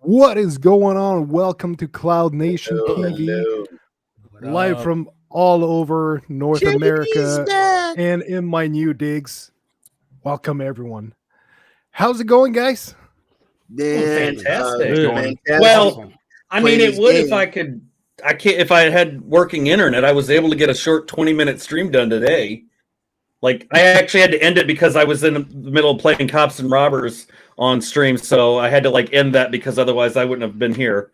What is going on? Welcome to Cloud Nation TV, Hello. live from all over North America and in my new digs. Welcome, everyone. How's it going, guys? Man, Fantastic. fantastic. Well, I mean, Playing it these would games. if I could. I can't. If I had working internet, I was able to get a short 20-minute stream done today. Like, I actually had to end it because I was in the middle of playing Cops and Robbers on stream, so I had to end that because otherwise I wouldn't have been here.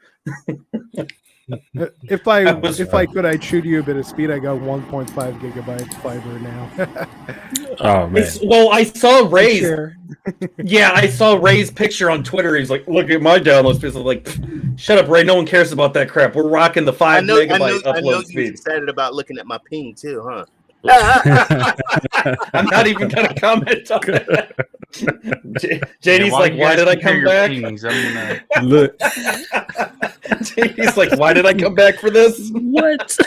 If I could, I'd shoot you a bit of speed. I got 1.5 gigabyte fiber now. Oh man! Well, I saw Ray's. Sure. Yeah, I saw Ray's picture on Twitter. He's like, "Look at my download speed." I'm like, "Shut up, Ray! No one cares about that crap. We're rocking the 5 megabyte I know upload you're speed." excited about looking at my ping too, huh? I'm not even gonna comment on that. JD's like, "Why did I come back?" Look, JD's like, "Why did I come back for this?" what?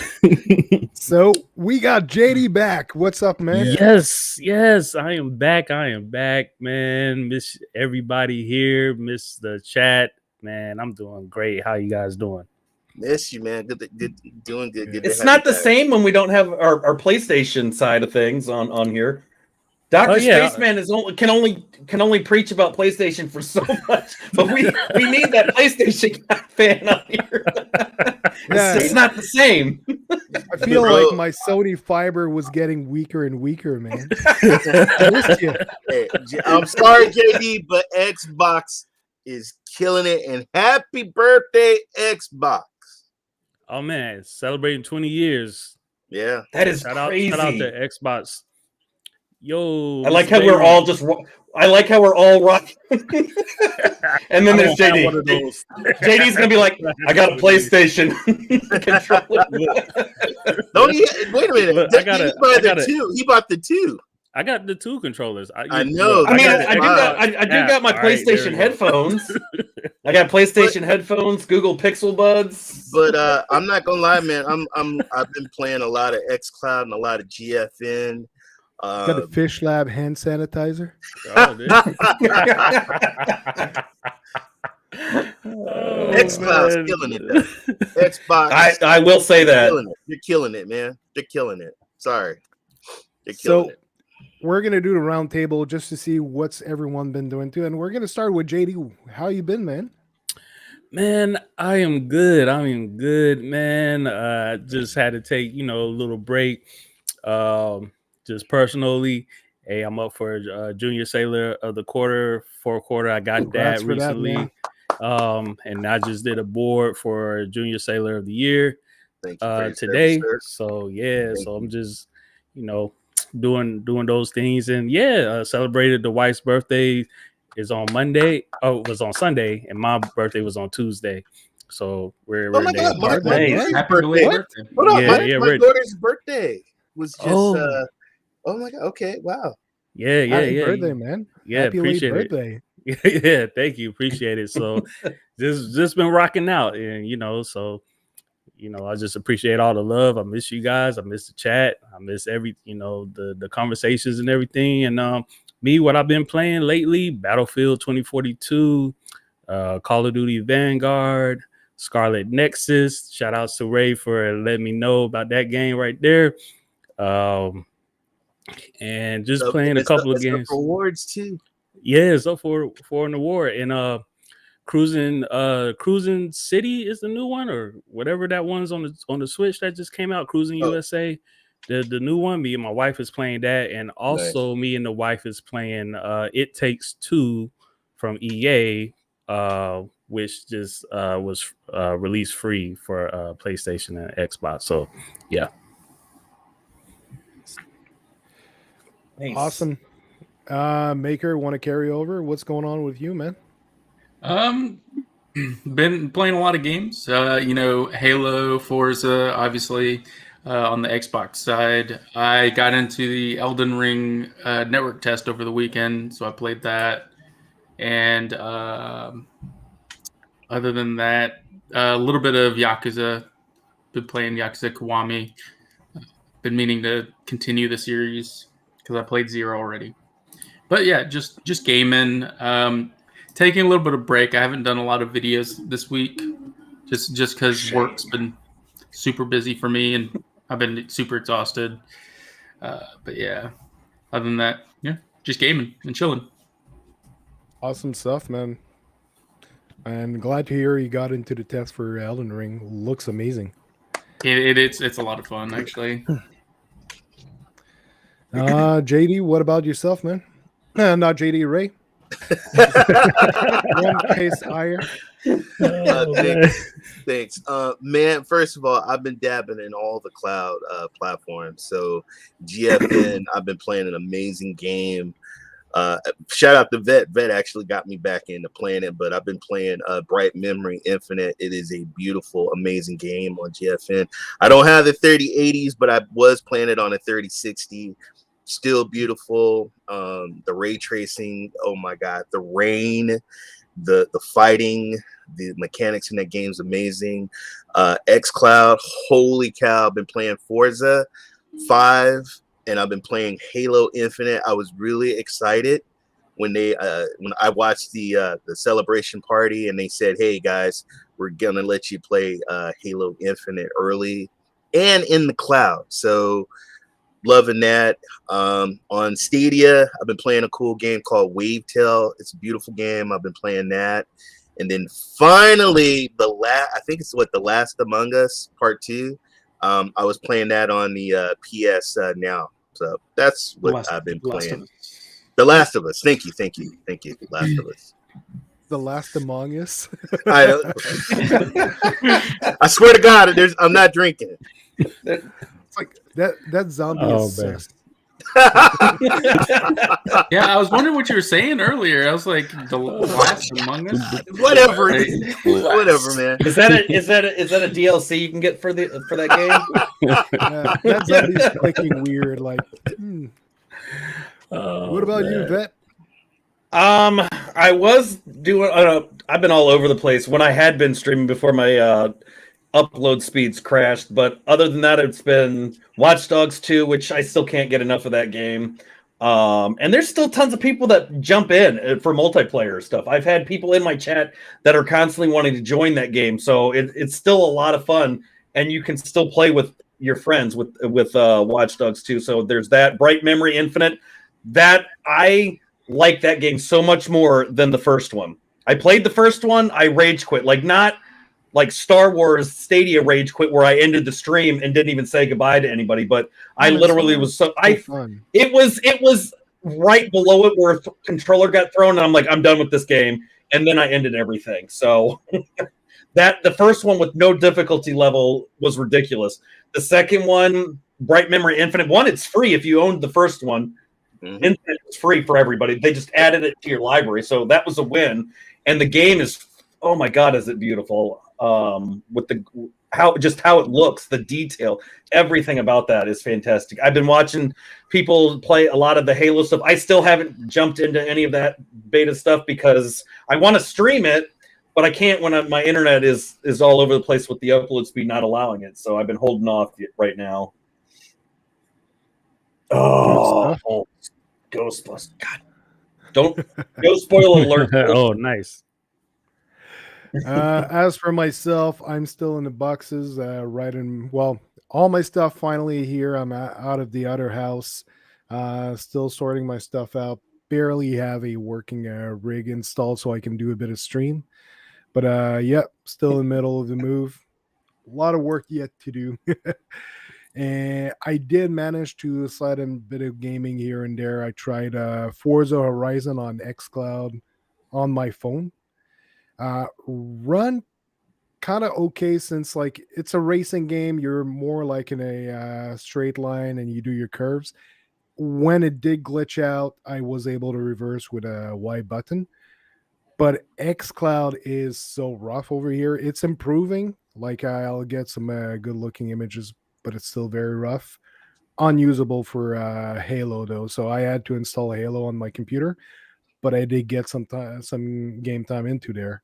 So we got JD back. What's up, man? Yes, I am back, man. Miss everybody here. Miss the chat, man. I'm doing great. How you guys doing? Miss you, man. Good, doing good. Good. It's not the same when we don't have our PlayStation side of things on here. DrSpaceman can only preach about PlayStation for so much, but we need that PlayStation fan on here. It's not the same. I feel like my Sony fiber was getting weaker and weaker, man. I missed you. Hey, I'm sorry, JD, but Xbox is killing it, and happy birthday, Xbox! Oh man, celebrating 20 years. Yeah, that is crazy. Shout out to Xbox. Yo, I like how we're all rocking. And then there's JD. JD's gonna be like, "I got a PlayStation controller." Wait a minute. He bought the two. I got the two controllers. I know. I do got my PlayStation headphones. I got PlayStation headphones, Google Pixel Buds. But I'm not gonna lie, man. I've been playing a lot of xCloud and a lot of GFN. Got a Fish Lab hand sanitizer. xCloud's killing it, though. Xbox. I will say that you're killing it, man. They're killing it. Sorry. We're gonna do the round table just to see what's everyone been doing too, and we're gonna start with JD. How you been, man? Man, I am good, man. Just had to take a little break, just personally. Hey, I'm up for Junior Sailor of the Quarter, 4th quarter. I got that recently, and I just did a board for Junior Sailor of the Year today. So so I'm just doing those things, and celebrated the wife's birthday is on Monday. Oh, it was on Sunday, and my birthday was on Tuesday. So we're my God, my nice. Happy birthday! Hold on, my daughter's birthday was just. Oh my God! Okay, wow. Happy birthday, man! Yeah, happy appreciate late birthday. it. Yeah, thank you, appreciate it. So just been rocking out, and so. I just appreciate all the love. I miss you guys. I miss the chat. I miss the conversations and everything. And what I've been playing lately, Battlefield 2042, Call of Duty Vanguard, Scarlet Nexus. Shout out to Ray for letting me know about that game right there. And just playing a couple of games. Awards too. Yeah, it's up for an award. And Cruising City is the new one, or whatever that one's on the Switch that just came out. Cruising USA, the new one. Me and my wife is playing that, and also me and the wife is playing It Takes Two from EA, which just was released free for PlayStation and Xbox. So yeah, nice. Awesome. Maker, want to carry over? What's going on with you, man? Been playing a lot of games. Halo, Forza, obviously, on the Xbox side. I got into the Elden Ring network test over the weekend, so I played that. And other than that, a little bit of Yakuza. Been playing Yakuza Kiwami. Been meaning to continue the series because I played 0 already. But yeah, just gaming. taking a little bit of break. I haven't done a lot of videos this week, just because work's been super busy for me, and I've been super exhausted. But yeah, other than that, yeah, just gaming and chilling. Awesome stuff, man. And glad to hear you got into the test for Elden Ring. Looks amazing. It's a lot of fun, actually. JD, what about yourself, man? Not JD, Ray. One case higher. Thanks. Man, first of all, I've been dabbing in all the cloud platforms. So GFN, I've been playing an amazing game. Shout out to Vet. Vet actually got me back into playing it, but I've been playing Bright Memory Infinite. It is a beautiful, amazing game on GFN. I don't have the 3080s, but I was playing it on a 3060. Still beautiful. The ray tracing, oh my god, the rain, the fighting, the mechanics in that game is amazing. xCloud, holy cow, I've been playing Forza 5 and I've been playing Halo Infinite. I was really excited when I watched the celebration party and they said, hey guys, we're gonna let you play Halo Infinite early and in the cloud. So loving that. On Stadia, I've been playing a cool game called Wavetail. It's a beautiful game. I've been playing that. And then finally, I think it's The Last Among Us Part 2. I was playing that on the PS Now. So that's what I've been playing. The Last of Us. Thank you. Last of Us. The Last Among Us. I swear to God, I'm not drinking it. It's like that zombie obsessed. Yeah, I was wondering what you were saying earlier. I was like, The Last Among Us. Whatever, man. Is that a DLC you can get for that game? That zombie's clicking weird. Like, what about you, Vet? I was doing. I've been all over the place when I had been streaming before my upload speeds crashed, but other than that, it's been Watch Dogs 2, which I still can't get enough of that game. And there's still tons of people that jump in for multiplayer stuff. I've had people in my chat that are constantly wanting to join that game, so it's still a lot of fun, and you can still play with your friends with Watch Dogs 2. So there's that. Bright Memory Infinite, that I like that game so much more than the first one. I played the first one, I rage quit, not like Star Wars Stadia rage quit where I ended the stream and didn't even say goodbye to anybody. But I literally was fun. It was right below it where a controller got thrown and I'm like, I'm done with this game. And then I ended everything. So the first one with no difficulty level was ridiculous. The second one, Bright Memory Infinite, it's free if you owned the first one. Mm-hmm. Infinite is free for everybody. They just added it to your library. So that was a win. And the game is, oh my God, is it beautiful. With how it looks, the detail, everything about that is fantastic. I've been watching people play a lot of the Halo stuff. I still haven't jumped into any of that beta stuff because I want to stream it, but I can't when my internet is all over the place with the upload speed not allowing it. So I've been holding off right now. Oh, Ghostbusters! God, no spoiler alert. Oh, nice. As for myself, I'm still in the boxes, all my stuff finally here. I'm out of the other house, still sorting my stuff out. Barely have a working rig installed so I can do a bit of stream, but still in the middle of the move. A lot of work yet to do. And I did manage to slide in a bit of gaming here and there. I tried Forza Horizon on xCloud on my phone. Run kind of okay since it's a racing game. You're more like in a straight line and you do your curves. When it did glitch out, I was able to reverse with a Y button. But xCloud is so rough over here. It's improving. I'll get some good looking images, but it's still very rough. Unusable for Halo though. So I had to install Halo on my computer, but I did get some game time into there.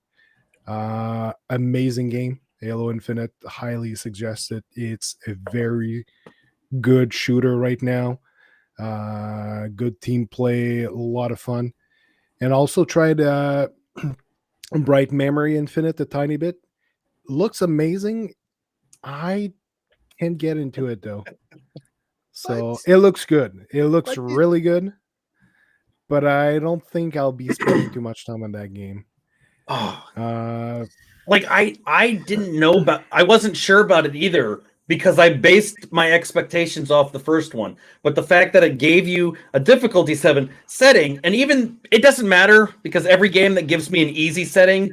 Amazing game, Halo Infinite, highly suggested. It's a very good shooter right now. Good team play, a lot of fun. And also tried Bright Memory Infinite a tiny bit. Looks amazing. I can't get into it though. So What? it looks good. It looks What? really good. But I don't think I'll be spending too much time on that game. Like I didn't know about, I wasn't sure about it either because I based my expectations off the first one. But the fact that it gave you a difficulty setting, and even it doesn't matter because every game that gives me an easy setting,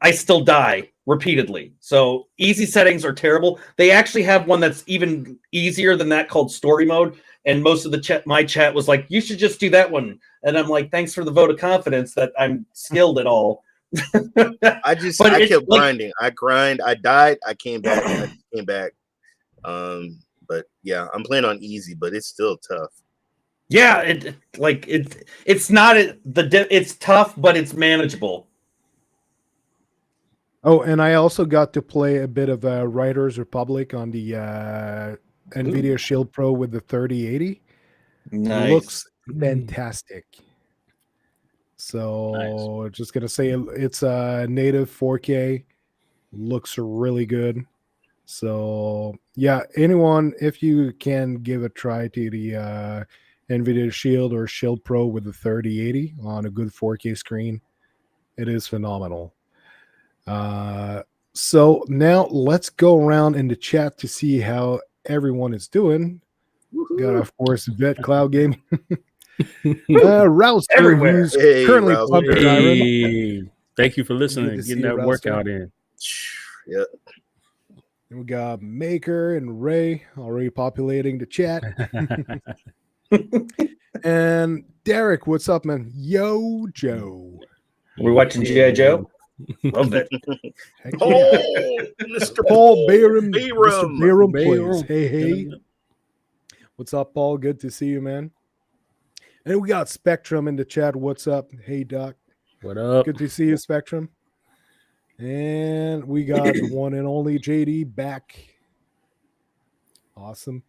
I still die repeatedly. So easy settings are terrible. They actually have one that's even easier than that called story mode. And most of the my chat was like, you should just do that one. And I'm like, thanks for the vote of confidence that I'm skilled at all. I kept grinding. I grind. I died. I came back. I came back. But yeah, I'm playing on easy, but it's still tough. Yeah, it's not it's tough, but it's manageable. Oh, and I also got to play a bit of Riders Republic on the NVIDIA Shield Pro with the 3080. Nice. Looks fantastic. So just gonna say it's a native 4K. Looks really good. So yeah, anyone, if you can give a try to the NVIDIA Shield or Shield Pro with the 3080 on a good 4K screen, it is phenomenal. So now let's go around in the chat to see how everyone is doing. Got, of course, Vet Cloud Gaming. Rouster, Everywhere. who's currently pumping iron. Hey, thank you for listening, getting that workout in. Yep. And we got Maker and Ray already populating the chat. And Derek, what's up, man? Yo, Joe. We're watching G.I. Joe. Love it. Mr. Paul Bayram. Bayram. Mr. Bayram plays. Hey. What's up, Paul? Good to see you, man. And we got Spectrum in the chat. What's up? Hey, Doc. What up? Good to see you, Spectrum. And we got the one and only JD back. Awesome.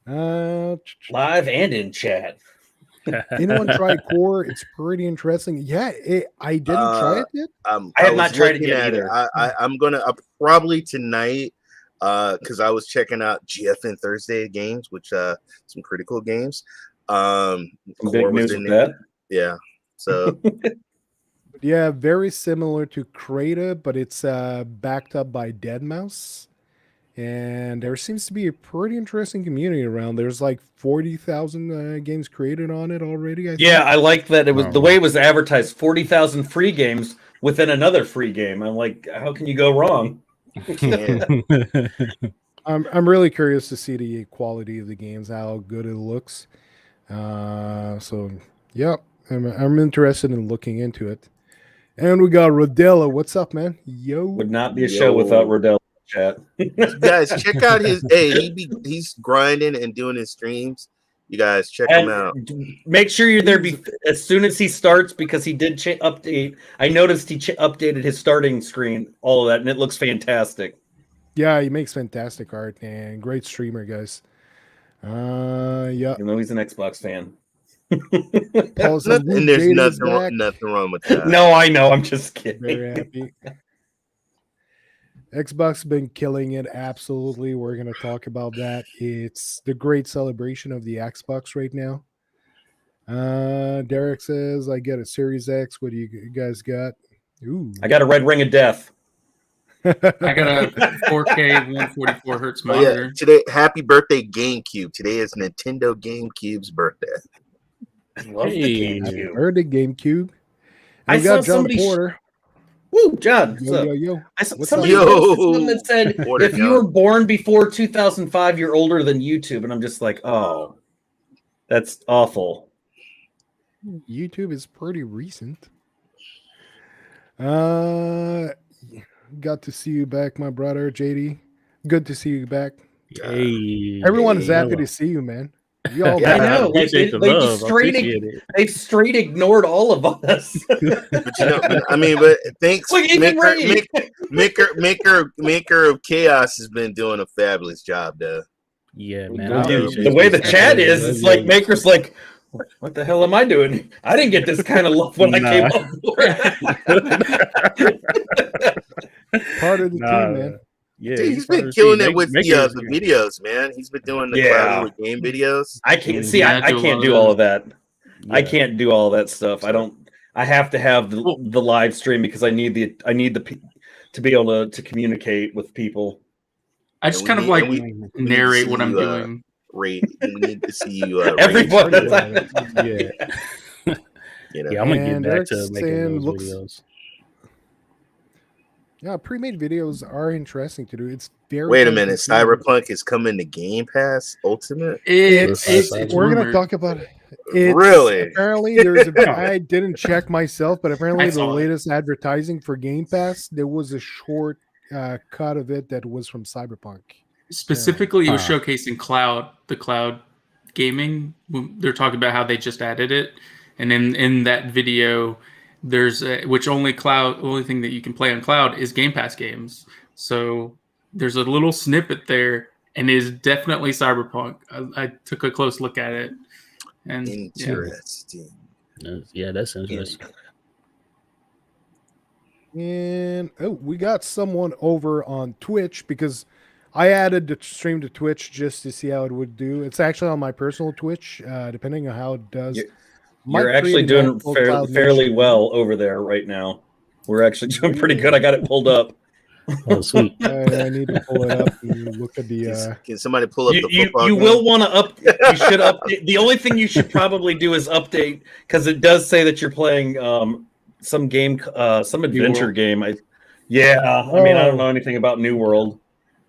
Live and in chat. Anyone try Core? It's pretty interesting. Yeah, I didn't try it yet. I have not tried it yet either. I'm gonna probably tonight because I was checking out GFN Thursday games, which some pretty cool games. Big news with that. Yeah. So yeah, very similar to Crata, but it's backed up by Deadmau5. And there seems to be a pretty interesting community around. There's like 40,000 games created on it already. I think. I like that it was the way it was advertised. 40,000 free games within another free game. I'm like, how can you go wrong? I'm really curious to see the quality of the games, how good it looks. So yeah, I'm interested in looking into it. And we got Rodella. What's up, man? Yo, would not be a show without Rodella. Chat. Guys, check out his he's grinding and doing his streams. You guys check him out. Make sure you're there as soon as he starts because he did update. I noticed he updated his starting screen, all of that, and it looks fantastic. Yeah, he makes fantastic art and great streamer, guys. Yeah. You know he's an Xbox fan. And there's nothing wrong with that. No, I know. I'm just kidding. Very happy. Xbox has been killing it. Absolutely. We're going to talk about that. It's the great celebration of the Xbox right now. Derek says, I get a Series X. What do you guys got? Ooh. I got a Red Ring of Death. I got a 4K 144 hertz monitor. Yeah. Today, happy birthday, GameCube. Today is Nintendo GameCube's birthday. I love the GameCube. Birthday GameCube. I got saw John Porter. Woo, John. Yo. I saw somebody that said Porter, if you were born before 2005, you're older than YouTube. And I'm just like, oh, that's awful. YouTube is pretty recent. Got to see you back, my brother, JD. Good to see you back. Hey, everyone is happy to see you, man. I know. Like, they straight ignored all of us. But but thanks. Look, Maker of Chaos has been doing a fabulous job, though. Yeah, man. The way the chat is, it's like Maker's like, What the hell am I doing? I didn't get this kind of love when I came up for it. Part of the team, man. Yeah, Dude, he's been killing it with the videos, man. He's been doing the Cloud game videos. I can't see. I can't do all of that. Yeah. I can't do all of that stuff. I don't. I have to have the live stream because I need the to be able to communicate with people. I just kind of like narrate what I'm doing. We need to see you. Everyone. Yeah. Yeah, I'm gonna get back to making those videos. Yeah, pre-made videos are interesting to do. It's very. Wait a minute, Cyberpunk is coming to Game Pass Ultimate. We're gonna talk about it. Really? Apparently, there's I didn't check myself, but apparently the latest advertising for Game Pass, there was a short cut of it that was from Cyberpunk. Specifically, it was showcasing the cloud gaming. They're talking about how they just added it, and in that video, there's only thing that you can play on cloud is Game Pass games. So there's a little snippet there, and it is definitely Cyberpunk. I took a close look at it. And interesting. Yeah, that's interesting. And we got someone over on Twitch because I added the stream to Twitch just to see how it would do. It's actually on my personal Twitch, depending on how it does. You're actually doing fairly well over there right now. We're actually doing pretty good. I got it pulled up. Oh, sweet. I need to pull it up and look at the. Can somebody pull up the football You game? will want to You should update. The only thing you should probably do is update because it does say that you're playing some game, some adventure game. I mean, I don't know anything about New World.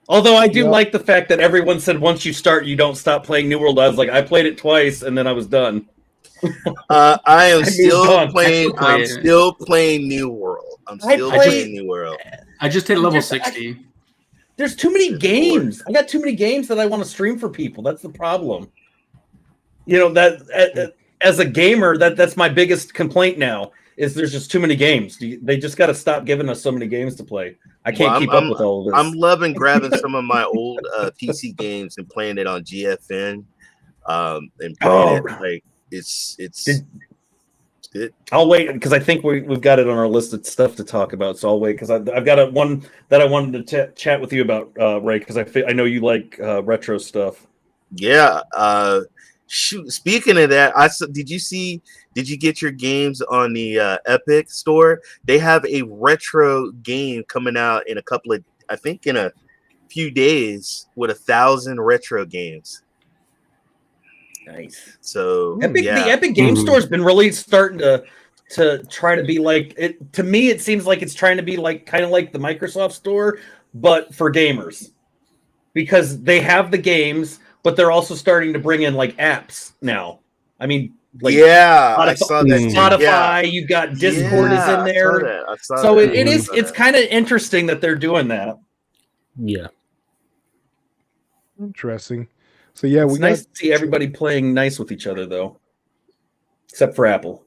Although I do like the fact that everyone said once you start, you don't stop playing New World. I was like, I played it twice and then I was done. I am still playing. I'm still playing New World. I'm still playing New World. I just hit level 60. There's too many games. I got too many games that I want to stream for people. That's the problem. You know that as a gamer, that's my biggest complaint now. Is there's just too many games. They just got to stop giving us so many games to play. I can't keep up with all of this. I'm loving grabbing some of my old PC games and playing it on GFN. And playing it like it's good. I'll wait because I think we've got it on our list of stuff to talk about. So I'll wait because I've got one that I wanted to chat with you about, Ray, because I know you like retro stuff. Yeah. Shoot. Speaking of that, did you get your games on the Epic store? They have a retro game coming out in in a few days with 1,000 retro games. Nice. So the Epic Game Store has been really starting to try to be like it. To me, it seems like it's trying to be like kind of like the Microsoft Store, but for gamers, because they have the games, but they're also starting to bring in like apps now. I mean, like I saw that. Spotify, you got Discord is in there. I saw so that. It's kind of interesting that they're doing that. Yeah, interesting. So yeah, it's nice to see everybody playing nice with each other, though, except for Apple.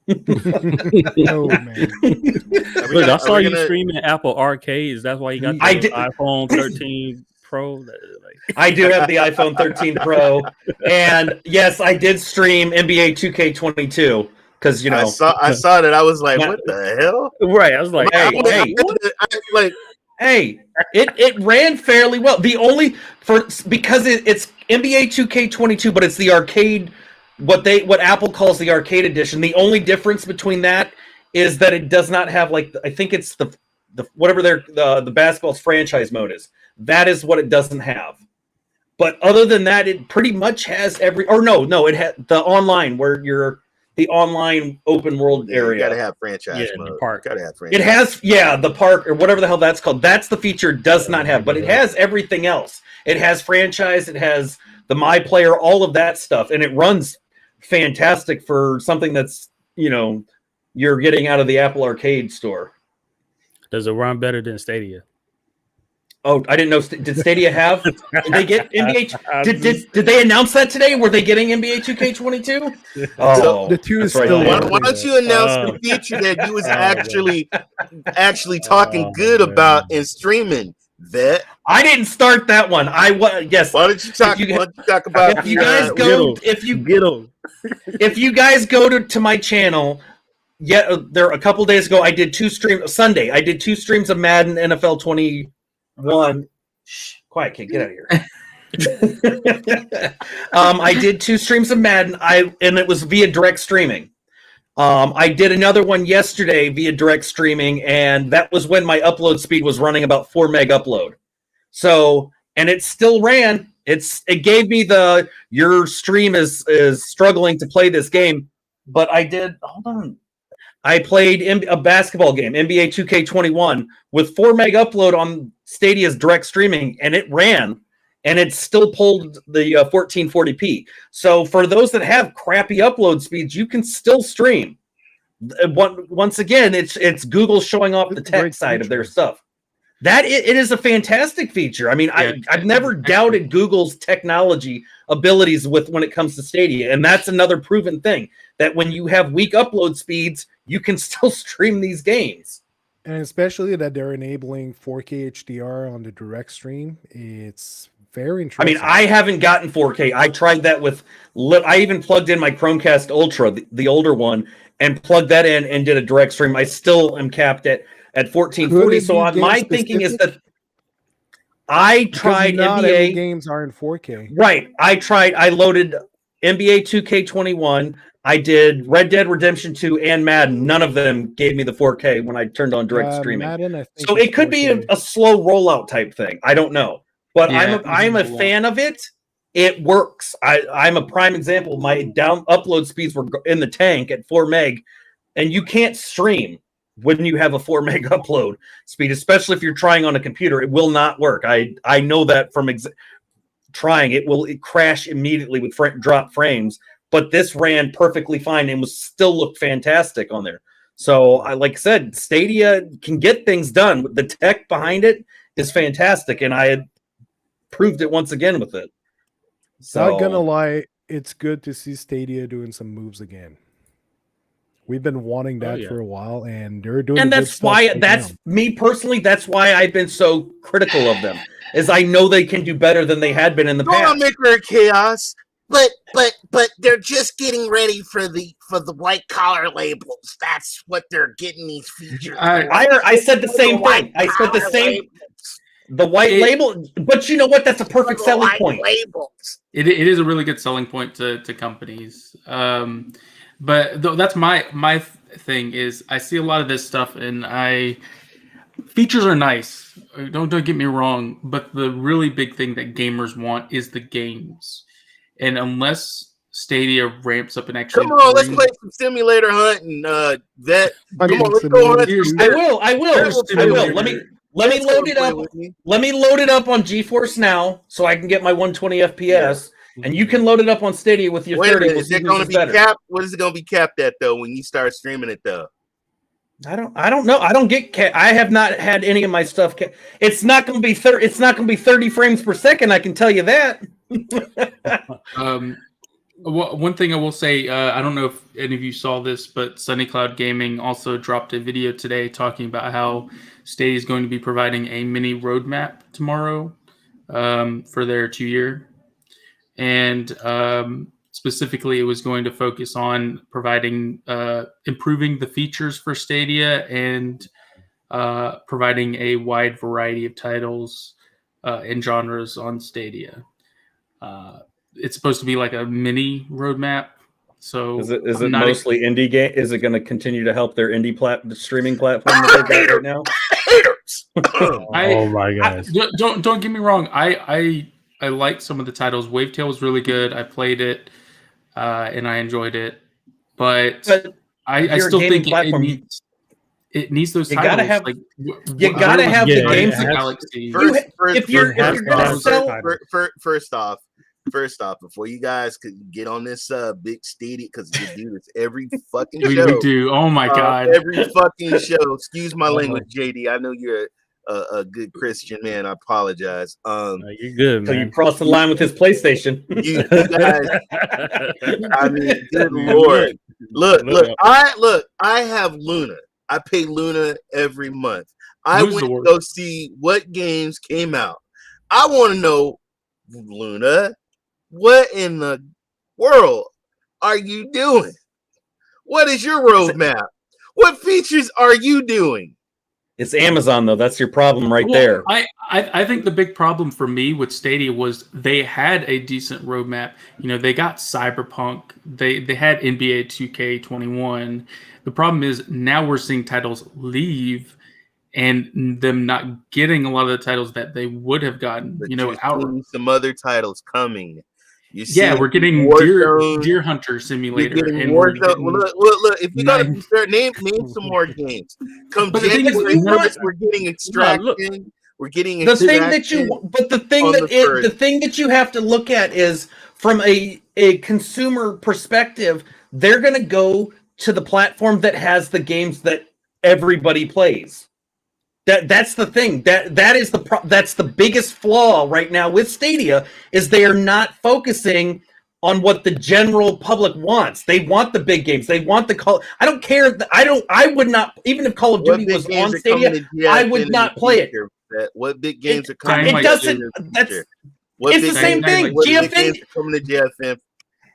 Oh man! Look, I saw you streaming Apple Arcade. Is that why you got the iPhone 13 Pro? I do have the iPhone 13 Pro, and yes, I did stream NBA 2K22 because you know I saw that. I was like, what the hell? Right? I was like, hey, it ran fairly well. The only because it's NBA 2K22, but it's the arcade, what Apple calls the arcade edition. The only difference between that is that it does not have I think it's the whatever the basketball's franchise mode is. That is what it doesn't have. But other than that, it pretty much has it had the online where you're the online open world area. You gotta have franchise mode. The park. Gotta have franchise. It has, the park or whatever the hell that's called. That's the feature it does not have, but it has everything else. It has franchise, it has the My Player, all of that stuff, and it runs fantastic for something that's you're getting out of the Apple Arcade store. Does it run better than Stadia? Oh, I didn't know. Did Stadia have? Did they get NBA? Did they announce that today? Were they getting NBA 2K22? Oh, the two is still. Why don't you announce the feature that you was actually talking good about and streaming Vet. I didn't start that one. Yes. Why don't you talk about? If you guys go, if you guys go to my channel, there a couple days ago I did 2 streams. Sunday I did 2 streams of Madden NFL 21. Shh, quiet kid, get out of here. I did 2 streams of Madden. And it was via direct streaming. I did another one yesterday via direct streaming, and that was when my upload speed was running about 4 meg upload. So, and it still ran. It gave me your stream is struggling to play this game, but I played a basketball game, NBA 2K21, with 4 meg upload on Stadia's direct streaming, and it ran, and it still pulled the 1440p. So for those that have crappy upload speeds, you can still stream. Once again, it's Google showing off the tech side of their stuff. It is a fantastic feature. I mean, I've never doubted Google's technology abilities when it comes to Stadia, and that's another proven thing, that when you have weak upload speeds, you can still stream these games. And especially that they're enabling 4K HDR on the direct stream. It's very interesting. I mean, I haven't gotten 4K. I tried that I even plugged in my Chromecast Ultra, the older one, and plugged that in and did a direct stream. I still am capped at 1440. So my thinking is that I tried not NBA every games are in 4K. Right. I loaded NBA 2K21. I did Red Dead Redemption 2 and Madden. None of them gave me the 4K when I turned on direct streaming. Madden, so it could be a slow rollout type thing. I don't know. But I'm a fan of it. It works. I'm a prime example. My upload speeds were in the tank at 4 meg, and you can't stream when you have a 4 meg upload speed, especially if you're trying on a computer. It will not work. I know that from trying. It will crash immediately with drop frames. But this ran perfectly fine and still looked fantastic on there. So, like I said, Stadia can get things done. The tech behind it is fantastic, and I had proved it once again with it. So, not gonna lie, it's good to see Stadia doing some moves again. We've been wanting that for a while, and they're doing. And that's why me personally. That's why I've been so critical of them, is I know they can do better than they had been in the past. Don't make her chaos. But they're just getting ready for the white collar labels. That's what they're getting these features. I said the same thing. I said the same. The white label, but you know what? That's a perfect selling point. Labels. It is a really good selling point to companies. But that's my thing is I see a lot of this stuff, and features are nice. Don't get me wrong, but the really big thing that gamers want is the games. And unless Stadia ramps up and actually... Come on, let's play some simulator hunting, Vet. Come on, let's go hunt. I will. Let me load it up. Let me load it up on GeForce Now so I can get my 120 FPS. Yeah. And you can load it up on Stadia with your 30. Is it going to be capped? What is it going to be capped at, though, when you start streaming it, though? I don't know. I don't get I have not had any of my stuff. It's not going to be 30. It's not going to be 30 frames per second. I can tell you that. One thing I will say, I don't know if any of you saw this, but Sunny Cloud Gaming also dropped a video today talking about how Stadia is going to be providing a mini roadmap tomorrow for their 2-year, and specifically, it was going to focus on providing, improving the features for Stadia and providing a wide variety of titles and genres on Stadia. It's supposed to be like a mini roadmap. So is it mostly indie game? Is it going to continue to help their indie streaming platform that they got right now? Oh my gosh! Don't get me wrong. I like some of the titles. Wavetail was really good. I played it. And I enjoyed it, but I still think it needs those titles. Gotta have, you gotta have the games. First off, before you guys could get on this big Stadia, because you do this every fucking show. We do. Oh my god, every fucking show. Excuse my language, JD. I know you're a good Christian man. I apologize. You're good, man. So you crossed the line with his PlayStation. You guys, I mean, good Lord. Look. I have Luna. I pay Luna every month. I Luna's went the to worst. go see what games came out. I want to know, Luna, what in the world are you doing? What is your roadmap? What features are you doing? It's Amazon, though. That's your problem right there. I think the big problem for me with Stadia was they had a decent roadmap. You know, they got Cyberpunk. They had NBA 2K21. The problem is now we're seeing titles leave and them not getting a lot of the titles that they would have gotten. But you know, seeing some other titles coming. You see, we're getting Deer Hunter Simulator. You're getting and Warzone. Look, if you're gonna be fair, name some more games. Come But the thing is, January 1st, we're getting Extraction. We're getting the thing that the thing that you have to look at is from a consumer perspective, they're going to go to the platform that has the games that everybody plays. That's the thing. That's the biggest flaw right now with Stadia is they are not focusing on what the general public wants. They want the big games. They want the call. I don't care. I would not, even if Call of Duty was on Stadia, I would not play it. What big games are coming? It doesn't. It's the same thing. GFN coming to GFN.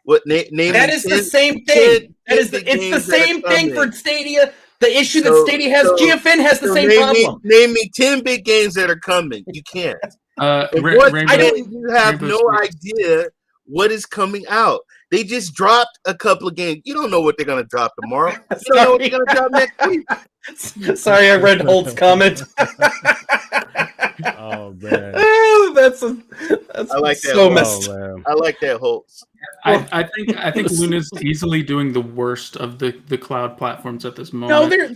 What name? That is the same thing. It's the same thing for Stadia. The issue that Stadia has, GFN has the same problem. Name me 10 big games that are coming. You can't. You have no idea what is coming out. They just dropped a couple of games. You don't know what they're going to drop tomorrow. You don't know what they're going to drop next week. Sorry, I read Holt's comment. Oh man, that's I like that. So messed. I like that, Holtz. I think Luna's easily doing the worst of the cloud platforms at this moment.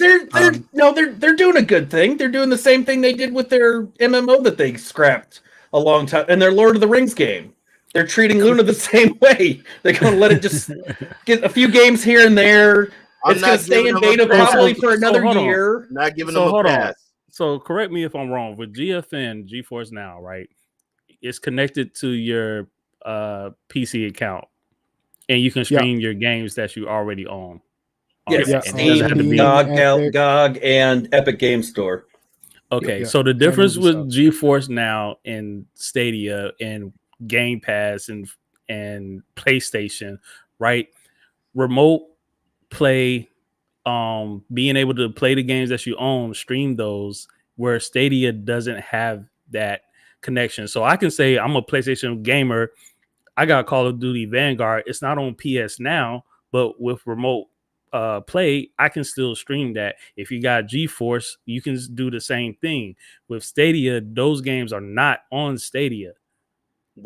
No, they're doing a good thing. They're doing the same thing they did with their MMO that they scrapped a long time, and their Lord of the Rings game. They're treating Luna the same way. They're going to let it just get a few games here and there. It's going to stay in beta probably for another year. Not giving them a pass. So correct me if I'm wrong. With GFN, GeForce Now, right? It's connected to your PC account, and you can stream your games that you already own. Yes, Steam, GOG, and Epic Game Store. Okay, so the difference with GeForce Now and Stadia and Game Pass and PlayStation, right? Remote play, being able to play the games that you own, stream those, where Stadia doesn't have that connection. So I can say I'm a PlayStation gamer. I got Call of Duty Vanguard. It's not on PS Now, but with remote play, I can still stream that. If you got GeForce, you can do the same thing. With Stadia, those games are not on Stadia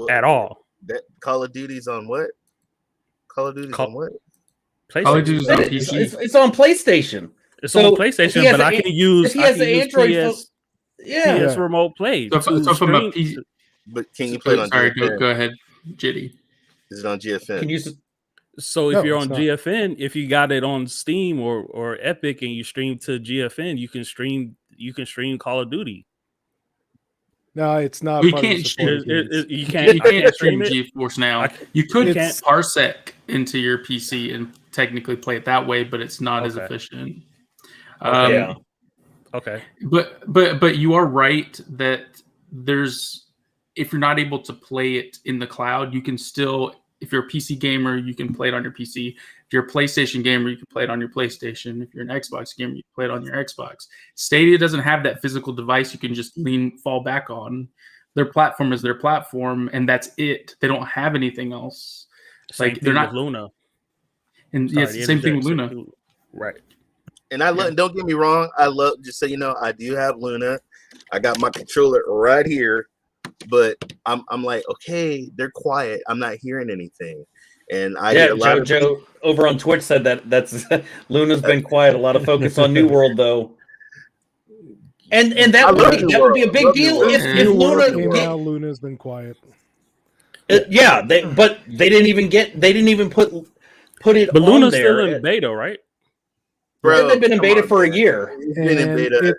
at all. That Call of Duty's on what? Call of Duty's on what? Call of Duty's on PC. It's on PlayStation. It's on PlayStation, but I can use. If he has the Android, PS remote play. So from a PC, but can you play it on? Sorry, GFN? go ahead, Jitty. Is it on GFN? Can you? So if you're on GFN, if you got it on Steam or Epic and you stream to GFN, you can stream Call of Duty. No, it's not. You can't stream GeForce Now. You could Parsec into your PC and technically play it that way, but it's not as efficient. Okay. But you are right that if you're not able to play it in the cloud, you can still. If you're a PC gamer, you can play it on your PC. If you're a PlayStation gamer, you can play it on your PlayStation. If you're an Xbox gamer, you can play it on your Xbox. Stadia doesn't have that physical device you can just fall back on. Their platform is their platform, and that's it. They don't have anything else. They're not Luna. And it's the same thing with Luna. Right. And I love. Don't get me wrong. I love. Just so you know, I do have Luna. I got my controller right here. But I'm like, okay, they're quiet. I'm not hearing anything, and I hear a lot Joe over on Twitch said that's Luna's been quiet. A lot of focus on New World though, and that would be a big deal if Luna's been quiet. But they didn't even put it. But on Luna's there. Still in beta, right? Bro, they've been in beta for a year. It's been in beta.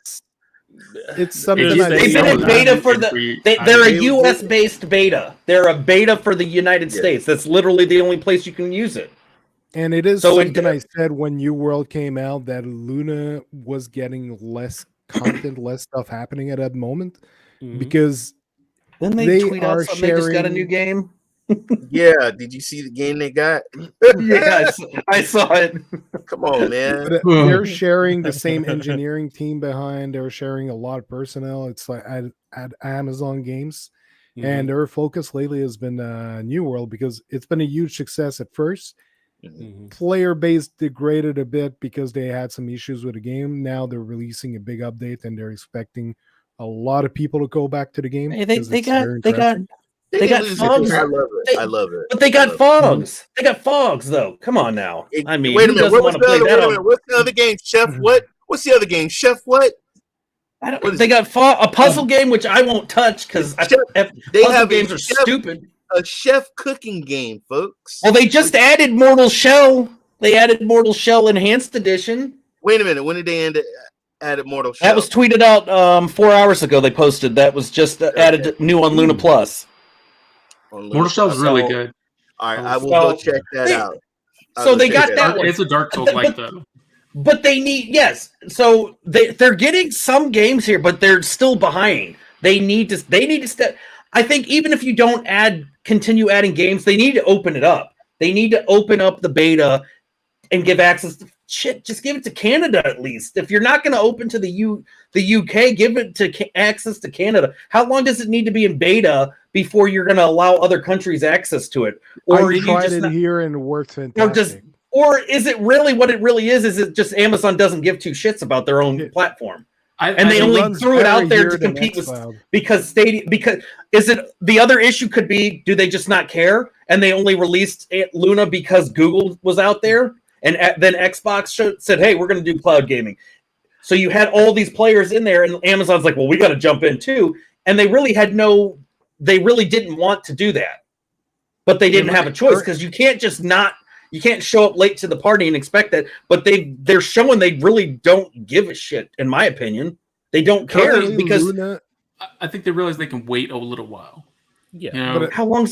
It's something they've been in beta for they're a US based beta. They're a beta for the United States. That's literally the only place you can use it. And it is something I said when New World came out, that Luna was getting less content, less stuff happening at that moment, because then they tweet out something sharing... they just got a new game. Yeah, did you see the game they got? Yeah, I saw it. Come on, man. But they're sharing the same engineering team behind. They're sharing a lot of personnel. It's like at Amazon Games. And their focus lately has been New World, because it's been a huge success at first. Player base degraded a bit because they had some issues with the game. Now they're releasing a big update, and they're expecting a lot of people to go back to the game. Hey, they got fogs. I love it. But they got fogs. They got fogs, though. Come on now. I mean, wait a minute. What's the other game, Chef? What's the other game, Chef? What? They got a puzzle game, which I won't touch because puzzle games are stupid. A chef cooking game, folks. Well, they just added Mortal Shell. They added Mortal Shell Enhanced Edition. Wait a minute. When did they add Mortal Shell? That was tweeted out 4 hours ago. They posted that was just added new on Luna Plus. Mortal Shell is really good. All right, I will go check that out. So they got that one. It's a Dark Souls like though. But they need So they're getting some games here, but they're still behind. They need to step. I think even if you don't continue adding games, they need to open it up. They need to open up the beta and give access to shit. Just give it to Canada at least. If you're not going to open to the UK, give it to access to Canada. How long does it need to be in beta before you're going to allow other countries access to it? Or I tried it here and it worked fantastic. Or is it really what it really is? Is it just Amazon doesn't give two shits about their own platform? They only threw it out there to compete with because Stadia. Because is it the other issue could be, do they just not care and they only released Luna because Google was out there, and then Xbox said, "Hey, we're going to do cloud gaming." So you had all these players in there, and Amazon's like, "Well, we got to jump in too," and they really didn't want to do that, but they didn't have a choice because you can't just not. You can't show up late to the party and expect that, but they're showing they really don't give a shit, in my opinion. They don't care because Luna, I think they realize they can wait a little while. Yeah. You know? But how long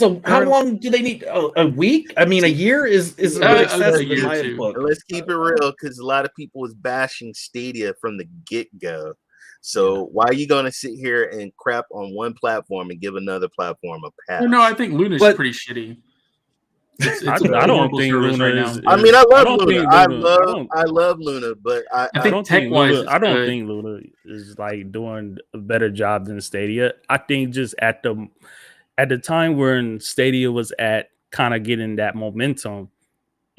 do they need? A week? I mean, a year is a bit excessive in my book. Let's keep it real, because a lot of people was bashing Stadia from the get-go. So why are you going to sit here and crap on one platform and give another platform a pass? No, I think Luna's pretty shitty. I don't think Luna right now. I mean, I love Luna. I love Luna, but I don't think Luna is like doing a better job than Stadia. I think just at the time when Stadia was at kind of getting that momentum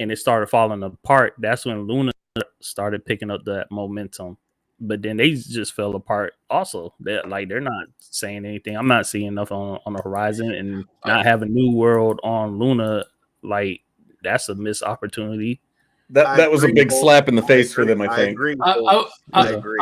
and it started falling apart, that's when Luna started picking up that momentum. But then they just fell apart also. They're not saying anything. I'm not seeing enough on the horizon, and not having New World on Luna, like, that's a missed opportunity. That was a big slap in the face for them, I think. I agree.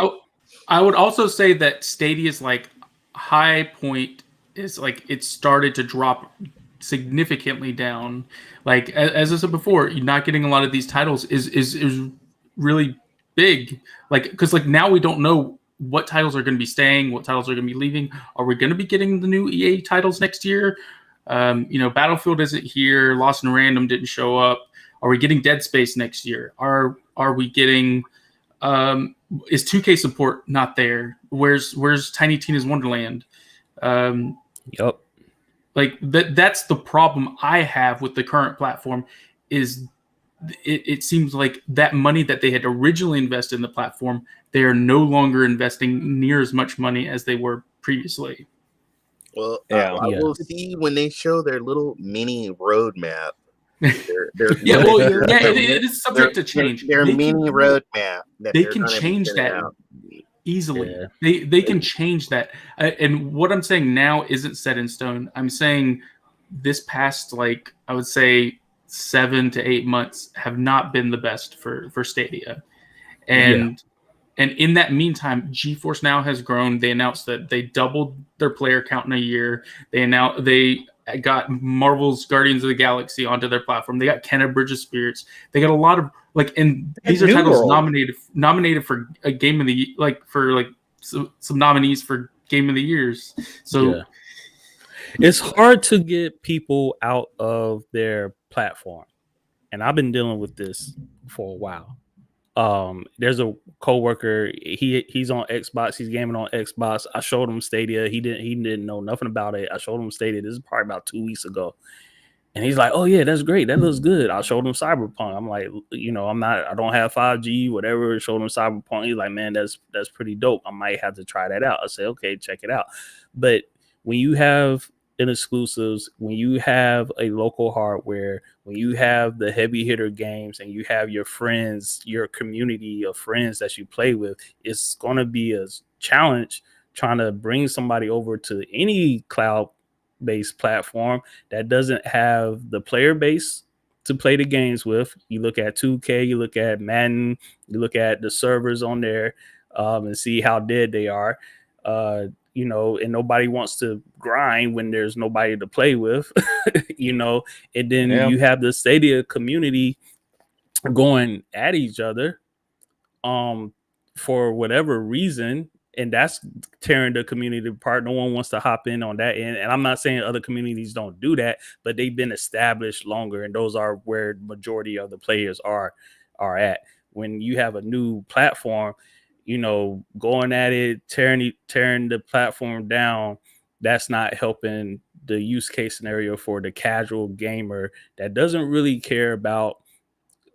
I would also say that Stadia's like high point is like it started to drop significantly down. Like as I said before, you're not getting a lot of these titles is really big. Like because like now we don't know what titles are going to be staying, what titles are going to be leaving. Are we going to be getting the new EA titles next year? Battlefield isn't here. Lost in Random didn't show up. Are we getting Dead Space next year? Are we getting? Is 2K support not there? Where's Tiny Tina's Wonderland? Yep. Like that's the problem I have with the current platform. Is it seems like that money that they had originally invested in the platform, they are no longer investing near as much money as they were previously. Well, I will see when they show their little mini roadmap. It is subject to change. Their mini roadmap. They can change that easily. Yeah. They can change that. And what I'm saying now isn't set in stone. I'm saying this past, like, I would say 7 to 8 months have not been the best for Stadia. And in that meantime, GeForce Now has grown. They announced that they doubled their player count in a year. They got Marvel's Guardians of the Galaxy onto their platform. They got Kenna Bridge of Spirits. They got a lot of and these are titles nominated for a game of the some nominees for Game of the Years. So it's hard to get people out of their platform. and I've been dealing with this for a while. There's a coworker. He's on Xbox. He's gaming on Xbox. I showed him Stadia. He didn't know nothing about it. I showed him Stadia. This is probably about 2 weeks ago, and he's like, "Oh yeah, that's great. That looks good." I showed him Cyberpunk. I'm like, I don't have 5G, whatever. Showed him Cyberpunk. He's like, "Man, that's pretty dope. I might have to try that out." I said, "Okay, check it out." But when you have an exclusives, when you have a local hardware, when you have the heavy hitter games, and you have your friends, your community of friends that you play with, it's going to be a challenge trying to bring somebody over to any cloud-based platform that doesn't have the player base to play the games with. You look at 2K, you look at Madden, you look at the servers on there, and see how dead they are. And nobody wants to grind when there's nobody to play with, and then you have the Stadia community going at each other for whatever reason, and that's tearing the community apart. No one wants to hop in on that end. And I'm not saying other communities don't do that, but they've been established longer, and those are where the majority of the players are at. When you have a new platform, going at it, tearing the platform down, that's not helping the use case scenario for the casual gamer that doesn't really care about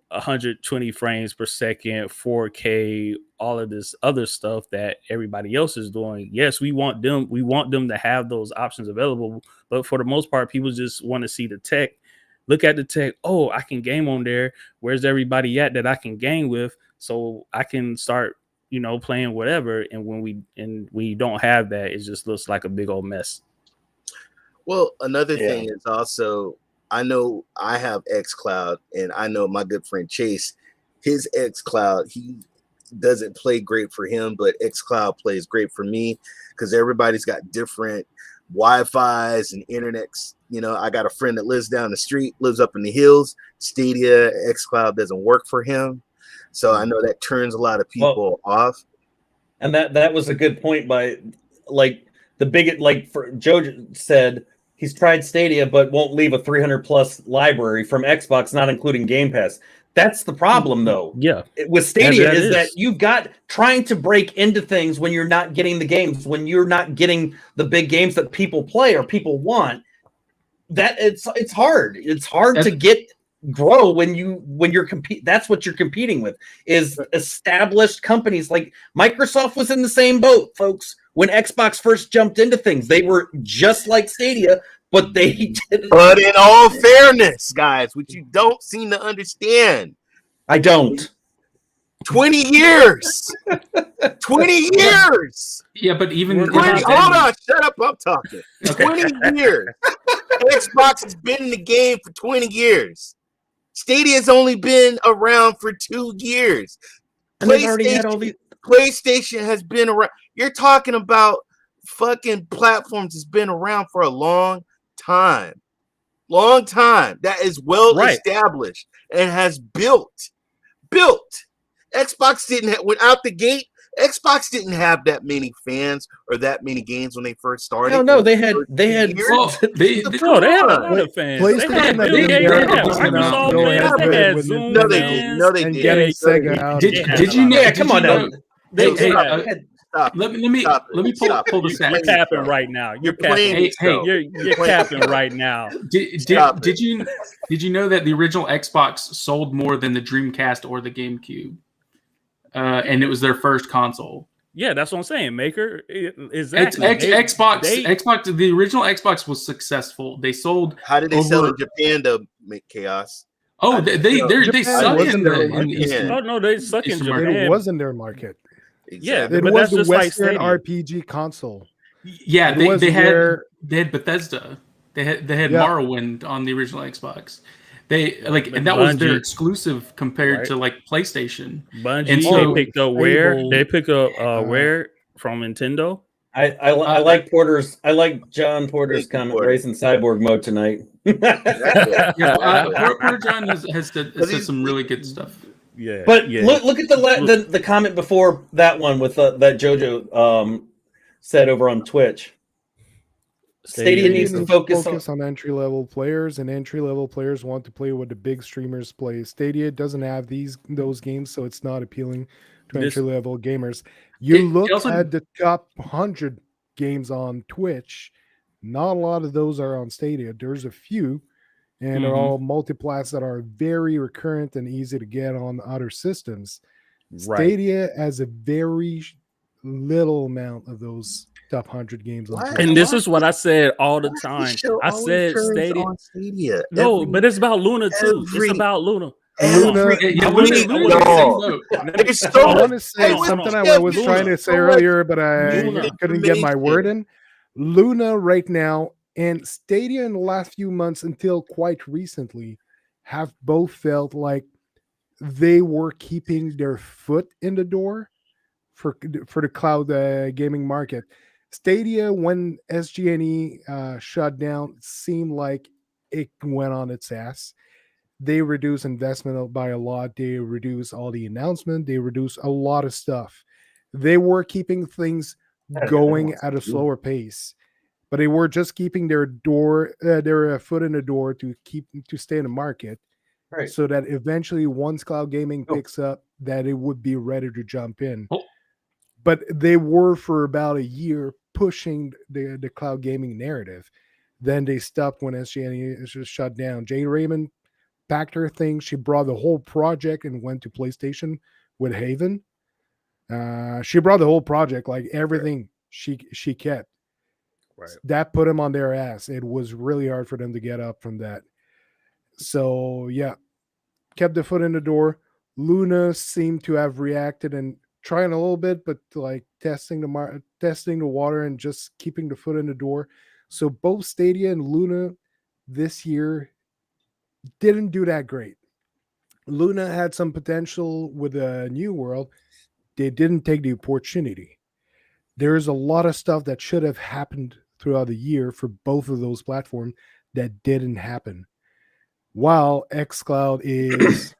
120 frames per second, 4K, all of this other stuff that everybody else is doing. Yes, we want them to have those options available, but for the most part, people just want to see the tech. Look at the tech. Oh, I can game on there. Where's everybody at that I can game with, so I can start playing whatever. And when we don't have that, it just looks like a big old mess. Well, another thing is also, I know I have xCloud, and I know my good friend Chase, his xCloud, he doesn't play great for him, but xCloud plays great for me because everybody's got different Wi-Fi's and internets. I got a friend that lives down the street, lives up in the hills. Stadia xCloud doesn't work for him. So I know that turns a lot of people off. And that was a good point by the biggest, for Joe said he's tried Stadia but won't leave a 300 plus library from Xbox, not including Game Pass. That's the problem though. Yeah. With Stadia is that you've got trying to break into things when you're not getting the games, when you're not getting the big games that people play or people want. That it's hard. It's hard to grow when you're that's what you're competing with, is established companies. Like Microsoft was in the same boat, folks. When Xbox first jumped into things, they were just like Stadia, but they didn't. But in all fairness, guys, which you don't seem to understand, I don't. 20 years. 20 years. Yeah, but even 20, hold on, shut up, I'm talking. Okay. 20 years. Xbox has been in the game for 20 years. Stadia's only been around for 2 years. PlayStation has been around. You're talking about fucking platforms that's been around for a long time. Long time. That is well established and has built. Xbox didn't have, without the gate, Xbox didn't have that many fans or that many games when they first started. No, they had they had a lot of fans. PlayStation they had Zoom. No, they did. No, they did. Getting Sega out. Did you know? Yeah, come on now. Let me pull this out. You're capping right now. You're capping. You're capping right now. Did you know that the original Xbox sold more than the Dreamcast or the GameCube? And it was their first console. Yeah, that's what I'm saying. Maker, exactly. Xbox. The original Xbox was successful. They sold. How did they sell in Japan to make Chaos? Oh, they suck in the. Oh no, they suck in Japan. It wasn't their market. Exactly. Yeah, it was the Western RPG console. Yeah, they had Bethesda. They had Morrowind on the original Xbox. And that was their exclusive compared to like PlayStation. Bungie, and so, they picked up Rare from Nintendo. I like Porter's. I like John Porter's comment. Racing Cyborg mode tonight. Porter John has said some really good stuff. Yeah, but look at the comment before that one with that JoJo said over on Twitch. Stadia needs to focus on entry-level players, and entry-level players want to play what the big streamers play. Stadia doesn't have those games, so it's not appealing to entry-level gamers. You look at the top 100 games on Twitch, not a lot of those are on Stadia. There's a few, and they're all multiplats that are very recurrent and easy to get on other systems. Right. Stadia has a very little amount of those top 100 games on Twitch. And this is what I said all the time. I said Stadia. No, but it's about Luna too. It's about Luna. I want to say something I was trying to say earlier, but I couldn't get my word in. Luna right now and Stadia in the last few months until quite recently have both felt like they were keeping their foot in the door for the cloud gaming market. Stadia, when SG&E shut down, seemed like it went on its ass. They reduced investment by a lot. They reduced all the announcement. They reduced a lot of stuff. They were keeping things going at a slower pace, but they were just keeping their foot in the door to stay in the market, right? So that eventually, once cloud gaming picks up, that it would be ready to jump in. But they were for about a year pushing the cloud gaming narrative. Then they stopped when SG&E just shut down. Jade Raymond packed her thing. She brought the whole project and went to PlayStation with Haven. She brought the whole project, like everything she kept. Right. That put them on their ass. It was really hard for them to get up from that. So yeah, kept the foot in the door. Luna seemed to have reacted and trying a little bit, but like testing the water and just keeping the foot in the door. So both Stadia and Luna this year didn't do that great. Luna had some potential with a New World. They didn't take the opportunity. There's a lot of stuff that should have happened throughout the year for both of those platforms that didn't happen. While xCloud is,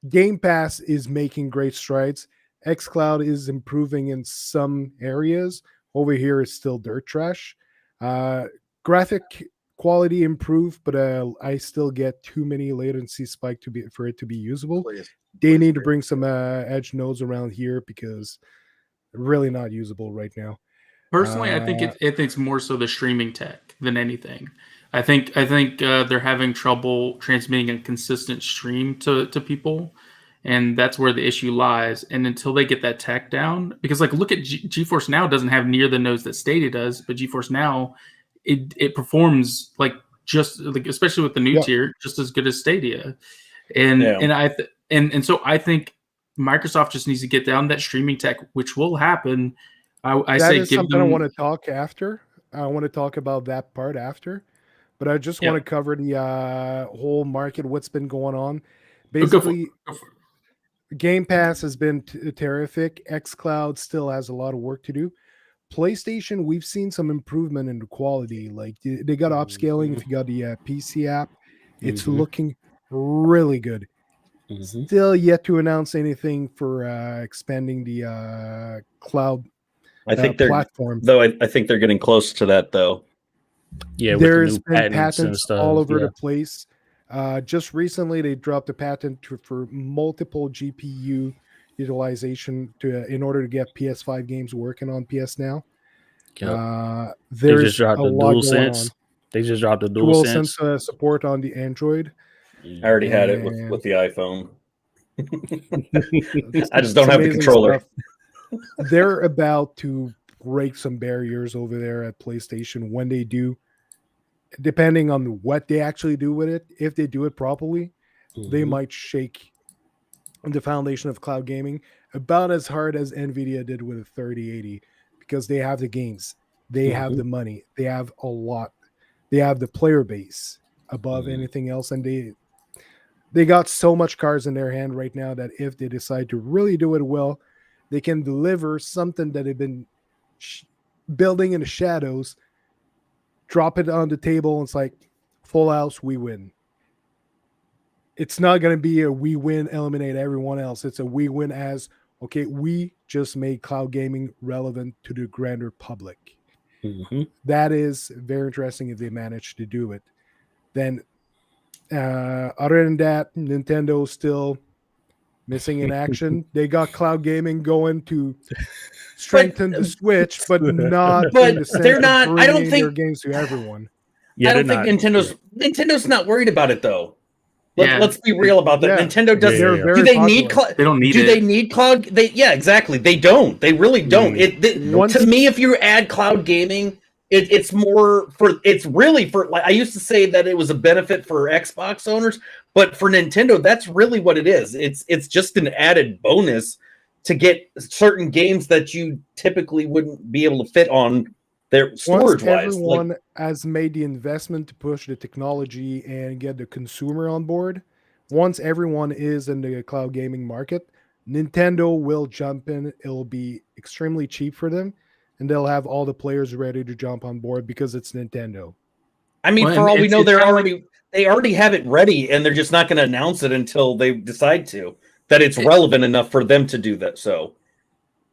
Game Pass is making great strides. xCloud is improving in some areas. Over here, it's still dirt trash. Graphic quality improved, but I still get too many latency spike for it to be usable. They need to bring some edge nodes around here because really not usable right now. Personally, I think it's more so the streaming tech than anything. I think they're having trouble transmitting a consistent stream to people, and that's where the issue lies. And until they get that tech down, because like look at GeForce Now doesn't have near the nodes that Stadia does, but GeForce Now it performs like just like especially with the new tier just as good as Stadia, and so I think Microsoft just needs to get down that streaming tech, which will happen. I say is something I want to talk after. I want to talk about that part after, but I just want to cover the whole market, what's been going on. Basically, Game Pass has been terrific. xCloud still has a lot of work to do. PlayStation, we've seen some improvement in the quality. Like they got upscaling. If you got the PC app, it's looking really good. Still yet to announce anything for expanding the cloud platform. Though I think they're getting close to that, though. Yeah, there's been patents all over the place. Just recently, they dropped a patent for multiple GPU utilization in order to get PS5 games working on PS Now. They just dropped the DualSense. They just dropped the DualSense support on the Android. I already had it with the iPhone. I just don't have the controller. They're about to break some barriers over there at PlayStation. When they do, depending on what they actually do with it, if they do it properly, they might shake the foundation of cloud gaming about as hard as NVIDIA did with a 3080, because they have the games, they have the money, they have a lot, they have the player base above anything else, and they got so much cards in their hand right now that if they decide to really do it well, they can deliver something that they've been building in the shadows, drop it on the table, and it's like, full house, we win. It's not going to be a we win, eliminate everyone else. It's a we win as, okay, we just made cloud gaming relevant to the grander public. That is very interesting if they manage to do it. Then, other than that, Nintendo's still missing in action. They got cloud gaming going to strengthen the Switch, but not in the sense they're not. of I don't bringing think their games to everyone. Yeah, I don't think Nintendo's not worried about it though. Let's be real about that. Yeah. Nintendo doesn't. They're very Do they popular. need cloud? They don't need Do it. they need cloud? Yeah, exactly. They don't. They really don't. To me, if you add cloud gaming, it's more for. It's really for. Like I used to say that it was a benefit for Xbox owners, but for Nintendo, that's really what it is. It's just an added bonus to get certain games that you typically wouldn't be able to fit on their storage wise. Everyone has made the investment to push the technology and get the consumer on board. Once everyone is in the cloud gaming market, Nintendo will jump in. It'll be extremely cheap for them, and they'll have all the players ready to jump on board because it's Nintendo. I mean, for all we know, they already have it ready, and they're just not going to announce it until they decide to. That it's relevant enough for them to do that. So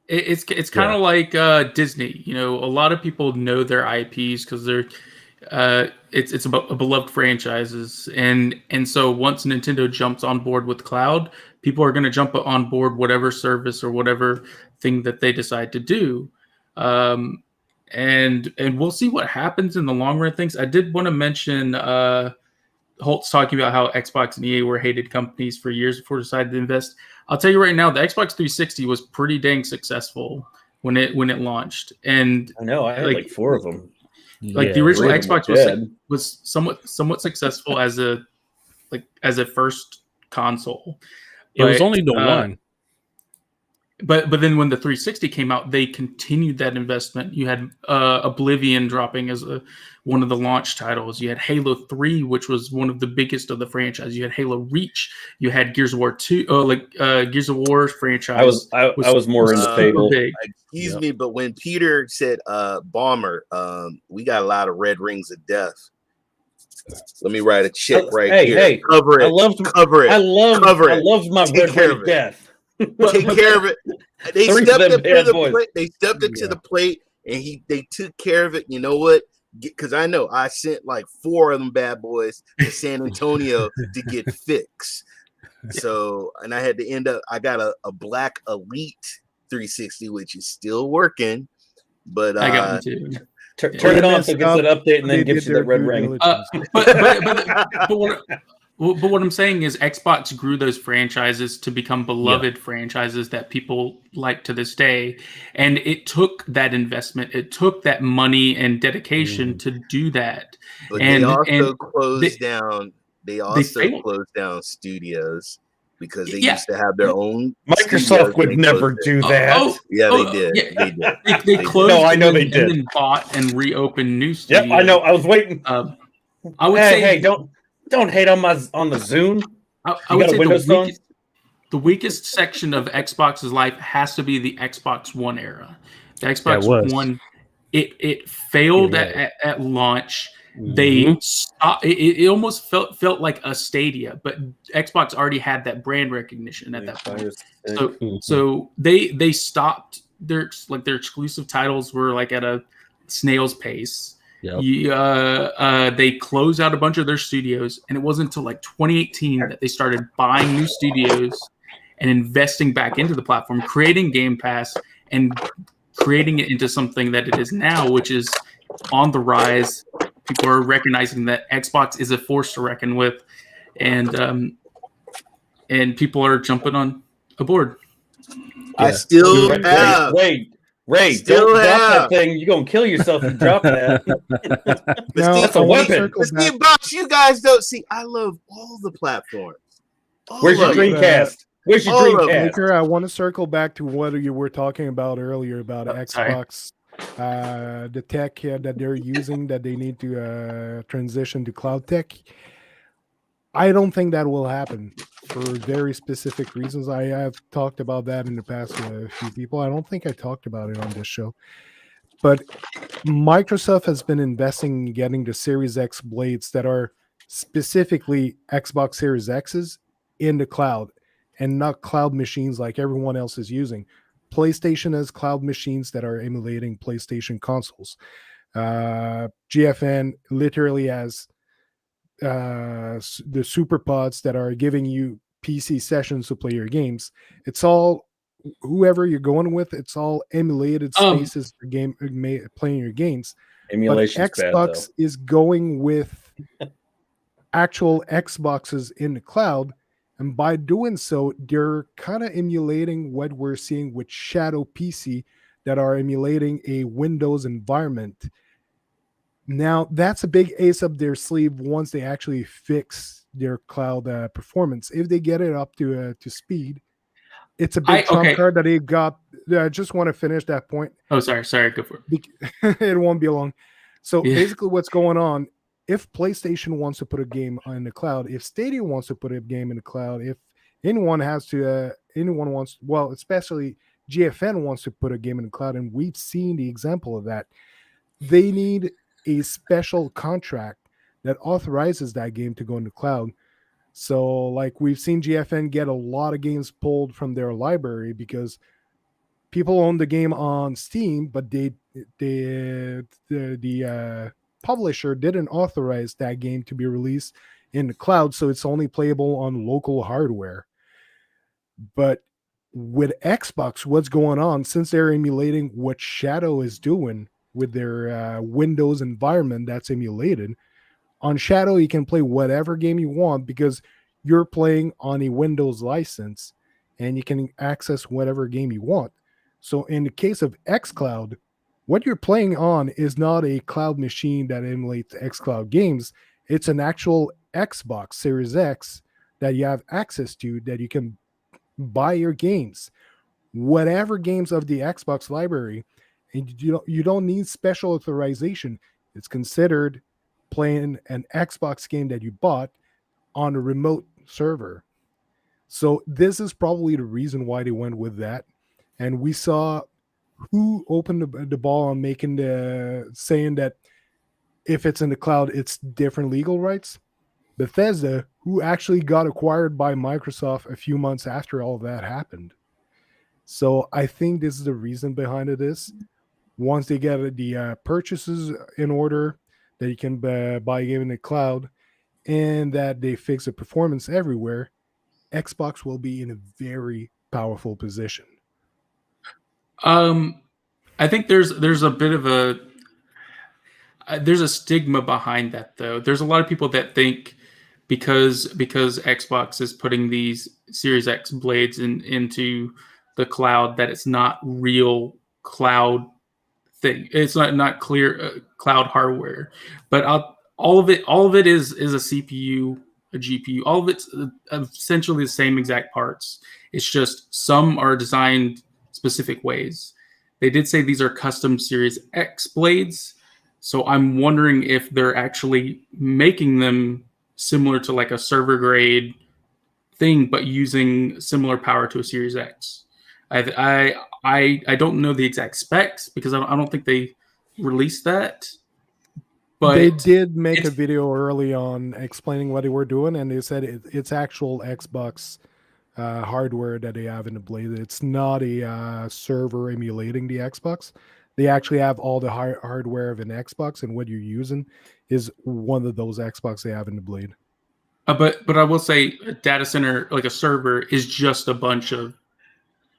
it's kind of like Disney. You know, a lot of people know their IPs because they're it's about beloved franchises, and so once Nintendo jumps on board with cloud, people are going to jump on board whatever service or whatever thing that they decide to do. And we'll see what happens in the long run. Things I did want to mention. Holt's talking about how Xbox and EA were hated companies for years before they decided to invest. I'll tell you right now, the Xbox 360 was pretty dang successful when it launched. And I know I had like 4 of them. Like the original Xbox was somewhat successful as a first console. It was only the one. But then when the 360 came out, they continued that investment. You had Oblivion dropping as one of the launch titles. You had Halo 3, which was one of the biggest of the franchise. You had Halo Reach. You had Gears of War 2, Gears of War franchise. I was more into Fable. Excuse me, but when Peter said bomber, we got a lot of red rings of death. Let me write a check here. Hey, cover it. Cover it. I love my red ring of death. Take care of it. They stepped up to the plate. They stepped up to the plate, and they took care of it. You know what? Because I know I sent like 4 of them bad boys to San Antonio to get fixed. So, and I had to end up. I got a Black Elite 360, which is still working. But I got one too. Turn it on so it gets an update and then gives you the red ring. But what I'm saying is Xbox grew those franchises to become beloved franchises that people like to this day. And it took that investment. It took that money and dedication to do that. But they also closed down. They also closed down studios because they used to have their own. Microsoft would never do that. They did. They did. They closed. No, I know they did. And then bought and reopened new studios. Yep, I know. I was waiting. I would say, don't hate on the Zune. I would say the weakest section of Xbox's life has to be the Xbox One era. The Xbox One, it failed at launch. They stopped. It almost felt like a Stadia, but Xbox already had that brand recognition at that point. So they stopped their exclusive titles were like at a snail's pace. Yep. They closed out a bunch of their studios, and it wasn't until like 2018 that they started buying new studios and investing back into the platform, creating Game Pass, and creating it into something that it is now, which is on the rise. People are recognizing that Xbox is a force to reckon with, and people are jumping on aboard. I still have. Ray, don't drop that thing. You're going to kill yourself if you drop that. That's a weapon. Steve Box, you guys don't see. I love all the platforms. Where's your Dreamcast? Where's your Dreamcast? I want to circle back to what you were talking about earlier about Xbox, the tech that they're using that they need to transition to cloud tech. I don't think that will happen for very specific reasons. I have talked about that in the past with a few people. I don't think I talked about it on this show. But Microsoft has been investing in getting the Series X blades that are specifically Xbox Series X's in the cloud and not cloud machines like everyone else is using. PlayStation has cloud machines that are emulating PlayStation consoles. GFN literally has the super pods that are giving you PC sessions to play your games. It's all whoever you're going with. It's all emulated spaces for playing your games. Emulation's but Xbox is going with actual Xboxes in the cloud, and by doing so, they're kind of emulating what we're seeing with Shadow PC that are emulating a Windows environment. Now, that's a big ace up their sleeve once they actually fix their cloud performance. If they get it up to speed, it's a big trump card that they've got. I just want to finish that point. Oh, sorry, go for it. It won't be long. So basically what's going on, if PlayStation wants to put a game in the cloud, if Stadia wants to put a game in the cloud, if anyone wants, well, especially GFN wants to put a game in the cloud, and we've seen the example of that, they need a special contract that authorizes that game to go in the cloud. So like we've seen GFN get a lot of games pulled from their library because people own the game on Steam, but the publisher didn't authorize that game to be released in the cloud, so it's only playable on local hardware. But with Xbox, what's going on, since they're emulating what Shadow is doing with their Windows environment that's emulated, on Shadow you can play whatever game you want because you're playing on a Windows license and you can access whatever game you want. So in the case of xCloud, what you're playing on is not a cloud machine that emulates xCloud games. It's an actual Xbox Series X that you have access to, that you can buy your games, whatever games of the Xbox library, and you don't need special authorization. It's considered playing an Xbox game that you bought on a remote server. So this is probably the reason why they went with that. And we saw who opened the ball on saying that if it's in the cloud, it's different legal rights. Bethesda, who actually got acquired by Microsoft a few months after all of that happened. So I think this is the reason behind it is once they get the purchases in order, that you can buy a game in the cloud, and that they fix the performance everywhere, Xbox will be in a very powerful position. I think there's a bit of there's a stigma behind that, though. There's a lot of people that think because Xbox is putting these Series X blades into the cloud that it's not real cloud thing. It's not clear cloud hardware. But all of it is a CPU, a GPU. All of it's essentially the same exact parts. It's just some are designed specific ways. They did say these are custom Series X blades, so I'm wondering if they're actually making them similar to like a server grade thing, but using similar power to a Series X. I don't know the exact specs because I don't think they released that. But they did make a video early on explaining what they were doing, and they said it's actual Xbox hardware that they have in the blade. It's not a server emulating the Xbox. They actually have all the hardware of an Xbox, and what you're using is one of those Xbox they have in the blade. But I will say a data center, like a server, is just a bunch of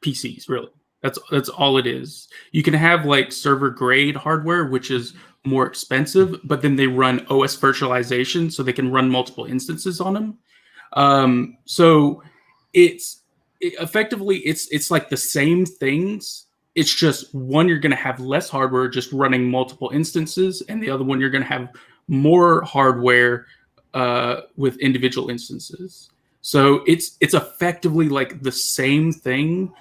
PCs, really. That's all it is. You can have like server grade hardware, which is more expensive, but then they run OS virtualization, so they can run multiple instances on them. So effectively it's like the same things. It's just one you're going to have less hardware just running multiple instances, and the other one you're going to have more hardware with individual instances. So it's effectively like the same thing.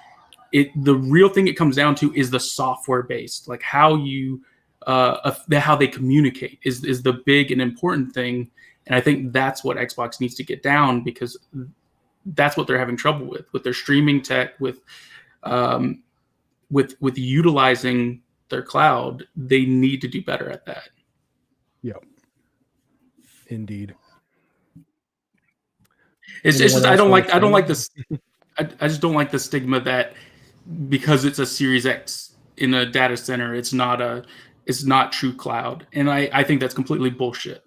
The real thing it comes down to is the software based, like how they communicate is the big and important thing. And I think that's what Xbox needs to get down, because that's what they're having trouble with their streaming tech, with utilizing their cloud. They need to do better at that. Yep. Indeed. It's just I don't like this. I just don't like the stigma that because it's a Series X in a data center, it's not a is not true cloud, and I think that's completely bullshit.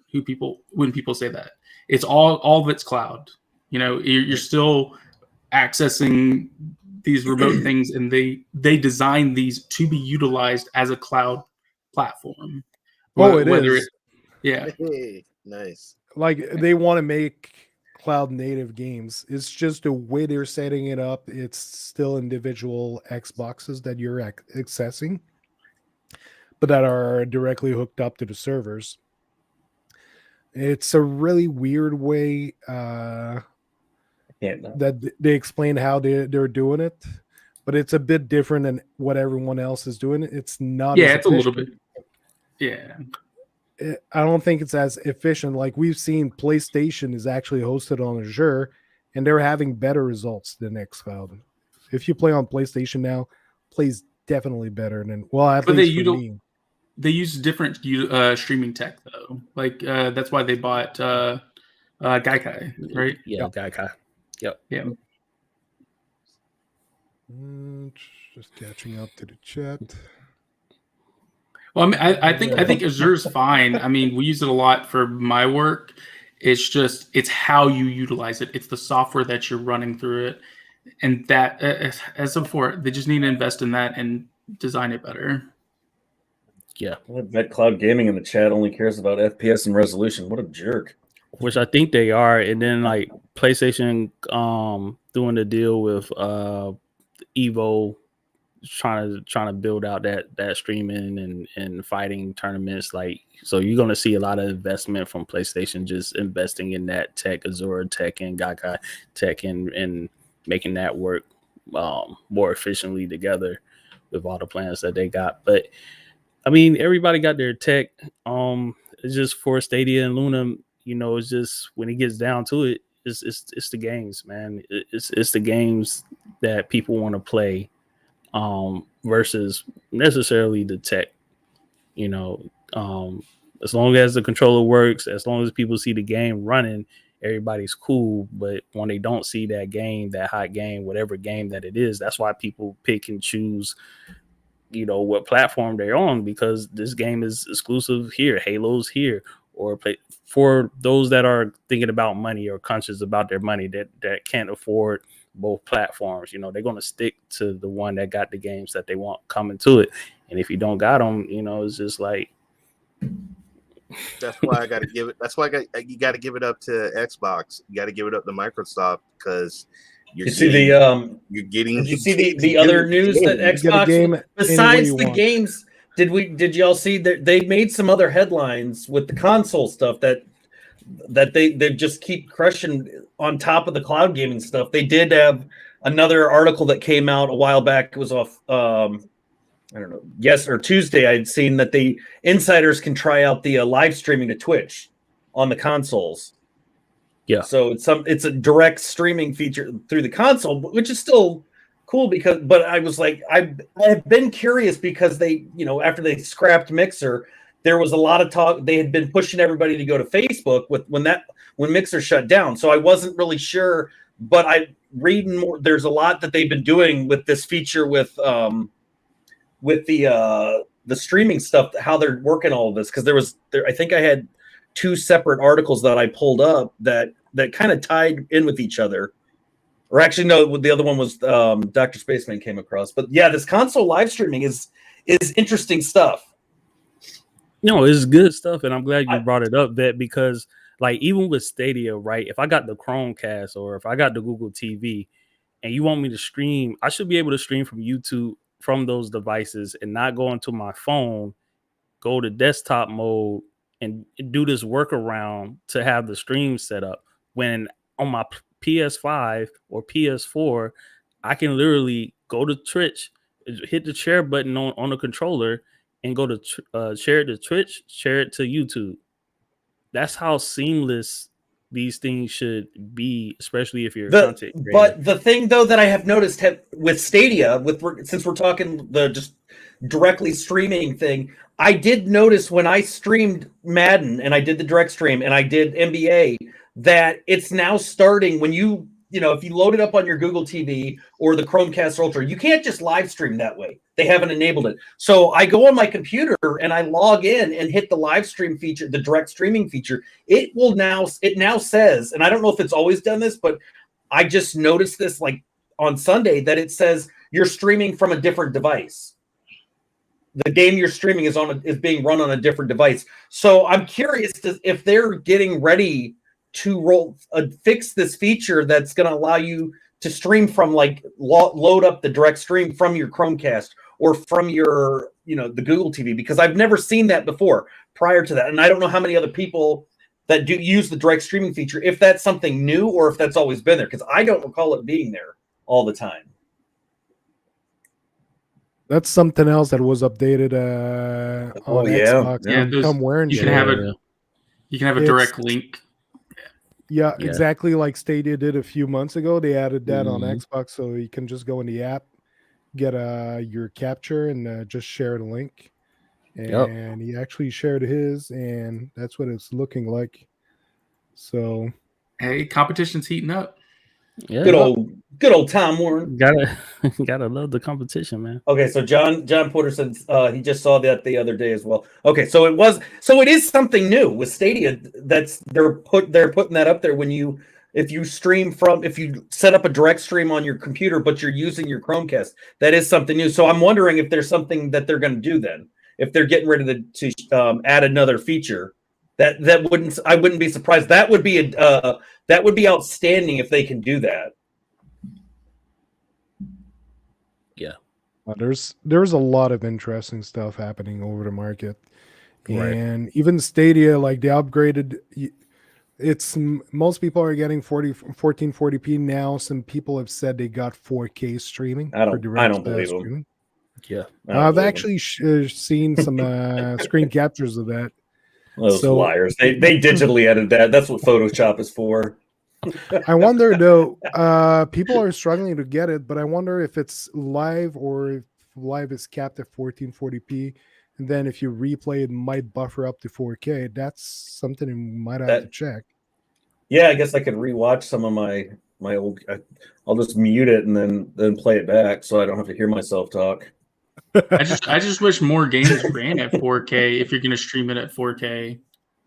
When people say that, it's all of it's cloud. You know, you're still accessing these remote things, and they design these to be utilized as a cloud platform. Oh, it is. Yeah. Hey, nice. Like they want to make cloud native games. It's just the way they're setting it up. It's still individual Xboxes that you're accessing, but that are directly hooked up to the servers. It's a really weird way that they explain how they're doing it, but it's a bit different than what everyone else is doing. It's not. Yeah, it's a little bit. Yeah. I don't think it's as efficient. Like we've seen, PlayStation is actually hosted on Azure, and they're having better results than xCloud. If you play on PlayStation now, plays definitely better than at least for me. They use different streaming tech though. Like that's why they bought Gaikai, right? Yeah, Gaikai. Yep. Yeah. Just catching up to the chat. Well, I mean, I think Azure's fine. I mean, we use it a lot for my work. It's how you utilize it. It's the software that you're running through it, and that as before, they just need to invest in that and design it better. Yeah. Vet Cloud Gaming in the chat only cares about FPS and resolution. What a jerk. Which I think they are, and then like PlayStation doing the deal with Evo, trying to build out that streaming and fighting tournaments. Like, so you're going to see a lot of investment from PlayStation, just investing in that tech, Azure tech and Gaikai tech, and making that work more efficiently together with all the plans that they got. But I mean, everybody got their tech. It's just for Stadia and Luna, you know, it's just when it gets down to it, it's the games, man. It's the games that people want to play. Versus necessarily the tech, you know, as long as the controller works, as long as people see the game running, everybody's cool. But when they don't see that game, that hot game, whatever game that it is, that's why people pick and choose, you know, what platform they're on, because this game is exclusive here, Halo's here, or for those that are thinking about money or conscious about their money that can't afford both platforms, you know, they're going to stick to the one that got the games that they want coming to it. And if you don't got them, you know, it's just like, that's why I got to give it. That's why you got to give it up to Xbox. You got to give it up to Microsoft, because you're getting. Did you see the other news that Xbox, besides the games, did y'all see that they made some other headlines with the console stuff that they just keep crushing on top of the cloud gaming stuff? They did have another article that came out a while back. It was off, I don't know, yes or Tuesday. I'd seen that the insiders can try out the live streaming to Twitch on the consoles. Yeah. So it's a direct streaming feature through the console, which is still cool but I was like, I've been curious because they, you know, after they scrapped Mixer, there was a lot of talk. They had been pushing everybody to go to Facebook when Mixer shut down. So I wasn't really sure, but I reading more. There's a lot that they've been doing with this feature with the streaming stuff, how they're working all of this. Because I think I had 2 separate articles that I pulled up that kind of tied in with each other. Or actually, no, the other one was DrSpaceman came across. But yeah, this console live streaming is interesting stuff. No, it's good stuff, and I'm glad you brought it up, Vet, because like even with Stadia, right? If I got the Chromecast or if I got the Google TV, and you want me to stream, I should be able to stream from YouTube from those devices and not go into my phone, go to desktop mode, and do this workaround to have the stream set up. When on my PS5 or PS4, I can literally go to Twitch, hit the share button on the controller, and go to share it to Twitch, share it to YouTube. That's how seamless these things should be, especially if you're a content creator. But the thing, though, that I have noticed with Stadia, since we're talking the just directly streaming thing, I did notice when I streamed Madden and I did the direct stream and I did NBA that it's now starting when you if you load it up on your Google TV or the Chromecast Ultra, you can't just live stream that way. They haven't enabled it. So I go on my computer and I log in and hit the live stream feature, the direct streaming feature. It now says, and I don't know if it's always done this, but I just noticed this like on Sunday that it says you're streaming from a different device. The game you're streaming is being run on a different device. So I'm curious if they're getting ready to fix this feature that's going to allow you to stream from load up the direct stream from your Chromecast or from your the Google TV, because I've never seen that before prior to that, and I don't know how many other people that do use the direct streaming feature, if that's something new or if that's always been there, because I don't recall it being there all the time. That's something else that was updated on Xbox. You can have a direct link. Yeah, exactly like Stadia did a few months ago. They added that on Xbox, so you can just go in the app, get your capture, and just share the link. And he actually shared his, and that's what it's looking like. So, hey, competition's heating up. Yeah, good old Tom Warren. Gotta love the competition, man. Okay, so John Porter said he just saw that the other day as well. Okay, so it is something new with Stadia. That's they're putting that up there if you set up a direct stream on your computer, but you're using your Chromecast. That is something new. So I'm wondering if there's something that they're going to do then. If they're getting ready to add another feature, I wouldn't be surprised. That would be outstanding if they can do that. Yeah. There's a lot of interesting stuff happening over the market. Right. And even Stadia, like they upgraded, most people are getting 1440p now. Some people have said they got 4K streaming. I don't believe them. Yeah. I've actually seen some screen captures of that. Those liars. They digitally edited that. That's what Photoshop is for. I wonder though, people are struggling to get it, but I wonder if it's live or if live is capped at 1440p, and then if you replay it might buffer up to 4K. That's something you might have to check. Yeah, I guess I could rewatch some of my old. I'll just mute it and then play it back so I don't have to hear myself talk. I just wish more games ran at 4K if you're going to stream it at 4K.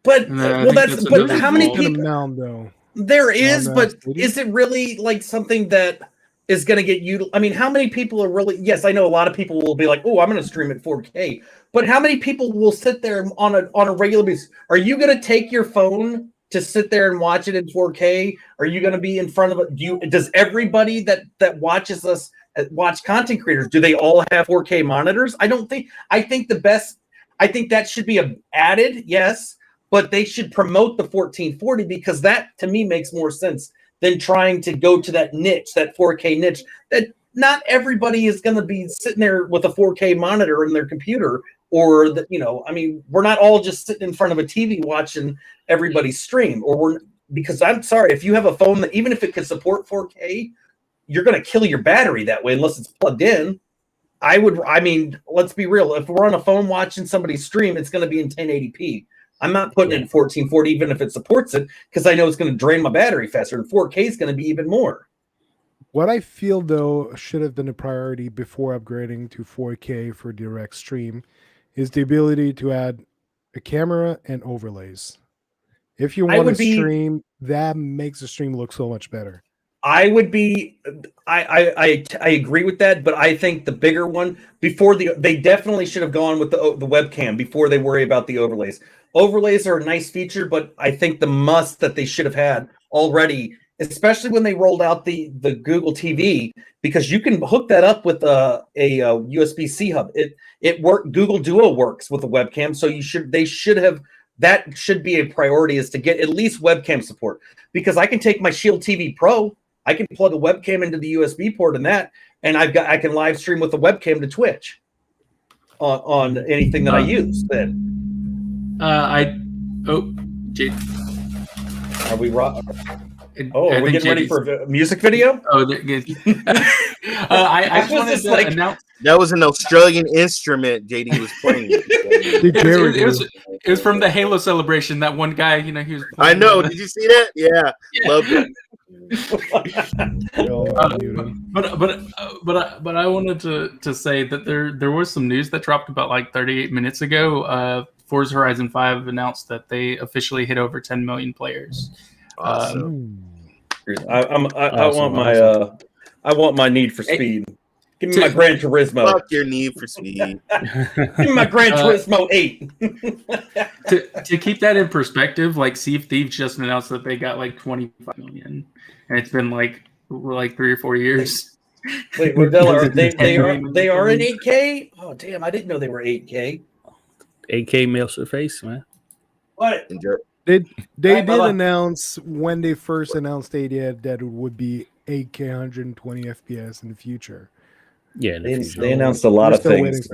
But how many people? Amount, though. There is, but is it really like something that is going to get you? I mean, how many people are really? Yes, I know a lot of people will be like, "Oh, I'm going to stream at 4K," but how many people will sit there on a regular basis? Are you going to take your phone to sit there and watch it in 4K? Are you going to be in front of it? Does everybody that watches us watch content creators? Do they all have 4K monitors? I don't think. I think that should be added. Yes. But they should promote the 1440 because that, to me, makes more sense than trying to go to that niche, that 4K niche. That not everybody is going to be sitting there with a 4K monitor in their computer, or I mean, we're not all just sitting in front of a TV watching everybody stream. Because I'm sorry, if you have a phone that even if it can support 4K, you're going to kill your battery that way unless it's plugged in. Let's be real. If we're on a phone watching somebody stream, it's going to be in 1080p. I'm not putting it in 1440 even if it supports it because I know it's going to drain my battery faster, and 4K is going to be even more. What I feel, though, should have been a priority before upgrading to 4K for direct stream is the ability to add a camera and overlays. If you want to stream, that makes the stream look so much better. I agree with that, but I think the bigger one they definitely should have gone with the webcam before they worry about the overlays. Overlays are a nice feature, but I think the must that they should have had already, especially when they rolled out the Google TV, because you can hook that up with a USB-C hub. It worked. Google Duo works with a webcam, so that should be a priority, is to get at least webcam support, because I can take my Shield TV Pro, I can plug a webcam into the USB port in that, and I can live stream with a webcam to Twitch on anything that I use. Then Jade. Are we rock? Are we getting ready for a music video? I just wanted to announce. That was an Australian instrument JD was playing. It was from the Halo celebration. That one guy, he was. I know. Did you see that? Yeah. Loved it. But I wanted to say that there was some news that dropped about like 38 minutes ago. Forza Horizon 5 announced that they officially hit over 10 million players. Awesome. I want my Need for Speed. Give me my Gran Turismo. Fuck your Need for Speed. Give me my Gran Turismo 8. to keep that in perspective, like Sea of Thieves just announced that they got like 25 million, and it's been like 3 or 4 years. Wait, Rodella, they are in 8K? Oh damn, I didn't know they were 8K. 8K male surface, man. What? They did announce when they first announced Stadia that it would be 8K 120 FPS in the future. Yeah, they announced a lot of things.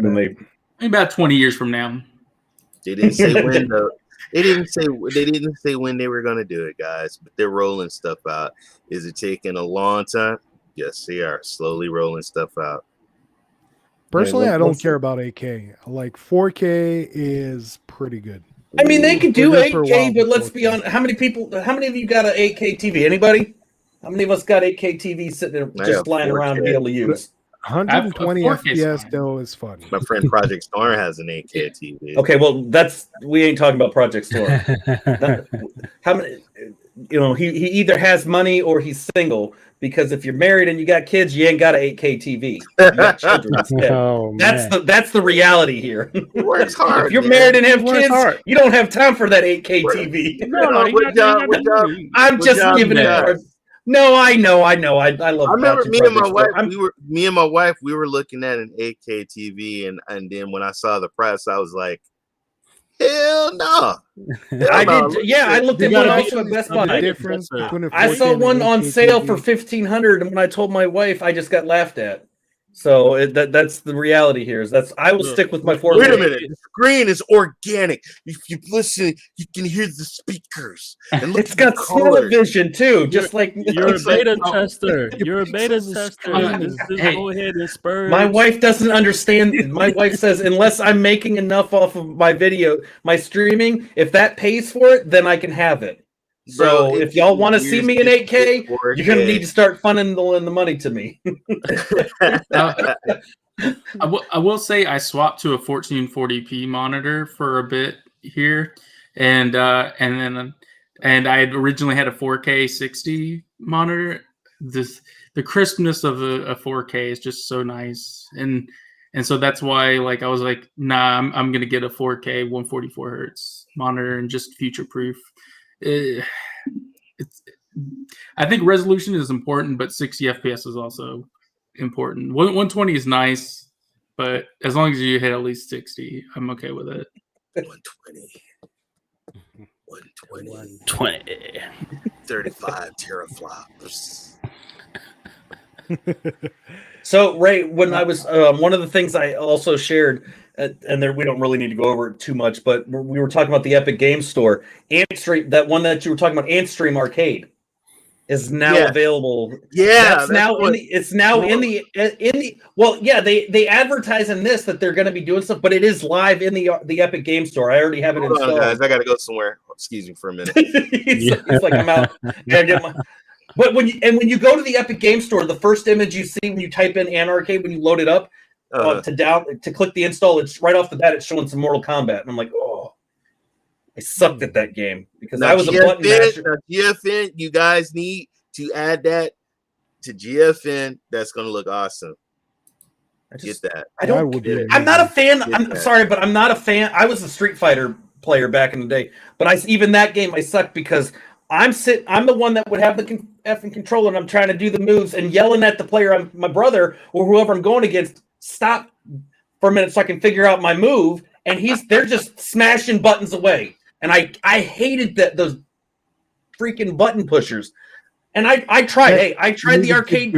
About 20 years from now. They didn't say when though. They didn't say when they were gonna do it, guys. But they're rolling stuff out. Is it taking a long time? Yes, they are slowly rolling stuff out. Personally, I don't care about 8K. Like 4K is pretty good. I mean, they could do 8K, but let's be honest. How many of you got an 8K TV? Anybody? How many of us got 8K TV sitting there just lying around to be able to use? 120 FPS though is fun. My friend Project Storm has an 8K TV. Okay, well we ain't talking about Project Storm. How many? You know, he either has money or he's single. Because if you're married and you got kids, you ain't got an 8K TV. You got children instead. That's the reality here. He works hard. If you're married and have kids, you don't have time for that 8K TV. I'm just giving it. No, I know. I love. I remember me and my wife. We were looking at an 8K TV, and then when I saw the price, I was like, "Hell no!" I looked at one also at Best Buy. I saw one on sale for $1,500, and when I told my wife, I just got laughed at. So that's the reality here. I will stick with my 4K. Wait a minute, the screen is organic. If you listen, you can hear the speakers. And look, it's got television too, just like you're a beta tester. You're a beta tester. Just go ahead and spur. My wife doesn't understand. My wife says unless I'm making enough off of my streaming, if that pays for it, then I can have it. So bro, if y'all want to see me in 8K, you're going to need to start funneling the money to me. I will say I swapped to a 1440p monitor for a bit here, and I had originally had a 4K 60 monitor. The crispness of a 4K is just so nice, and so that's why I was like, nah, I'm going to get a 4K 144 hertz monitor and just future proof. I think resolution is important, but 60 FPS is also important. 120 is nice, but as long as you hit at least 60, I'm okay with it. 120 35 teraflops. So Ray, when I was one of the things I also shared, and there we don't really need to go over it too much, but we were talking about the Epic Games Store. Antstream, that one that you were talking about, Antstream Arcade, is now available. Yeah, it's now in the. Well, yeah, they advertise in this that they're going to be doing stuff, but it is live in the Epic Games Store. I already have it installed. Hold on, guys, I got to go somewhere. Excuse me for a minute. He's like, I'm out. Gotta get my. But when you go to the Epic Games Store, the first image you see when you type in Anarcade, when you load it up to click the install, it's right off the bat. It's showing some Mortal Kombat, and I'm like, oh, I sucked at that game because I was a button masher. GFN, you guys need to add that to GFN. That's gonna look awesome. Get that. I'm not a fan. I'm sorry, but I'm not a fan. I was a Street Fighter player back in the day, but even that game I sucked because I'm the one that would have the effing controller and I'm trying to do the moves and yelling at the player, my brother or whoever I'm going against, stop for a minute so I can figure out my move. And they're just smashing buttons away. And I hated those freaking button pushers. And I tried. Hey, I tried the arcade.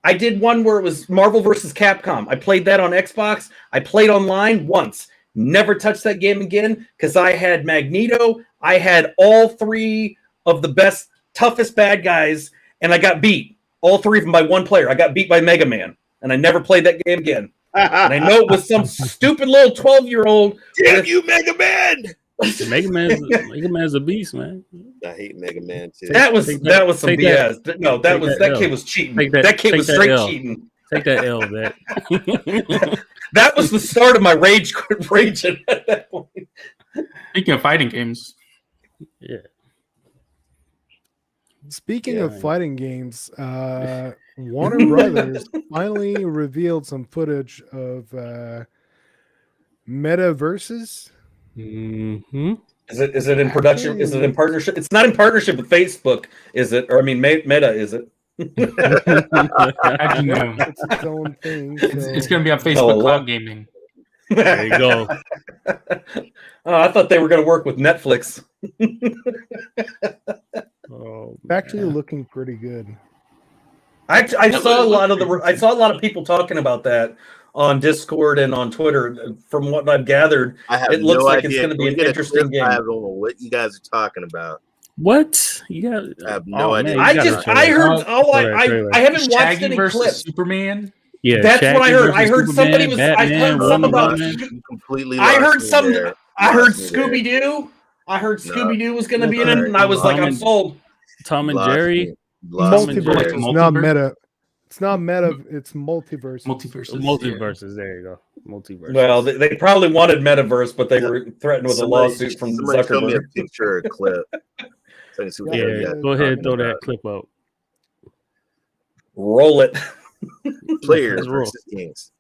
I did one where it was Marvel versus Capcom. I played that on Xbox. I played online once. Never touched that game again because I had Magneto. I had all three of the best, toughest bad guys, and I got beat. All three of them by one player. I got beat by Mega Man, and I never played that game again. And I know it was some stupid little 12-year-old. Damn you, Mega Man! Mega Man's a beast, man. I hate Mega Man too. That was some BS. That kid was cheating. That kid was straight cheating. Take that L, Vet. That was the start of my raging at that point. Speaking of fighting games, yeah. Speaking of fighting games, Warner Brothers finally revealed some footage of metaverses. Mm-hmm. Is it in production? Is it in partnership? It's not in partnership with Facebook, is it? Or I mean, Meta, is it? I do know. It's its own thing. So. It's going to be on Facebook Cloud Gaming. There you go. I thought they were going to work with Netflix. Actually looking pretty good. I saw a lot of people talking about that on Discord and on Twitter. From what I've gathered, it looks like it's going to be an interesting game. I don't know what you guys are talking about. What? Yeah, I have no idea. I haven't watched any clips. Superman. Yeah, that's Shaggy what I heard. I heard Superman, somebody was. Batman, I heard some about. Completely. I heard Scooby Doo. I heard Scooby Doo was going to be in it, and I was like, I'm sold. Tom and Jerry. Multiverse. It's not meta. It's not meta. It's multiverse. Multiverses. There you go. Multiverse. Well, they probably wanted metaverse, but they were threatened with a lawsuit from Zuckerberg. Show me a picture or a clip. So go ahead and throw that clip out. Roll it. Players versus games.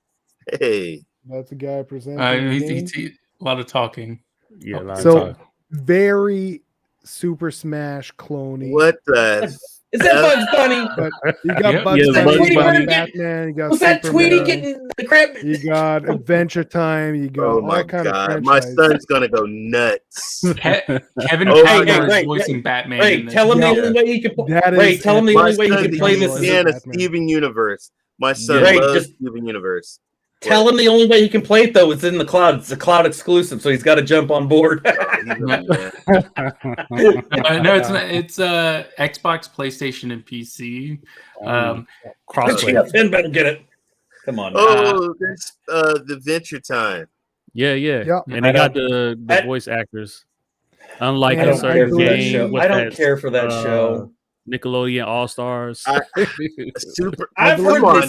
Hey, that's a guy presenting. A lot of talking. Yeah, a lot so of talking. Very Super Smash clone-y. What the? Is that Bugs Bunny? But you got Bugs Bunny, Batman. You got was that Tweety getting the crap? You got Adventure Time. You got all kind of franchise. My son's gonna go nuts. Kevin Costner is voicing Batman. Ray, tell him the only way he can. Tell him the only way he can play this is a Steven Universe. My son loves Steven Universe. Tell him the only way he can play it though is in the cloud. It's a cloud exclusive, so he's got to jump on board. No, it's not. It's Xbox, PlayStation, and PC. GFN better get it. Come on. That's the Adventure Time. Yeah. And they got the voice actors. Unlike a certain game, I don't care for that show. Nickelodeon All Stars. I've heard this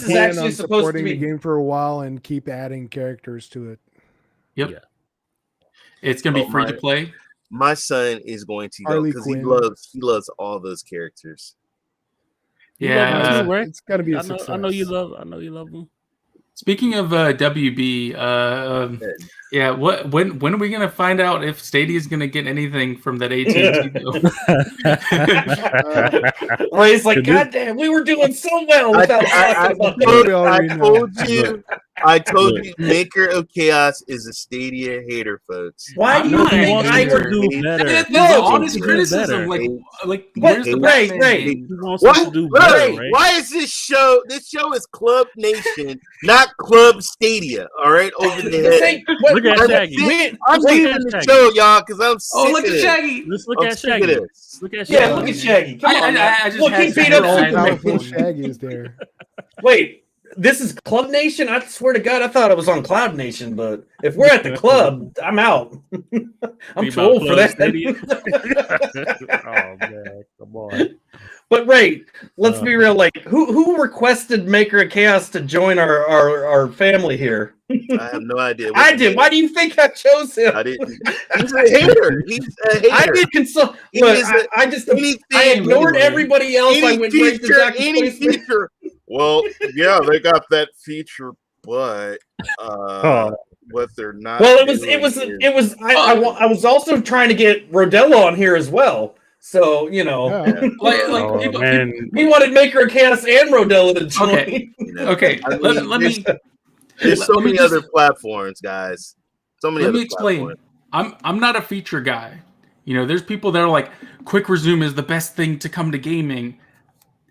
is actually supposed to be the game for a while and keep adding characters to it. Yep. Yeah. It's gonna be free to play. My son is going to go because he loves all those characters. Yeah, right? It's got to be a success. I know you love them. Speaking of WB, when are we gonna find out if Stadia is gonna get anything from that AT&T deal? Ray's like, God damn, we were doing so well without I told you, Maker of Chaos is a Stadia hater, folks. Why do you think I would do better? No, honest criticism. Like, where's the Ray? Why is this show? This show is Club Nation, not Club Stadia. All right, over the head. Look at Shaggy. I'm leaving the show, y'all, because I'm sick. Oh, look at Shaggy. Let's look at Shaggy. Look at Shaggy. Come on, I just look, he beat up powerful Shaggy is there. Wait. This is Club Nation? I swear to God, I thought it was on Cloud Nation, but if we're at the club, I'm out. I'm too old for that. Oh, man. Come on. But Ray, let's be real. Like, who requested Maker of Chaos to join our family here? I have no idea. I did. Why do you think I chose him? I didn't. He's a hater. I did consult. I ignored everybody else. I went right to any feature. Well, yeah, they got that feature, but what they're not. Well, it was. I was also trying to get Rodella on here as well. So you know, he wanted Maker of Chaos and Rodella to join. Okay, let me. There's so many other platforms, guys. So many. Let me explain. I'm not a feature guy. You know, there's people that are like, quick resume is the best thing to come to gaming.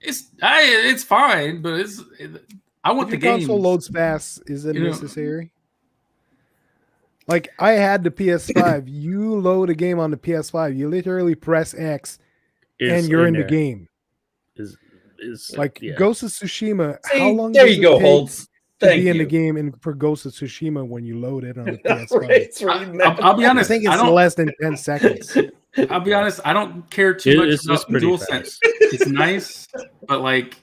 It's fine, but I want the game. Console loads fast. Is it necessary? Like I had the PS5. You load a game on the PS5. You literally press X, and you're in the game. Ghost of Tsushima. How long? There you go, Holtz. be in the game and for Ghost of Tsushima when you load it on the PS5. I'll be honest. I think it's less than 10 seconds. I'll be honest. I don't care too much about the DualSense. It's nice, but like,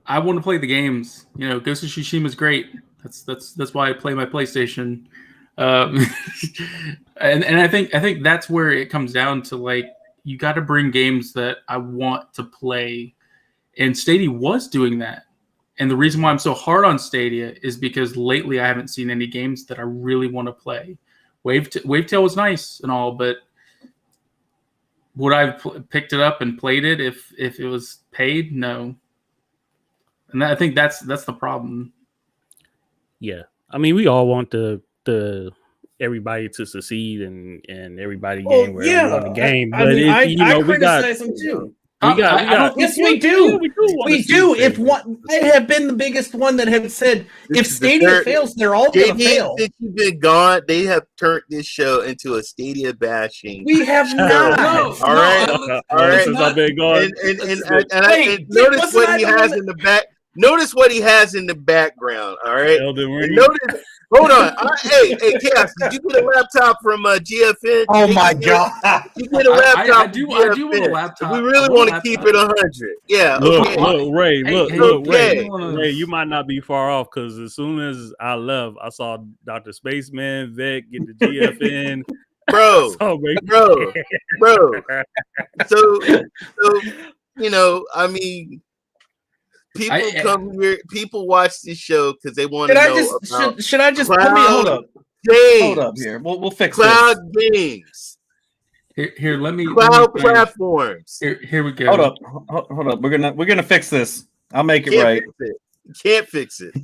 I want to play the games. You know, Ghost of Tsushima is great. That's why I play my PlayStation. And I think that's where it comes down to, like, you got to bring games that I want to play, and Stadia was doing that. And the reason why I'm so hard on Stadia is because lately I haven't seen any games that I really want to play. Wavetail was nice and all, but would I have picked it up and played it if it was paid? No. And I think that's the problem. Yeah, I mean, we all want the everybody to succeed and everybody gain where everyone the game. But I criticize them too. Yes, we do. We do. If one, I have been the biggest one that have said, if Stadia fails, they're all going to fail. Since you've been gone, they have turned this show into a Stadia bashing. We have not. All right. Since I've been gone. And notice what he has in the back. Notice what he has in the background. All right. Notice. Hold on. Hey, Khaos, did you get a laptop from GFN? Oh my God! You get a laptop? I do want a laptop. We really want to keep it 100. Yeah. Look, okay. Ray, you might not be far off because as soon as I saw DrSpaceman, Vet get the GFN. Bro. So you know, I mean. People come here. People watch this show because they want to know about. Should I just hold up? Games. Hold up here. We'll fix Cloud games. Here, let me. Cloud platforms. Here we go. Hold up. We're gonna fix this. I'll make it right. You can't fix it.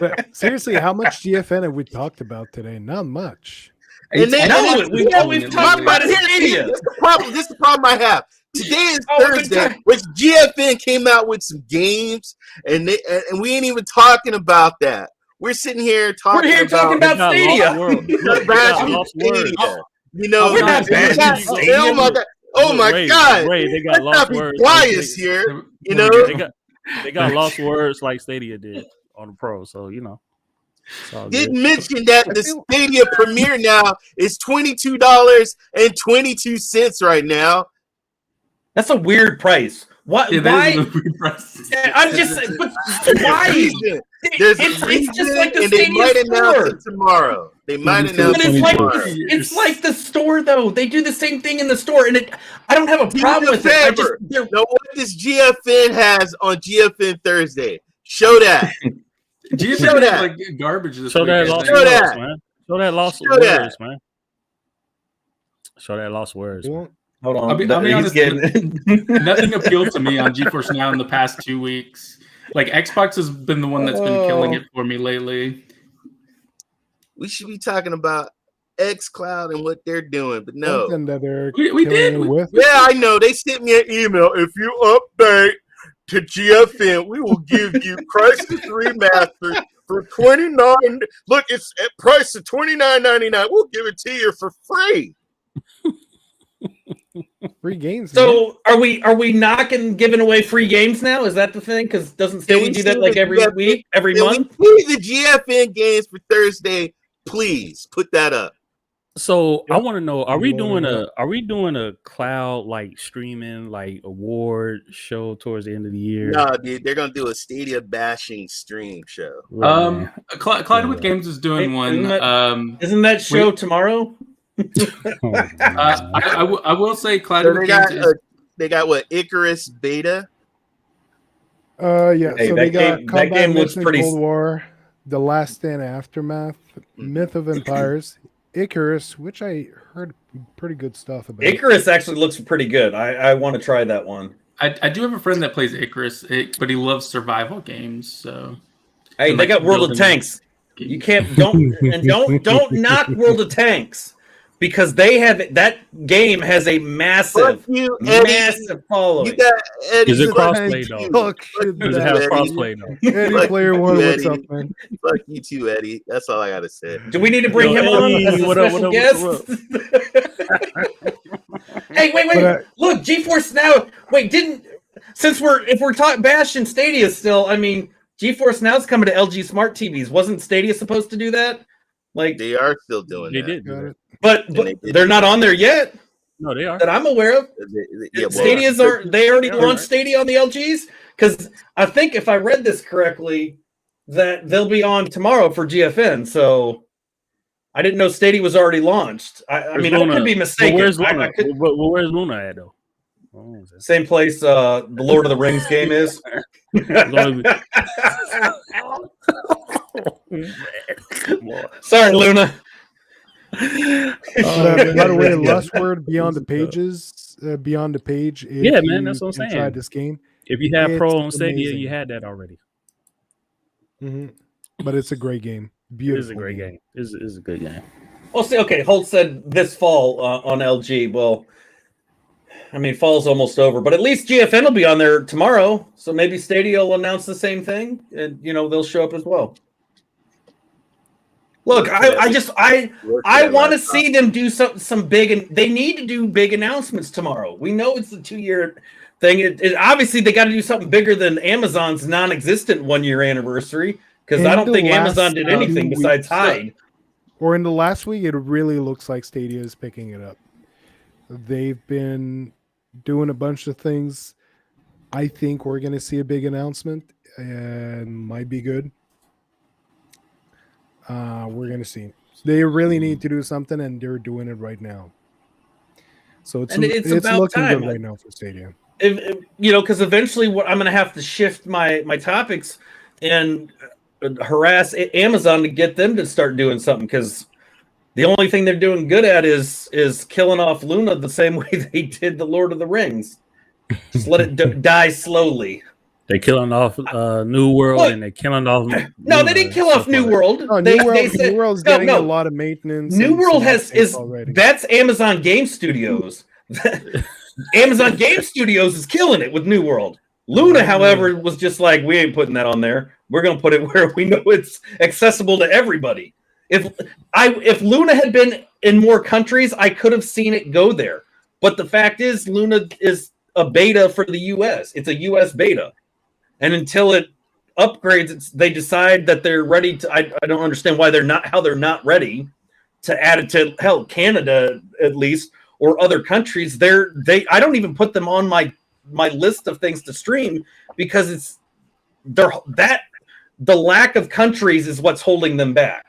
But seriously, how much GFN have we talked about today? Not much. We've talked about it. This is the problem I have. Today is Thursday, which GFN came out with some games, and we ain't even talking about that. We're sitting here talking about Stadia. You know, we're not bashing Stadia. Oh my God! Ray, they got lost words. Bias here. You know, they got lost words like Stadia did on the Pro. So you know. Didn't mention that the Stadia Premiere now is $22.22 right now. That's a weird price. What? Yeah, why? I'm just. Why? It's just like the Stadia store. Tomorrow. They might announce it tomorrow. It's like the store, though. They do the same thing in the store, and I don't have a problem with it. Know what this GFN has on GFN Thursday? Show that. GFN is like garbage this week. Show that lost words, man. Show that lost words, man. Show that lost words. Hold on. I'll be honest. Nothing appealed to me on GeForce Now in the past 2 weeks. Like, Xbox has been the one that's been killing it for me lately. We should be talking about xCloud and what they're doing, but no. We did. Yeah, I know. They sent me an email. If you update to GFN, we will give you Crisis Remastered for $29. Look, it's at price of $29.99. We'll give it to you for free. Free games. So man. Are we not giving away free games now? Is that the thing? Because doesn't Stadia do that like every week, every month? The GFN games for Thursday. Please put that up. So I want to know: Are we doing a cloud like streaming like award show towards the end of the year? No, dude, they're gonna do a Stadia bashing stream show. Cloud with Games is doing one. Isn't that show tomorrow? I will say Cloud with Games. They got what, Icarus beta? Yeah. Hey, so they got that game looks pretty. Cold War, The Last Stand Aftermath, Myth of Empires, Icarus, which I heard pretty good stuff about. Icarus actually looks pretty good. I want to try that one. I do have a friend that plays Icarus, but he loves survival games. So hey, they got World of Tanks. You can't don't knock World of Tanks. Because that game has a massive following. You got Eddie. Is it crossplay though? Does it have crossplay though? Eddie Player One, what's up, man? Fuck you too, Eddie. That's all I gotta say. Do we need to bring him on as a special guest? Hey, wait! Look, GeForce Now. Wait, if we're talking bashing Stadia still, I mean, GeForce Now's coming to LG Smart TVs. Wasn't Stadia supposed to do that? Like they are still doing They that. did do that. but they're not on there yet No, they are. that I'm aware of. Stadia's they already launched Stadia on the LGs? Because I think if I read this correctly, that they'll be on tomorrow for GFN. So I didn't know Stadia was already launched. I mean, I could be mistaken. Where's Luna? Where's Luna at though? Same place the Lord of the Rings game is. Sorry, Luna. By the way, Lustword Beyond the Pages, Beyond the Page. Yeah, man, that's what I'm saying. Tried this game. If you had Pro on Stadia, you had that already. Mm-hmm. But it's a great game. Beautiful. It is a great game. It's a good game. Well, see, okay, Holt said this fall on LG. Well, I mean, fall's almost over, but at least GFN will be on there tomorrow. So maybe Stadia will announce the same thing, and they'll show up as well. Look, I want to see them do some big, and they need to do big announcements tomorrow. We know it's a 2-year thing. Obviously they got to do something bigger than Amazon's non-existent 1-year anniversary, because I don't think Amazon did anything besides hide. Or in the last week, it really looks like Stadia is picking it up. They've been doing a bunch of things. I think we're going to see a big announcement, and might be good. We're going to see. They really need to do something, and they're doing it right now. So it's about looking time. Good right now for Stadia. Because eventually I'm going to have to shift my topics and harass Amazon to get them to start doing something, because the only thing they're doing good at is killing off Luna the same way they did the Lord of the Rings. Just let it die slowly. They're killing off New World, and they're killing off. No, they didn't kill off New World. No, New World's getting a lot of maintenance. New World that's Amazon Game Studios. Amazon Game Studios is killing it with New World. Luna, however, was just like, we ain't putting that on there. We're going to put it where we know it's accessible to everybody. If Luna had been in more countries, I could have seen it go there. But the fact is, Luna is a beta for the US. It's a US beta. And until it upgrades, they decide that they're ready to. I don't understand why they're not ready to add it to Canada at least, or other countries. I don't even put them on my list of things to stream, because the lack of countries is what's holding them back.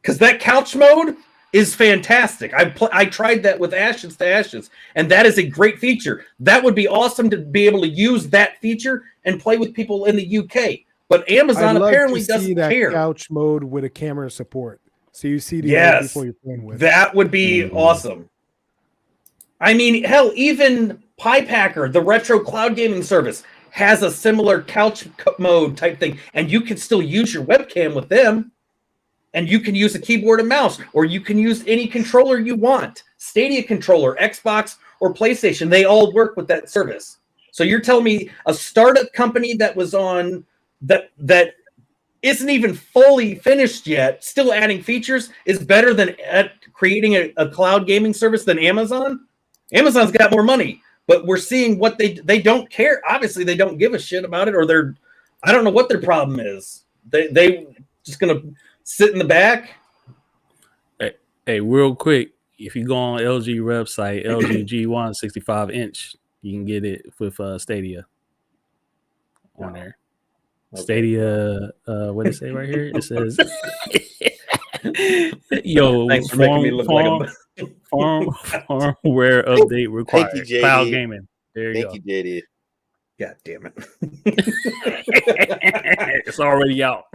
Because that couch mode is fantastic. I tried that with Ashes to Ashes, and that is a great feature. That would be awesome to be able to use that feature and play with people in the UK. But Amazon apparently doesn't care. Couch mode with a camera support, so you see the other people you're playing with. That would be awesome. I mean, hell, even PiePacker, the retro cloud gaming service, has a similar couch mode type thing, and you can still use your webcam with them. And you can use a keyboard and mouse, or you can use any controller you want. Stadia controller, Xbox, or PlayStation, they all work with that service. So you're telling me a startup company that was on that isn't even fully finished yet, still adding features, is better than creating a cloud gaming service than Amazon? Amazon's got more money, but we're seeing what they don't care. Obviously, they don't give a shit about it, or I don't know what their problem is. They just gonna sit in the back. Hey, real quick, if you go on LG website, LG G1 65-inch, you can get it with Stadia on there. Okay. Stadia, what does it say right here? It says, "Yo, thanks for making me look like a firmware update required." Thank you, Cloud gaming. There you go. Thank you, JD. God damn it! It's already out.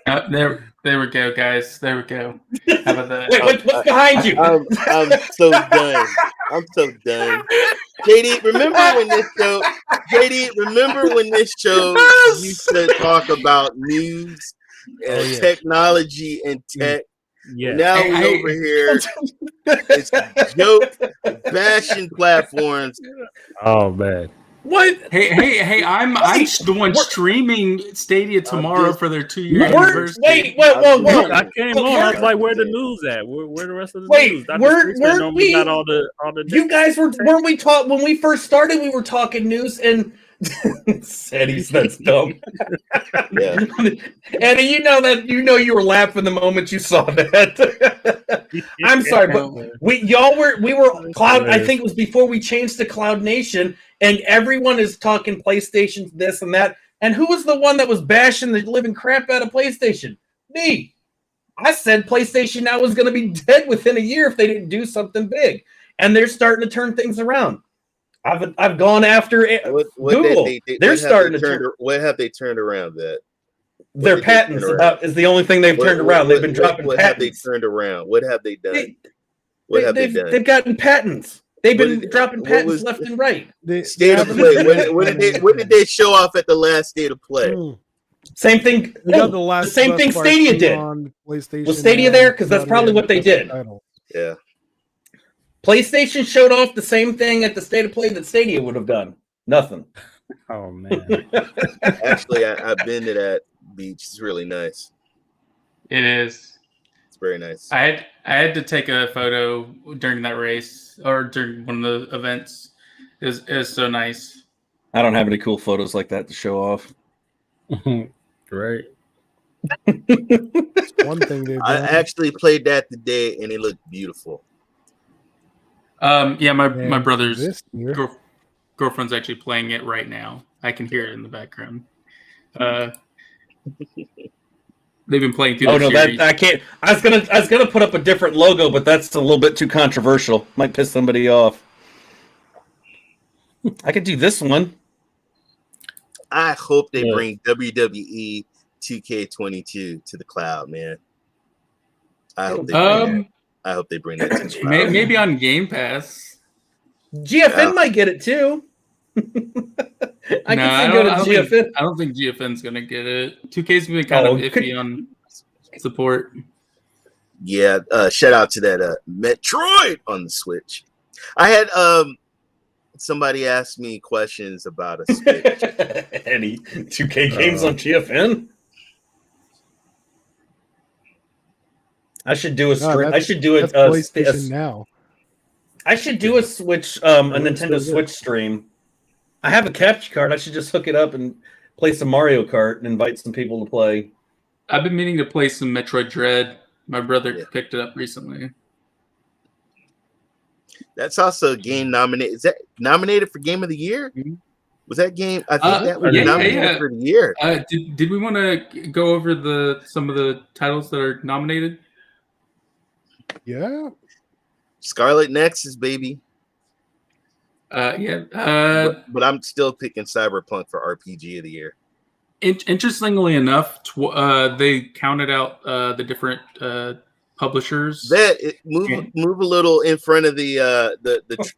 There we go, guys. There we go. How about that? Wait, what's behind you? I'm so done. I'm so done. JD, remember when this show used to talk about news and technology and tech? Yeah. Now we're over here. It's joke bashing platforms. Oh man. What? Hey! I'm the one streaming Stadia tomorrow for their 2-year anniversary. Wait! I came on. I was like, "Where the news at? Where the rest of the news?" Where we got all the. You guys weren't we taught when we first started? We were talking news, and Eddie's that's dumb. Yeah. Eddie, you were laughing the moment you saw that. I'm sorry, but we were Cloud. I think it was before we changed to Cloud Nation, and everyone is talking PlayStation this and that. And who was the one that was bashing the living crap out of PlayStation? Me. I said PlayStation now was going to be dead within a year if they didn't do something big, and they're starting to turn things around. I've gone after it. Google. They're starting to turn. What have they turned around? That their patents is the only thing they've turned around. They've been dropping patents. What have they turned around? What have they done? What have they done? They've gotten patents. They've been dropping patents left and right. State of play. When did they show off at the last State of Play? Same thing. The same thing Stadia did. Was Stadia there? Because that's probably what they did. Yeah. PlayStation showed off the same thing at the State of Play that Stadia would have done. Nothing. Oh man. Actually, I've been to that beach. It's really nice. It is. It's very nice. I had to take a photo during that race or during one of the events. It was so nice. I don't have any cool photos like that to show off. Right. One thing they've done. I actually played that today, and it looked beautiful. Yeah, my brother's girlfriend's actually playing it right now. I can hear it in the background. They've been playing through. Oh no, series. that I can't. I was gonna put up a different logo, but that's a little bit too controversial. Might piss somebody off. I could do this one. I hope they bring WWE 2K22 to the cloud, man. I hope they bring that. I hope they bring that to the cloud. Maybe on Game Pass. GFN might get it too. I don't think GFN's gonna get it. 2K's been kind of iffy on support. Yeah, shout out to that Metroid on the Switch. I had somebody asked me questions about a Switch. Any 2K games on GFN? I should do a stream. I should do it. PlayStation now. I should do a Switch, a Nintendo Switch stream. I have a capture card. I should just hook it up and play some Mario Kart and invite some people to play. I've been meaning to play some Metroid Dread. My brother picked it up recently. That's also a game nominated. Is that nominated for Game of the Year? Was that game? I think that was nominated for the year. Did we want to go over some of the titles that are nominated? Yeah. Scarlet Nexus, baby. But I'm still picking Cyberpunk for RPG of the year. Interestingly enough, they counted out the different publishers. Move a little in front of the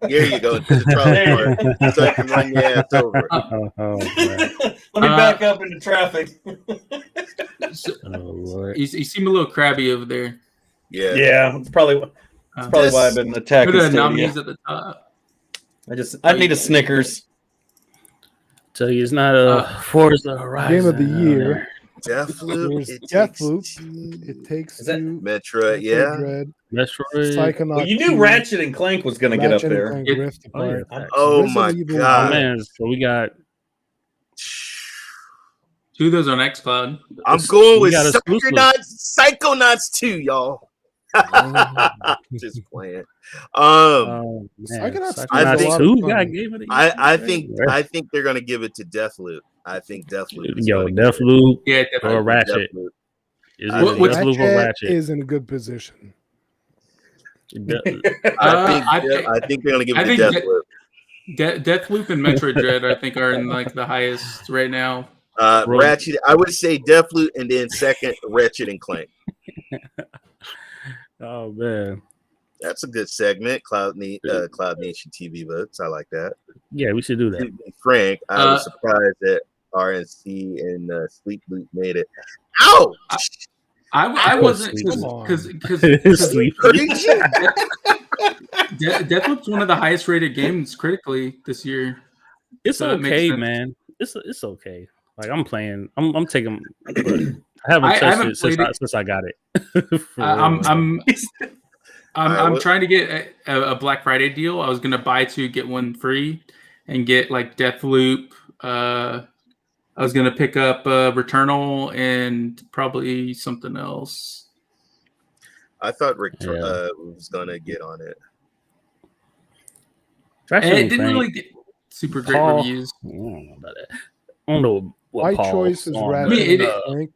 there you go, the trolley part, so I can run your ass over. Let me back up into traffic. You seem a little crabby over there. Yeah. It's probably why I've been attacking. Put the nominees at the top. I need a Snickers. Tell you, it's not a Forza Horizon. Game of the year. Deathloop. It takes two. Metroid. Yeah. Metroid. Psychonaut. Well, you knew Ratchet and Clank was going to get up there. Oh my god, man! So we got 2 of those on xCloud. I'm going with Psychonauts 2, y'all. Just playing. I think they're gonna give it to Deathloop. I think Deathloop. Deathloop. Yeah, or Ratchet. Ratchet is in a good position. I think they're gonna give it to Deathloop. Deathloop and Metroid Dread, I think, are in like the highest right now. Ratchet, I would say Deathloop, and then second Ratchet and Clank. Oh man, that's a good segment. Cloud Nation TV votes. I like that. Yeah, we should do that. Frank, I was surprised that RNC and Sleep Loop made it. Ow! I wasn't because Deathloop's one of the highest rated games critically this year. It's okay, man. It's okay. Like I'm playing. I'm taking. I haven't touched it since I got it. I'm trying to get a Black Friday deal. I was gonna buy 2 get 1 free, and get like Deathloop, I was gonna pick up Returnal and probably something else. I thought Rick was gonna get on it. It didn't really get super great reviews. I don't know about that. I don't know what my choice is Ratchet and Clank,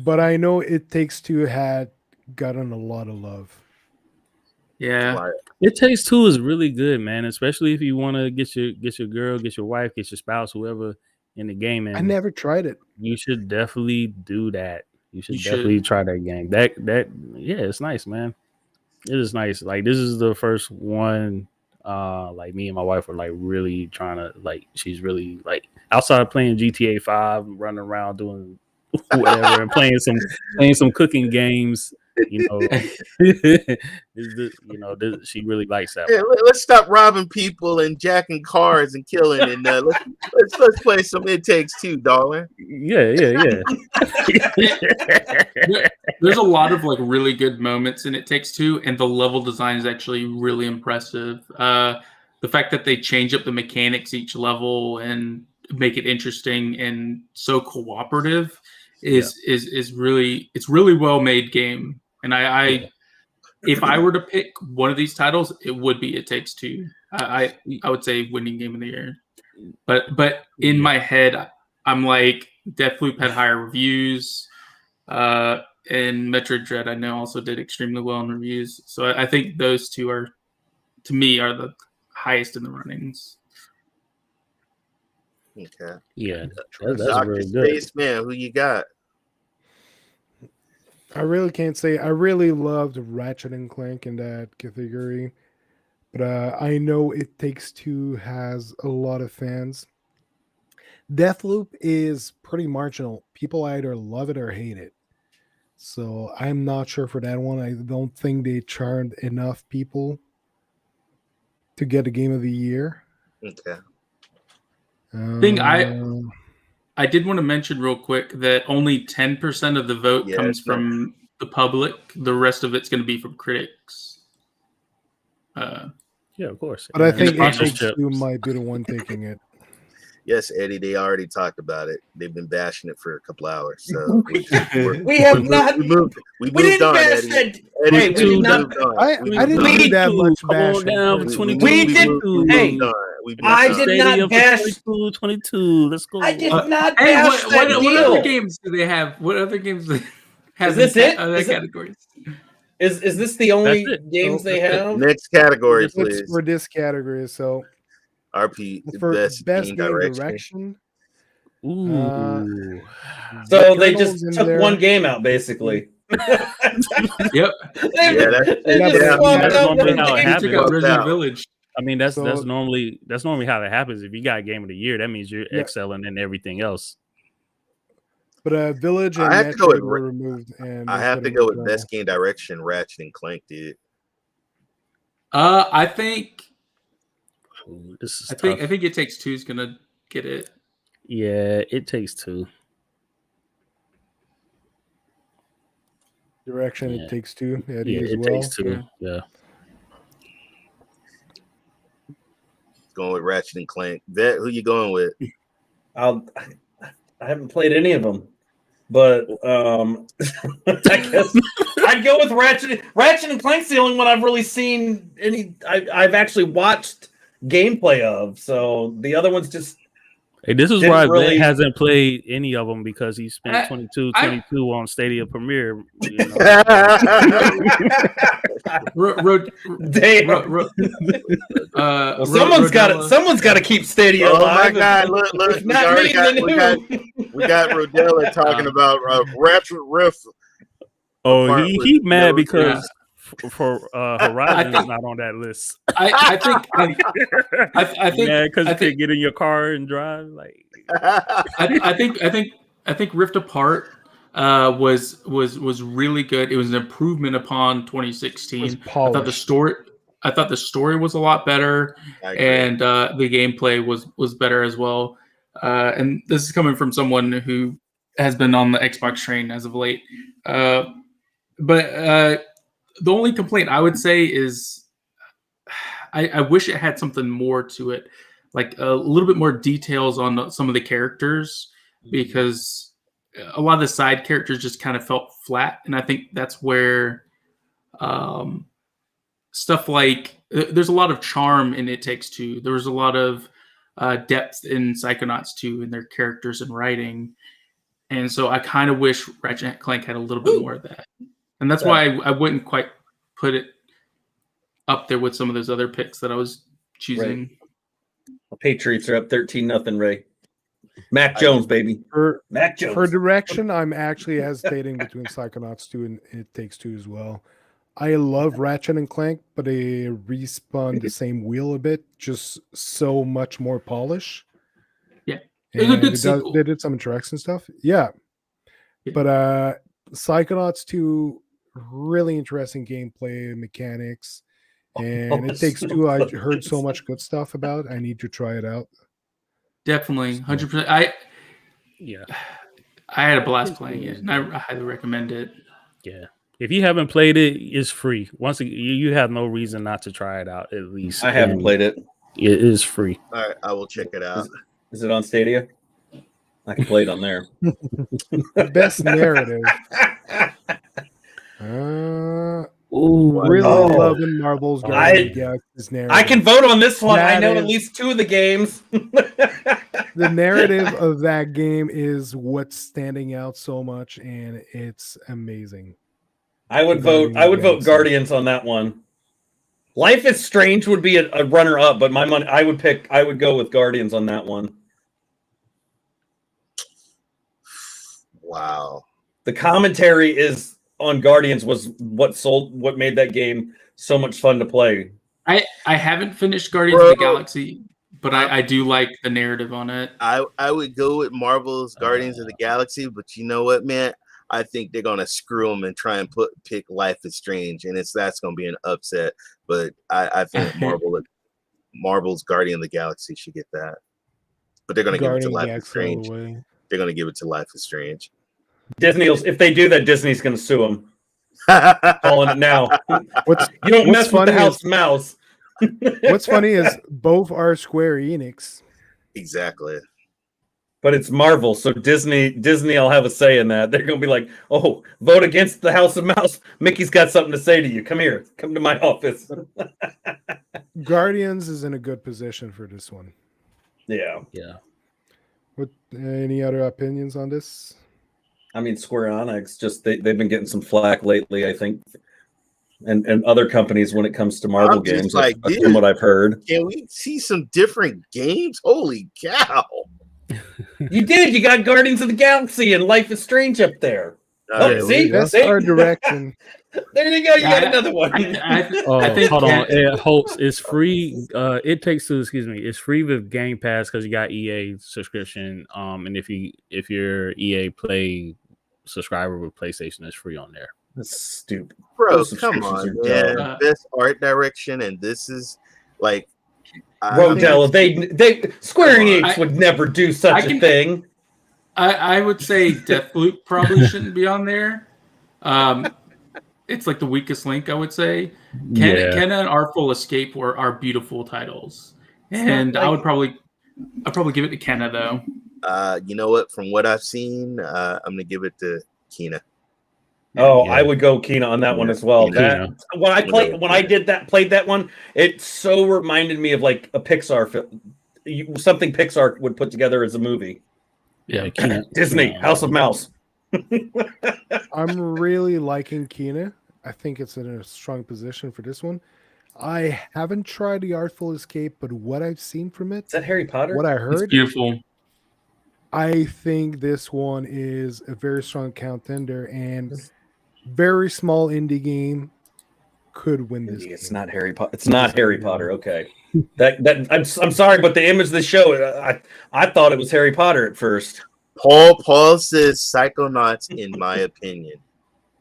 but I know It Takes Two had gotten a lot of love. Yeah, It Takes Two is really good, man. Especially if you want to get your girl, get your wife, get your spouse, whoever in the game. And I never tried it. You should definitely do that. You should definitely try that game. That yeah, it's nice, man. It is nice. Like this is the first one. Like me and my wife were like really trying to like. She's really like outside playing GTA 5, running around doing whatever, and playing some cooking games. You know, she really likes that. Yeah, let's stop robbing people and jacking cars and killing, and let's play some It Takes Two, darling. Yeah. There's a lot of like really good moments in It Takes Two, and the level design is actually really impressive. The fact that they change up the mechanics each level and make it interesting and so cooperative is really well made game. And I if I were to pick one of these titles, it would be It Takes Two. I would say winning game of the year. But in my head, I'm like Deathloop had higher reviews, and Metroid Dread I know also did extremely well in reviews. So I think those two are, to me, are the highest in the runnings. Okay. Yeah, that's really good. DrSpaceman, who you got? I really can't say. I really loved Ratchet and Clank in that category, but I know It Takes Two has a lot of fans. Deathloop is pretty marginal. People either love it or hate it. So I'm not sure for that one. I don't think they charmed enough people to get a game of the year. Okay. I did want to mention real quick that only 10% of the vote comes from the public. The rest of it's going to be from critics. Yeah, of course. But I think It Takes Two might be the one taking it. Yes, Eddie, they already talked about it. They've been bashing it for a couple hours. So we didn't bash it. Hey, we did not. I didn't do that much bashing. I did not bash 22. Let's go. I did not bash what other games do they have? What other games do they have? Is this it? Other categories? Is this the only games they have? Next category, please. For this category, so RP for best game direction. Ooh. So they just took one game out, basically. Yep. That's normally how it happens. Resident Village. I mean, that's normally how that happens. If you got Game of the Year, that means you're excelling in everything else. But Village and Metroid were removed, and I have to go with best game direction. Ratchet and Clank did. I think. Ooh, this is I think It Takes Two is gonna get it. Yeah, It Takes Two. Direction, It Takes Two. It Takes Two. Yeah. Going with Ratchet and Clank. Vet, who you going with? I haven't played any of them, but I guess I'd go with Ratchet. Ratchet and Clank's the only one I've really seen any. I've actually watched gameplay of. So the other ones just. Hey, this is why Ben hasn't played any of them, because he spent 22 on Stadia Premiere. You know? Someone's got to keep Stadia alive. Oh my God! Look! We got Rodella talking about Ratchet Rift. Oh, he mad because. For Horizon is not on that list. I think because you can't get in your car and drive. Like I think Rift Apart was really good. It was an improvement upon 2016. I thought the story was a lot better, and the gameplay was better as well. And this is coming from someone who has been on the Xbox train as of late. But the only complaint I would say is I wish it had something more to it. like a little bit more details on some of the characters, because a lot of the side characters just kind of felt flat, and I think that's where stuff like there's a lot of charm in It Takes Two. There was a lot of depth in Psychonauts 2 in their characters and writing, and so I kind of wish Ratchet and Clank had a little bit more of that, and that's why I wouldn't quite put it up there with some of those other picks that I was choosing. Right. The Patriots are up 13-0, Ray. Mac Jones, baby. Mac Jones. For direction, I'm actually hesitating between Psychonauts 2 and It Takes Two as well. I love Ratchet and Clank, but they respawn the same wheel a bit, just so much more polish. Yeah. They did some interaction stuff. Yeah. But Psychonauts 2, really interesting gameplay mechanics. And It Takes Two, I heard so much good stuff about. I need to try it out. Definitely, 100%. I had a blast playing it, and I highly recommend it. Yeah, if you haven't played it, it's free. Once you have no reason not to try it out. At least I haven't played it. It is free. All right, I will check it out. Is it on Stadia? I can play it on there. Best narrative. Really loving Marvel's Guardians of the Galaxy's narrative. I can vote on this one. I know at least 2 of the games. The narrative of that game is what's standing out so much, and it's amazing. I would vote Guardians on that one. Life is Strange would be a runner up, but my money I would go with Guardians on that one. Wow. The commentary is on Guardians was what made that game so much fun to play. I haven't finished Guardians of the Galaxy, but I do like the narrative on it. I would go with Marvel's Guardians of the Galaxy, but you know what, man? I think they're gonna screw them and try and pick Life is Strange, and that's gonna be an upset. But I think Marvel's Guardian of the Galaxy should get that. But they're gonna give it to Life is Strange. They're gonna give it to Life is Strange. Disney, if they do that, Disney's going to sue them. Calling it now. You don't mess with the House Mouse. What's funny is both are Square Enix. Exactly. But it's Marvel, so Disney will have a say in that. They're going to be like, "Oh, vote against the House of Mouse. Mickey's got something to say to you. Come here. Come to my office." Guardians is in a good position for this one. Yeah. What? Any other opinions on this? I mean, Square Enix, just they've been getting some flack lately, I think, and other companies when it comes to Marvel games, like, from what I've heard. Can we see some different games? Holy cow! You did. You got Guardians of the Galaxy and Life is Strange up there. That's our direction. There you go. You got another one. I think hold on. Hopes is free. It Takes Two. Excuse me. It's free with Game Pass because you got EA subscription. And if you're EA Play subscriber with PlayStation, it's free on there. That's stupid, bro. Come on, man. Best art direction, and this is like. Rodell, they Square Enix would never do such a thing. I would say Deathloop probably shouldn't be on there. It's like the weakest link, I would say. Kenna and Artful Escape are beautiful titles, and I would probably give it to Kenna though. You know what? From what I've seen, I'm gonna give it to Kena. Oh, I would go Kena on that one as well. When I played that one, it so reminded me of like a Pixar film, something Pixar would put together as a movie. Yeah, Disney, House of Mouse. I'm really liking Kena. I think it's in a strong position for this one. I haven't tried the Artful Escape, but what I've seen from it, is that Harry Potter? What I heard, it's beautiful. I think this one is a very strong contender and very small indie game could win this. It's not Harry Potter. It's not Harry Potter. Okay, I'm sorry, but the image of the show, I thought it was Harry Potter at first. Paul says Psychonauts, in my opinion.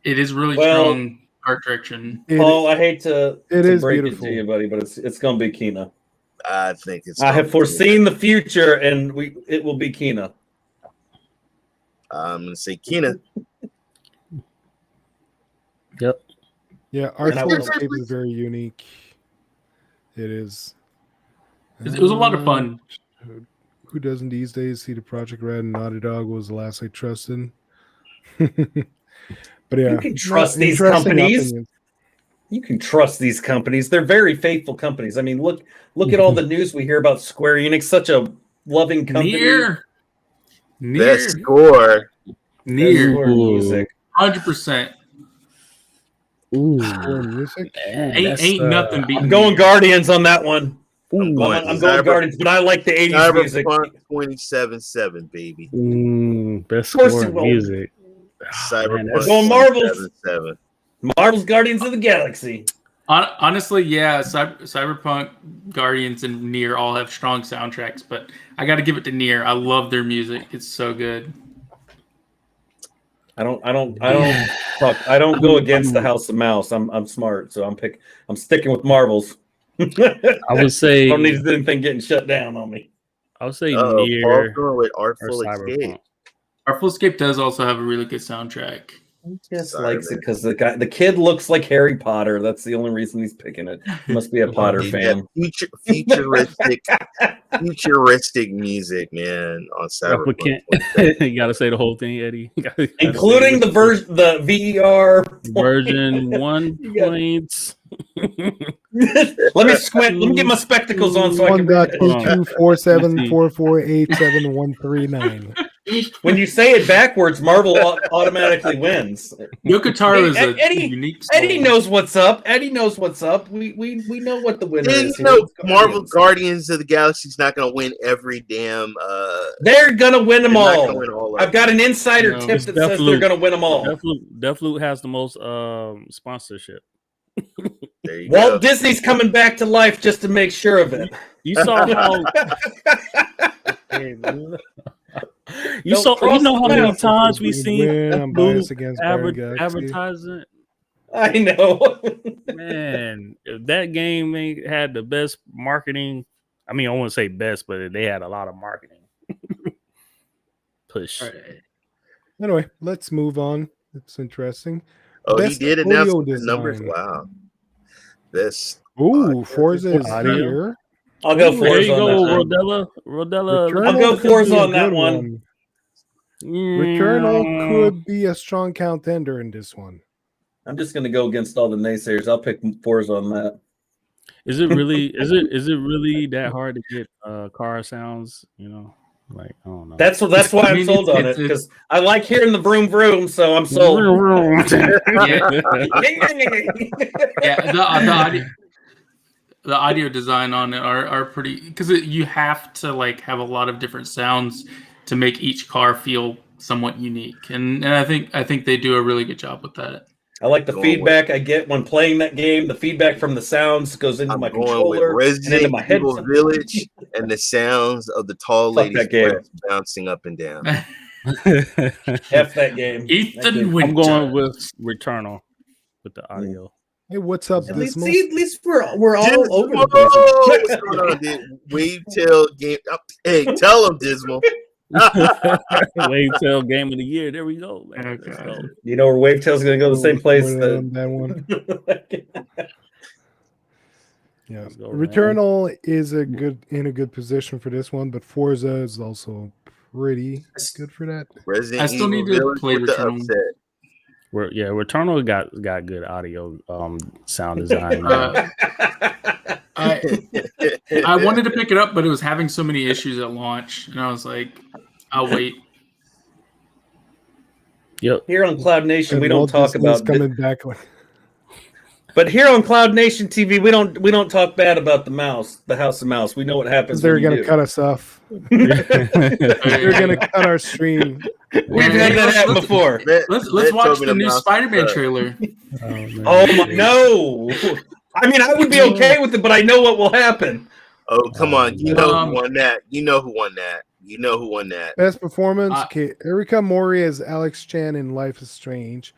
It is really strong art direction. Paul, I hate to break beautiful. it to you, buddy, but it's going to be Kena. I think it's. I have foreseen the future, and it will be Kena. I'm going to say Kena. Yep. Yeah, Artful Escape is very unique. It is. It was a lot of fun. Who doesn't these days see the Project Red and Naughty Dog was the last I trusted? But yeah, you can trust these companies. Opinions. You can trust these companies. They're very faithful companies. I mean, look at all the news we hear about Square Enix, such a loving company. Near. Best score. Near music. 100%. Ooh, music. Ain't nothing beating. I'm going Guardians on that one. I'm going Guardians, but I like the 80s music. 27-7, baby. Best score in music. Cyberpunk. Going Marvel's. 7. Marvel's Guardians of the Galaxy. Honestly, yeah, Cyberpunk, Guardians, and Nier all have strong soundtracks, but I got to give it to Nier. I love their music; it's so good. I don't go against the House of Mouse. I'm smart, so I'm sticking with Marvel's. I would say I don't need anything getting shut down on me. I would say Nier with or Artful Escape. Artful Escape does also have a really good soundtrack. He just likes it because the kid looks like Harry Potter. That's the only reason he's picking it. He must be a Potter fan. Futuristic music, man. On Cyberpunk. You got to say the whole thing, Eddie. Including the VER version 1 points. Let me squint. Let me get my spectacles on so I can read it. 1.24744874139. When you say it backwards, Marvel automatically wins. Yokotaro is a unique soul. Eddie knows what's up. We know what the winner is. You know, Marvel Guardians of the Galaxy is not going to win every damn. They're going to win them all. I've got an insider tip that says they're going to win them all. Deathloop has the most sponsorship. Walt Disney's coming back to life just to make sure of it. You saw how. You know how many times we've seen advertising. I know, man. If that game had the best marketing, I mean, I wouldn't say best, but they had a lot of marketing push. Right. Anyway, let's move on. It's interesting. Oh, best he did announce the numbers. Wow. This. Ooh, Forza is here. I'll go Forza. There you go, Rodella. I'll go Forza on that one. Returnal could be a strong contender in this one. I'm just going to go against all the naysayers. I'll pick Forza on that. Is it really? is it really that hard to get car sounds? You know, like I don't know. That's why I'm sold on it because I like hearing the vroom vroom, so I'm sold. The audio design on it are pretty because you have to have a lot of different sounds to make each car feel somewhat unique, and I think they do a really good job with that. I like the feedback I get when playing that game. The feedback from the sounds goes into my controller and into my headset. Village and the sounds of the tall ladies bouncing up and down. F that game. Ethan Winter. I'm going with Returnal with the audio. Hey, what's up? At least we're all over the place. What's going on, dude? Wavetail game. Hey, tell them, Dismal. Wavetail game of the year. There we go. Go. You know where Wavetail's going to go the same place. That one. Yeah, Returnal is in a good position for this one, but Forza is also pretty good for that. I still need to play Returnal. Returnal got good audio sound design. I wanted to pick it up, but it was having so many issues at launch, and I was like, I'll wait. Yep. Here on Cloud Nation, we don't talk about coming back. But here on Cloud Nation TV, we don't talk bad about the House of Mouse. We know what happens. They're going to cut us off. They're going to cut our stream. We've had that happen before. Let's watch the new Spider-Man trailer. Oh my, no! I mean, I would be okay with it, but I know what will happen. Oh, come on! You know who won that. You know who won that. Best performance: Erika Mori as Alex Chan in Life is Strange.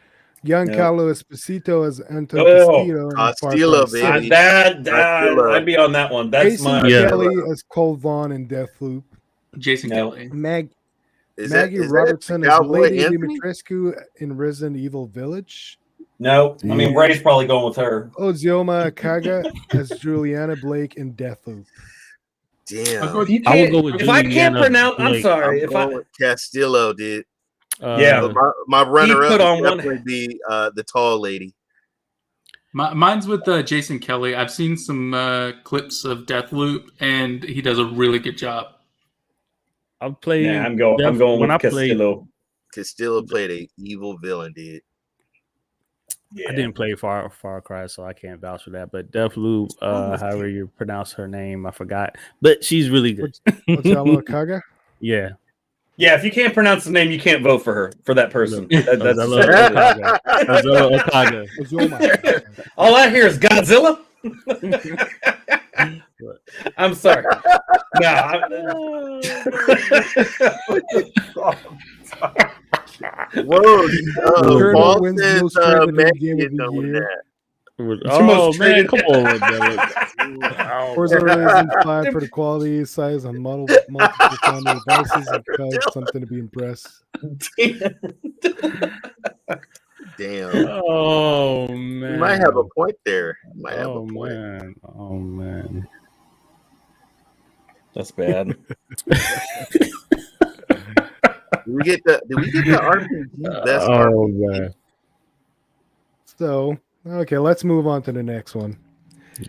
Giancarlo Esposito as Anton Castillo, baby. I'd be on that one. That's Jason mine. Kelly as Cole Vaughn in Deathloop. Jason Kelly. Maggie Robertson as Lady Dimitrescu in Resident Evil Village. No, I mean Ray's probably going with her. Ozioma Kaga as Juliana Blake in Deathloop. Damn. If I can't pronounce, I'm sorry. I'm going with Castillo, dude. Yeah, my runner-up put on would definitely be the tall lady. Mine's with Jason Kelly. I've seen some clips of Deathloop, and he does a really good job. I've played. I'm going with Castillo. Castillo played a evil villain, dude. Yeah. I didn't play Far Cry, so I can't vouch for that. But Deathloop, however you pronounce her name, I forgot. But she's really good. What's that, Kaga? Yeah. Yeah, if you can't pronounce the name, you can't vote for her, for that person. That's all I hear is Godzilla. I'm sorry. Whoa, Paul says oh man, come on, Forza Horizon 5 for the quality, size, and multiple family devices, and because something to be impressed. Damn. Oh man. You might have a point there. Man. Oh man. That's bad. Did we get the RPG best? Oh man. So okay, let's move on to the next one.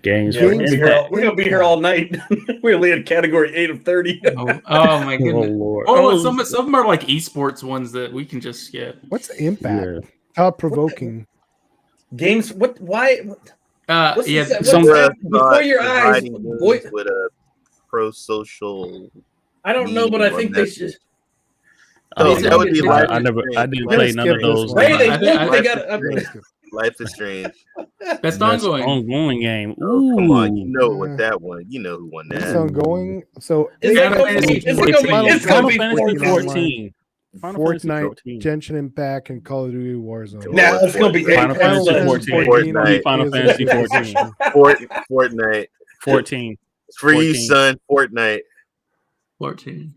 Games. Yeah, we're gonna be here all night. We only had category 8 of 30. Oh my goodness! Some of them are like esports ones that we can just skip. What's the impact? Yeah. Thought provoking games. What? Why? Before your eyes, with a pro-social. I don't know, but I think they should. That would be life. I didn't play none of those. Life is Strange. Best ongoing game. Oh, come on, you know what that one. You know who won that. It's ongoing. So it's gonna be 14. Fortnite, Genshin Impact, and Call of Duty Warzone. Now it's gonna be Final Fantasy 14. Fortnite. 14. Free son. Fortnite. 14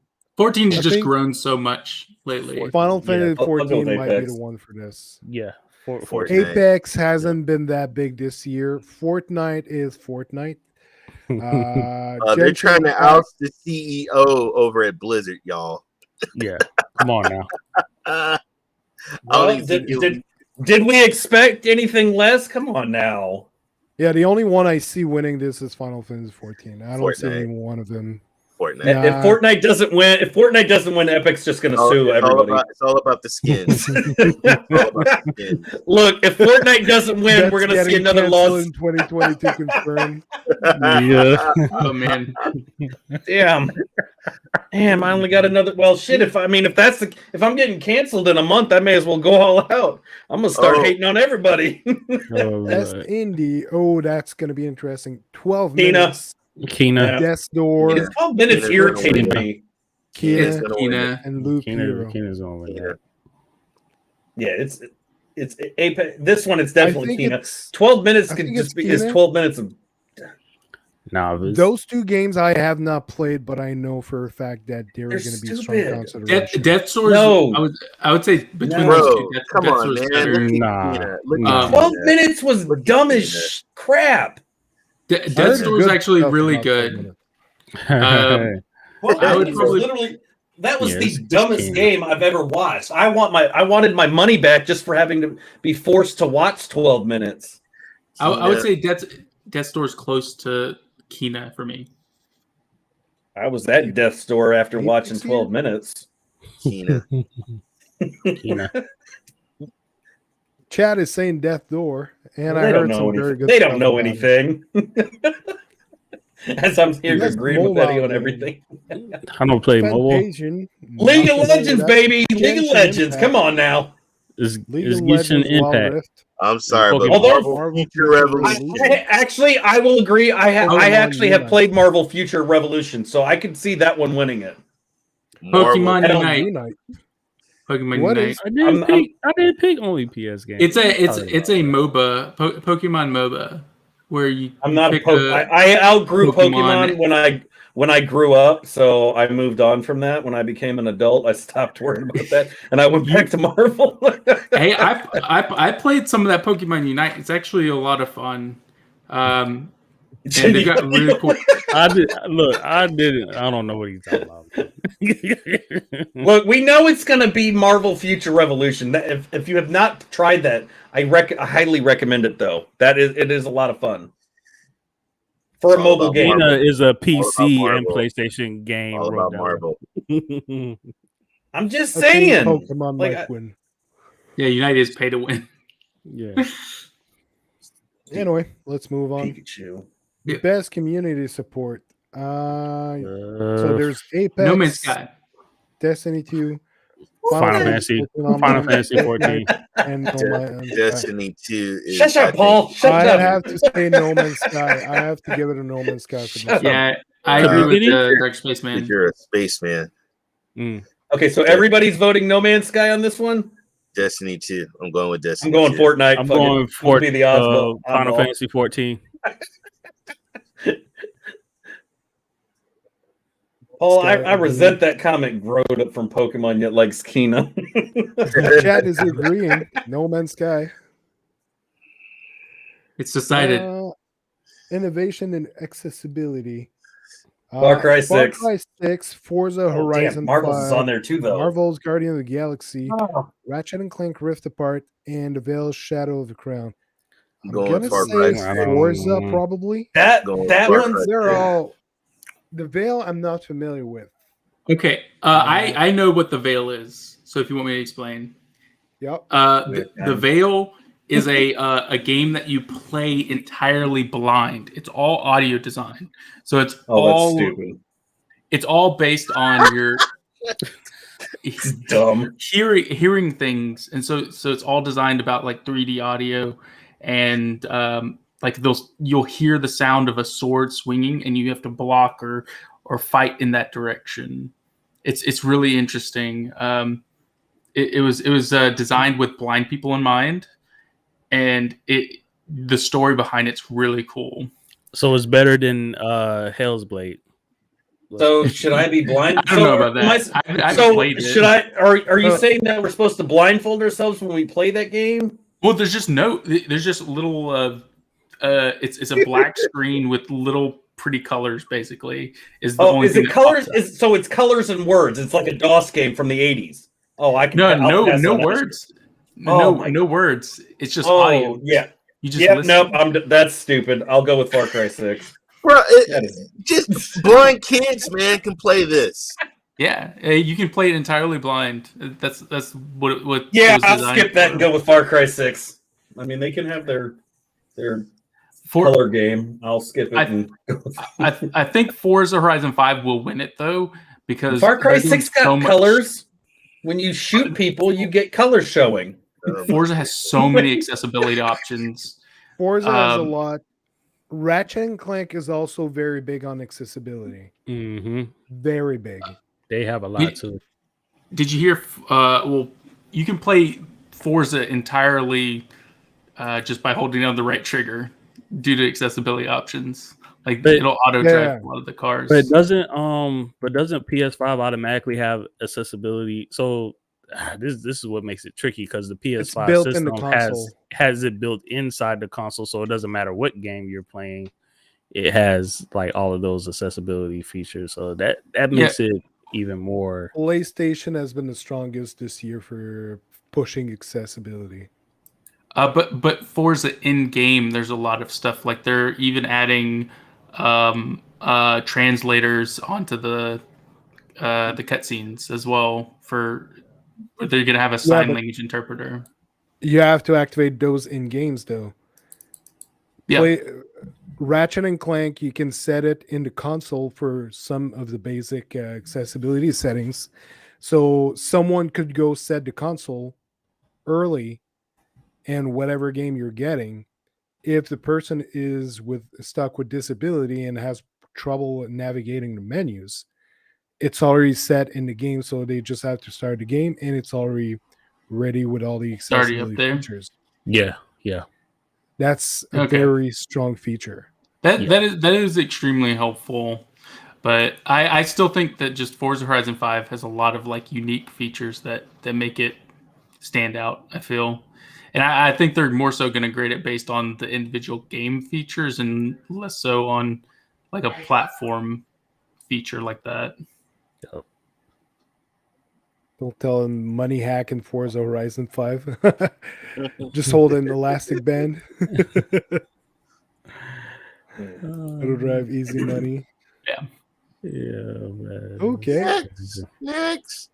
has just grown so much lately. Final Fantasy 14 might be the one for this. Yeah. Apex hasn't been that big this year. Fortnite is Fortnite. They're trying to oust the CEO over at Blizzard, y'all. Yeah, come on now. Did we expect anything less? Come on now. Yeah, the only one I see winning this is Final Fantasy 14. I don't see any one of them. Fortnite. If Fortnite doesn't win, Epic's just going to sue everybody. It's all about the skins. Look, if Fortnite doesn't win, we're going to see another loss in 2022 confirmed. Yeah. Oh man. Damn, I only got another. Well, shit. If I'm getting canceled in a month, I may as well go all out. I'm gonna start hating on everybody. Best indie. Oh, that's gonna be interesting. 12 minutes. Kina. Death's Door. 12 minutes irritated me. Kina and Loop Hero. Kina's on with that. Yeah, it's Apex. This one, it's definitely Kina. 12 minutes is 12 minutes of. Those two games I have not played, but I know for a fact that they're going to be strong consideration. Death's Door. No, I would say between those two. Come on, man. 12 minutes was dumb as crap. Death's Door is actually really good. That was the dumbest game I've ever watched. I wanted my money back just for having to be forced to watch 12 minutes. I would say Death's Door is close to Kina for me. I was at Death's Door after watching 12 minutes. Kina. Chad is saying Death's Door, and I heard some very good. They don't know anything. As I'm here agreeing with Eddie on everything. I don't play mobile. League of Legends, baby. League of Legends. Come on now. Is Genshin Impact. I'm sorry, but Marvel Future Revolution. I will agree. I actually have played Marvel Future Revolution, so I could see that one winning it. Pokemon Unite. Pokemon Unite. I didn't pick only PS games. It's a MOBA, Pokemon MOBA, where you. I'm not I outgrew Pokemon when I grew up, so I moved on from that. When I became an adult, I stopped worrying about that, and I went back to Marvel. Hey, I played some of that Pokemon Unite. It's actually a lot of fun. And they got really cool. I didn't. I don't know what he's talking about. Look, we know it's going to be Marvel Future Revolution. If you have not tried that, I highly recommend it. Though it is a lot of fun for a mobile game. Nina is a PC and PlayStation game. All about Marvel. I'm just saying. Pokemon like win. Yeah, United is pay to win. Yeah. Anyway, let's move on. Pikachu. Best community support. So there's Apex, No Man's Sky, Destiny 2, Final Fantasy 14, and Destiny 2. Shut up, Paul. Shut up. I have to say No Man's Sky. I have to give it a No Man's Sky for this. Yeah, I agree with DrSpaceman. You're a spaceman. Okay, so everybody's voting No Man's Sky on this one. Destiny 2. I'm going with Destiny. I'm going 2. Fortnite. I'm going for be the Oswald. Final Fantasy 14. Paul, I resent that comment. Growed up from Pokemon, yet likes Kina. Chat is agreeing. No Man's Sky. It's decided. Innovation and accessibility. Far Cry 6. Far Cry 6, Forza Horizon 5. Marvel's on there too, though. Marvel's Guardian of the Galaxy, Ratchet and Clank Rift Apart, and Veil's Shadow of the Crown. I'm gonna say Forza probably. That one's they're all. The Veil I'm not familiar with. Okay, I know what the Veil is. So if you want me to explain, yep. The Veil is a game that you play entirely blind. It's all audio design, so it's all that's stupid. It's all based on your It's dumb hearing things, and so it's all designed about like 3D audio and like you'll hear the sound of a sword swinging, and you have to block or fight in that direction. It's really interesting. It was designed with blind people in mind, and the story behind it's really cool. So it's better than Hell's Blade. So should I be blind? I don't know about that. I played it. Should I? Are you saying that we're supposed to blindfold ourselves when we play that game? Well, there's just little. It's a black screen with little pretty colors. Basically, is the only thing. Is it colors? So it's colors and words. It's like a DOS game from the '80s. Oh, I can. No words. No words. It's just audio. Yeah. You just listen. Nope. That's stupid. I'll go with Far Cry 6. Bro, just blind kids, man, can play this. Yeah, you can play it entirely blind. That's what. Yeah, I'll skip that and go with Far Cry 6. I mean, they can have their color game. I'll skip it. I think Forza Horizon 5 will win it though, because Far Cry 6 got colors. When you shoot people, you get colors showing. Forza has so many accessibility options. Forza has a lot. Ratchet and Clank is also very big on accessibility. Mm-hmm. Very big. They have a lot too. Did you hear? Well, you can play Forza entirely just by holding on the right trigger due to accessibility options. Like it'll auto drive a lot of the cars. But doesn't PS5 automatically have accessibility? So this is what makes it tricky, because the PS5 system has it built inside the console, so it doesn't matter what game you're playing. It has like all of those accessibility features, so that makes it even more. PlayStation has been the strongest this year for pushing accessibility. But Forza in game, there's a lot of stuff, like they're even adding translators onto the cutscenes as well. They're gonna have a sign language interpreter. You have to activate those in games though. Yeah. Ratchet and Clank, you can set it in the console for some of the basic accessibility settings. So someone could go set the console early, and whatever game you're getting, if the person is stuck with disability and has trouble navigating the menus, it's already set in the game, so they just have to start the game, and it's already ready with all the accessibility features. Yeah. That's a very strong feature. That is extremely helpful. But I still think that just Forza Horizon 5 has a lot of like unique features that make it stand out, I feel. And I think they're more so going to grade it based on the individual game features and less so on like a platform feature like that. Yep. Don't tell him money hack in Forza Horizon 5. Just hold an elastic band. It'll drive easy money. Yeah. Yeah, man. Okay. Next.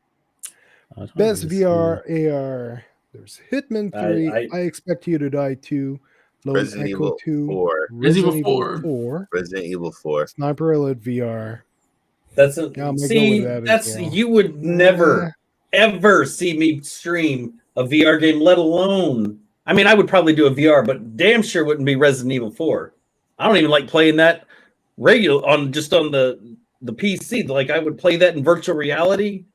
Best VR AR. There's Hitman 3. I Expect You to Die 2. Lone Resident Echo Evil 2. 4. Resident Evil 4. Resident Evil 4. Sniper Elite VR. That's you would never ever see me stream a VR game, let alone. I mean, I would probably do a VR, but damn sure wouldn't be Resident Evil 4. I don't even like playing that regular on the PC. Like I would play that in virtual reality.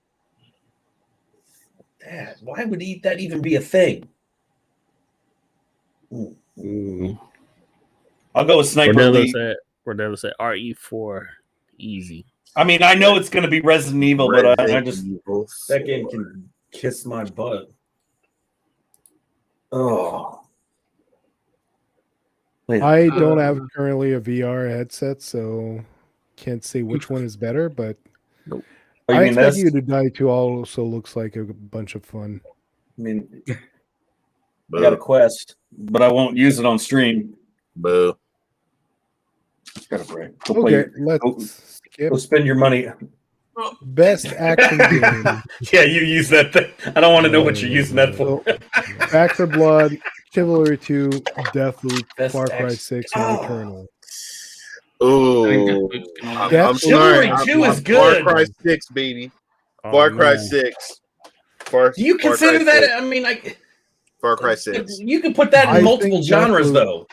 Dad, why would that even be a thing? I'll go with Sniper Elite. Cordell said RE4 easy. I mean, I know it's going to be Resident Evil, but I just Evil that game can kiss my butt. Oh. I don't have currently a VR headset, so can't say which one is better, but I Expect You to Die 2 also looks like a bunch of fun. I mean, I got a Quest, but I won't use it on stream. Boo. Got a break. Okay, let's skip. Go spend your money. Best action game. Yeah, you use that thing. I don't want to know what you're using that for. Back 4 Blood, Chivalry 2, Deathloop, Far Cry 6, and Returnal. Oh, I'm sorry. Chivalry 2 is good. Far Cry 6, baby. Far Cry 6. Do you consider that? I mean, Far Cry 6. You can put that in multiple genres, though.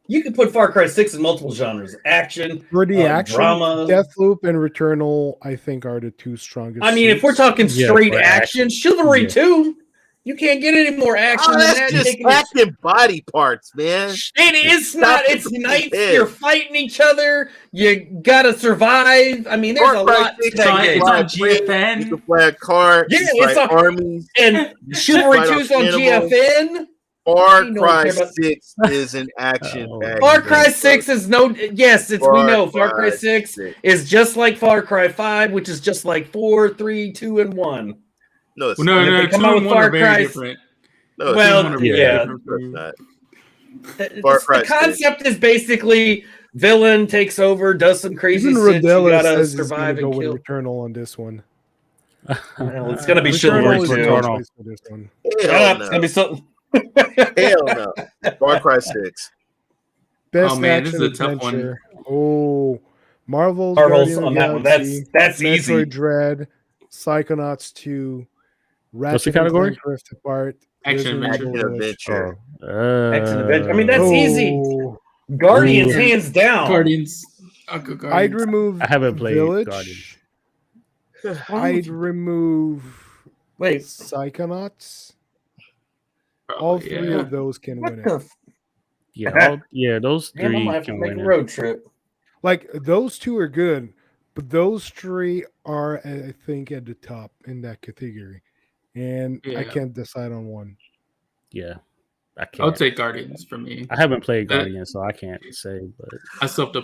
You can put Far Cry 6 in multiple genres. Action, for the action, drama. Deathloop and Returnal, I think, are the two strongest. I mean, if we're talking straight action, Chivalry 2, you can't get any more action than that. That's just acting body parts, man. It is not. It's nice. You're fighting each other. You gotta survive. I mean, there's a lot to that game. It's on GFN. You can fly a car. Yeah, it's on armies. And Chivalry 2's on GFN. Far Cry 6 is an action. Far Cry 6 is we know. Far Cry 6 is just like Far Cry 5, which is just like 4, 3, 2, and 1. No, it's no. Come out with Far Cry. Different. No, well, yeah. The concept is basically villain takes over, does some crazy shit. You gotta survive and kill. Returnal on this one. Well, it's gonna be Chivalry 2. It's gonna be something. Hell no. Far Cry 6. Best this is a adventure. tough one. Oh, Marvel's on that one. That's easy. Metroid Dread, Psychonauts 2, What's the category? Rift Apart, Action adventure. Action adventure. I mean, that's easy. Guardians, hands down. Guardians. I'd remove. I haven't played Village. Guardians. I'd remove. Wait, Psychonauts. All three of those can win it. Those three have to can make win a it. road trip. Like those two are good, but those three are, I think, at the top in that category, and I can't decide on one. Yeah, I can't. I'll take Guardians for me. I haven't played Guardians, so I can't say. But I still have to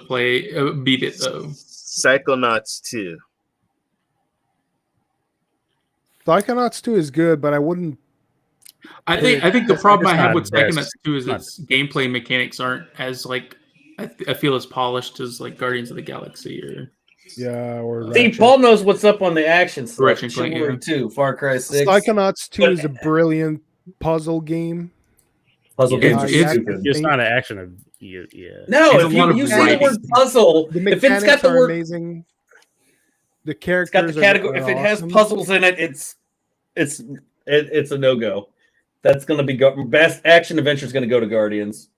beat it though. Psychonauts 2. Psychonauts 2 is good, but I wouldn't. I think the problem I have with Psychonauts 2 is its gameplay mechanics aren't as I feel as polished as like Guardians of the Galaxy or See, Paul knows what's up on the action stuff. Chivalry Chivalry 2, Far Cry 6. Psychonauts 2 is a brilliant puzzle game. It's not an action. Yeah. No, if you say the word puzzle, if it's got the word amazing, the characters got the category. If it has puzzles in it, it's a no-go. That's going to be best action adventure is going to go to Guardians.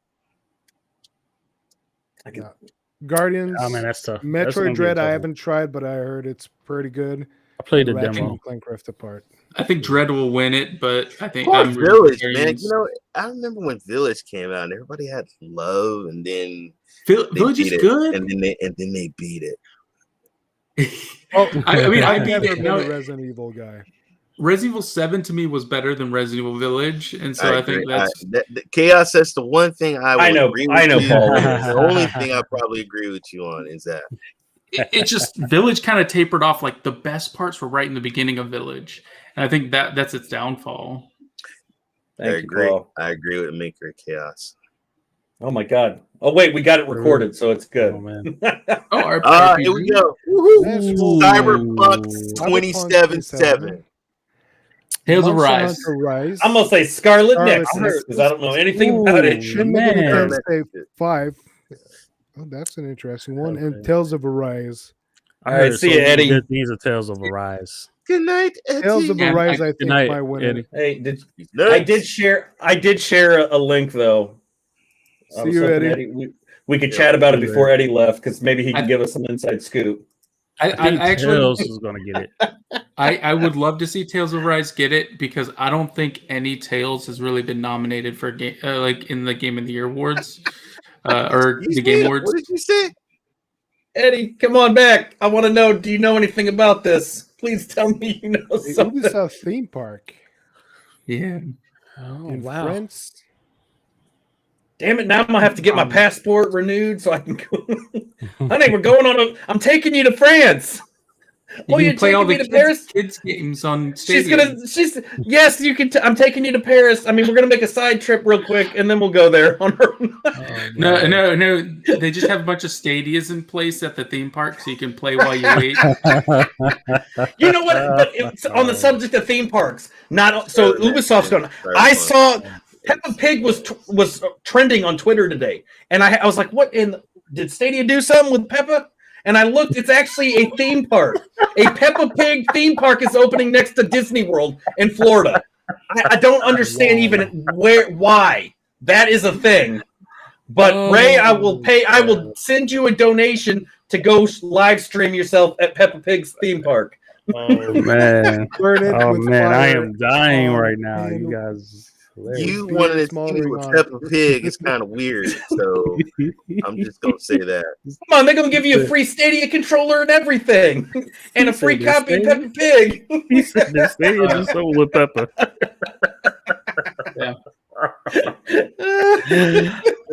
Guardians. Oh man, that's tough. Metroid Dread I haven't tried, but I heard it's pretty good. I played the demo. Clank Rift Apart. I think Dread will win it, but I think Village, man. You know, I remember when Village came out, and everybody had love, and then Village is good, and then they beat it. I beat it. I'm a Resident Evil guy. Resident Evil 7 to me was better than Resident Evil Village, and so I think that's Chaos. That's the one thing I know, agree with you. Paul. The only thing I probably agree with you on is that it just Village kind of tapered off. Like the best parts were right in the beginning of Village, and I think that's its downfall. I agree. Paul. I agree with Maker Chaos. Oh my God! Oh wait, we got it recorded, so it's good. Oh man! Here we go. Cyberpunk 2077. Tales of Rise. I'm gonna say Scarlet next because I don't know anything about it. Man. 5. Oh, that's an interesting one. And Tales of Arise. All right, see you, Eddie. Good things are Tales of Arise. Good night, Eddie. Tales of Arise, I think, might win. Hey, I did share a link though. See you, Eddie. We could chat about it before Eddie left because maybe he can give us some inside scoop. I actually Tales is going to get it. I would love to see Tales of Rise get it because I don't think any Tales has really been nominated for game like in the Game of the Year awards or the Game Awards. What did you say, Eddie? Come on back. I want to know. Do you know anything about this? Please tell me you know something. Ubisoft theme park. Yeah. Oh in wow. France. Damn it! Now I'm gonna have to get my passport renewed so I can go. Honey, we're going on. I'm taking you to France. You can play all the kids games on Stadia. Yes, you can. I'm taking you to Paris. I mean, we're gonna make a side trip real quick, and then we'll go there on her. No. They just have a bunch of Stadias in place at the theme park, so you can play while you wait. You know what? But it's on the subject of theme parks. Ubisoft's going. I saw Peppa Pig was trending on Twitter today, and I was like, "What? Did Stadia do something with Peppa?" And I looked; it's actually a theme park. A Peppa Pig theme park is opening next to Disney World in Florida. I don't understand even why that is a thing. But Ray, I will send you a donation to go live stream yourself at Peppa Pig's theme park. Oh man! I am dying right now. You guys. You wanted to see with Peppa Pig is kind of weird, so I'm just gonna say that. Come on, they're gonna give you a free Stadia controller and everything, and a free copy of Peppa Pig. He said the Stadia just sold with Peppa. Yeah.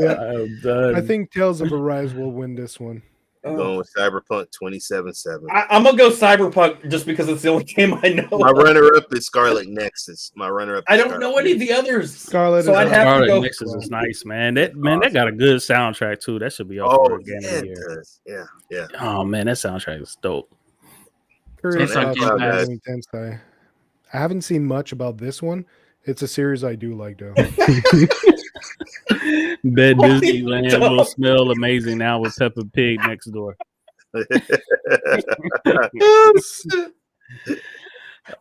I'm done. I think Tales of Arise will win this one. Going with Cyberpunk 2077. I'm gonna go Cyberpunk just because it's the only game I know. My runner-up is Scarlet Nexus. I don't know any of the others. Scarlet Nexus is nice, man. That got a good soundtrack too. That should be up for a game of the year. Yeah. Oh man, that soundtrack is dope. I haven't seen much about this one. It's a series I do like, though. Bet Disneyland will smell amazing now with Peppa Pig next door.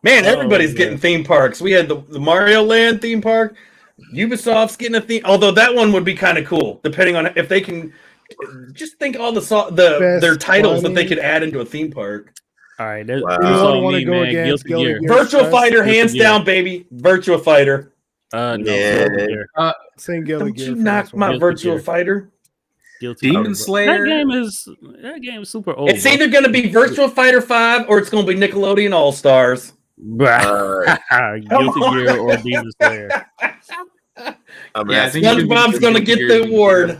Man, everybody's getting theme parks. We had the Mario Land theme park. Ubisoft's getting a theme. Although that one would be kind of cool, depending on if they can. Just think all their titles that they could add into a theme park. All right, that's want to go against Virtua Fighter, hands down, baby. Virtua Fighter. Saying Guilty Gear. You knock my Virtua Fighter. Demon Slayer. That game is super old. It's either going to be Virtua Fighter 5 or it's going to be Nickelodeon All Stars. Guilty Gear or Demon Slayer. SpongeBob's going to get the award.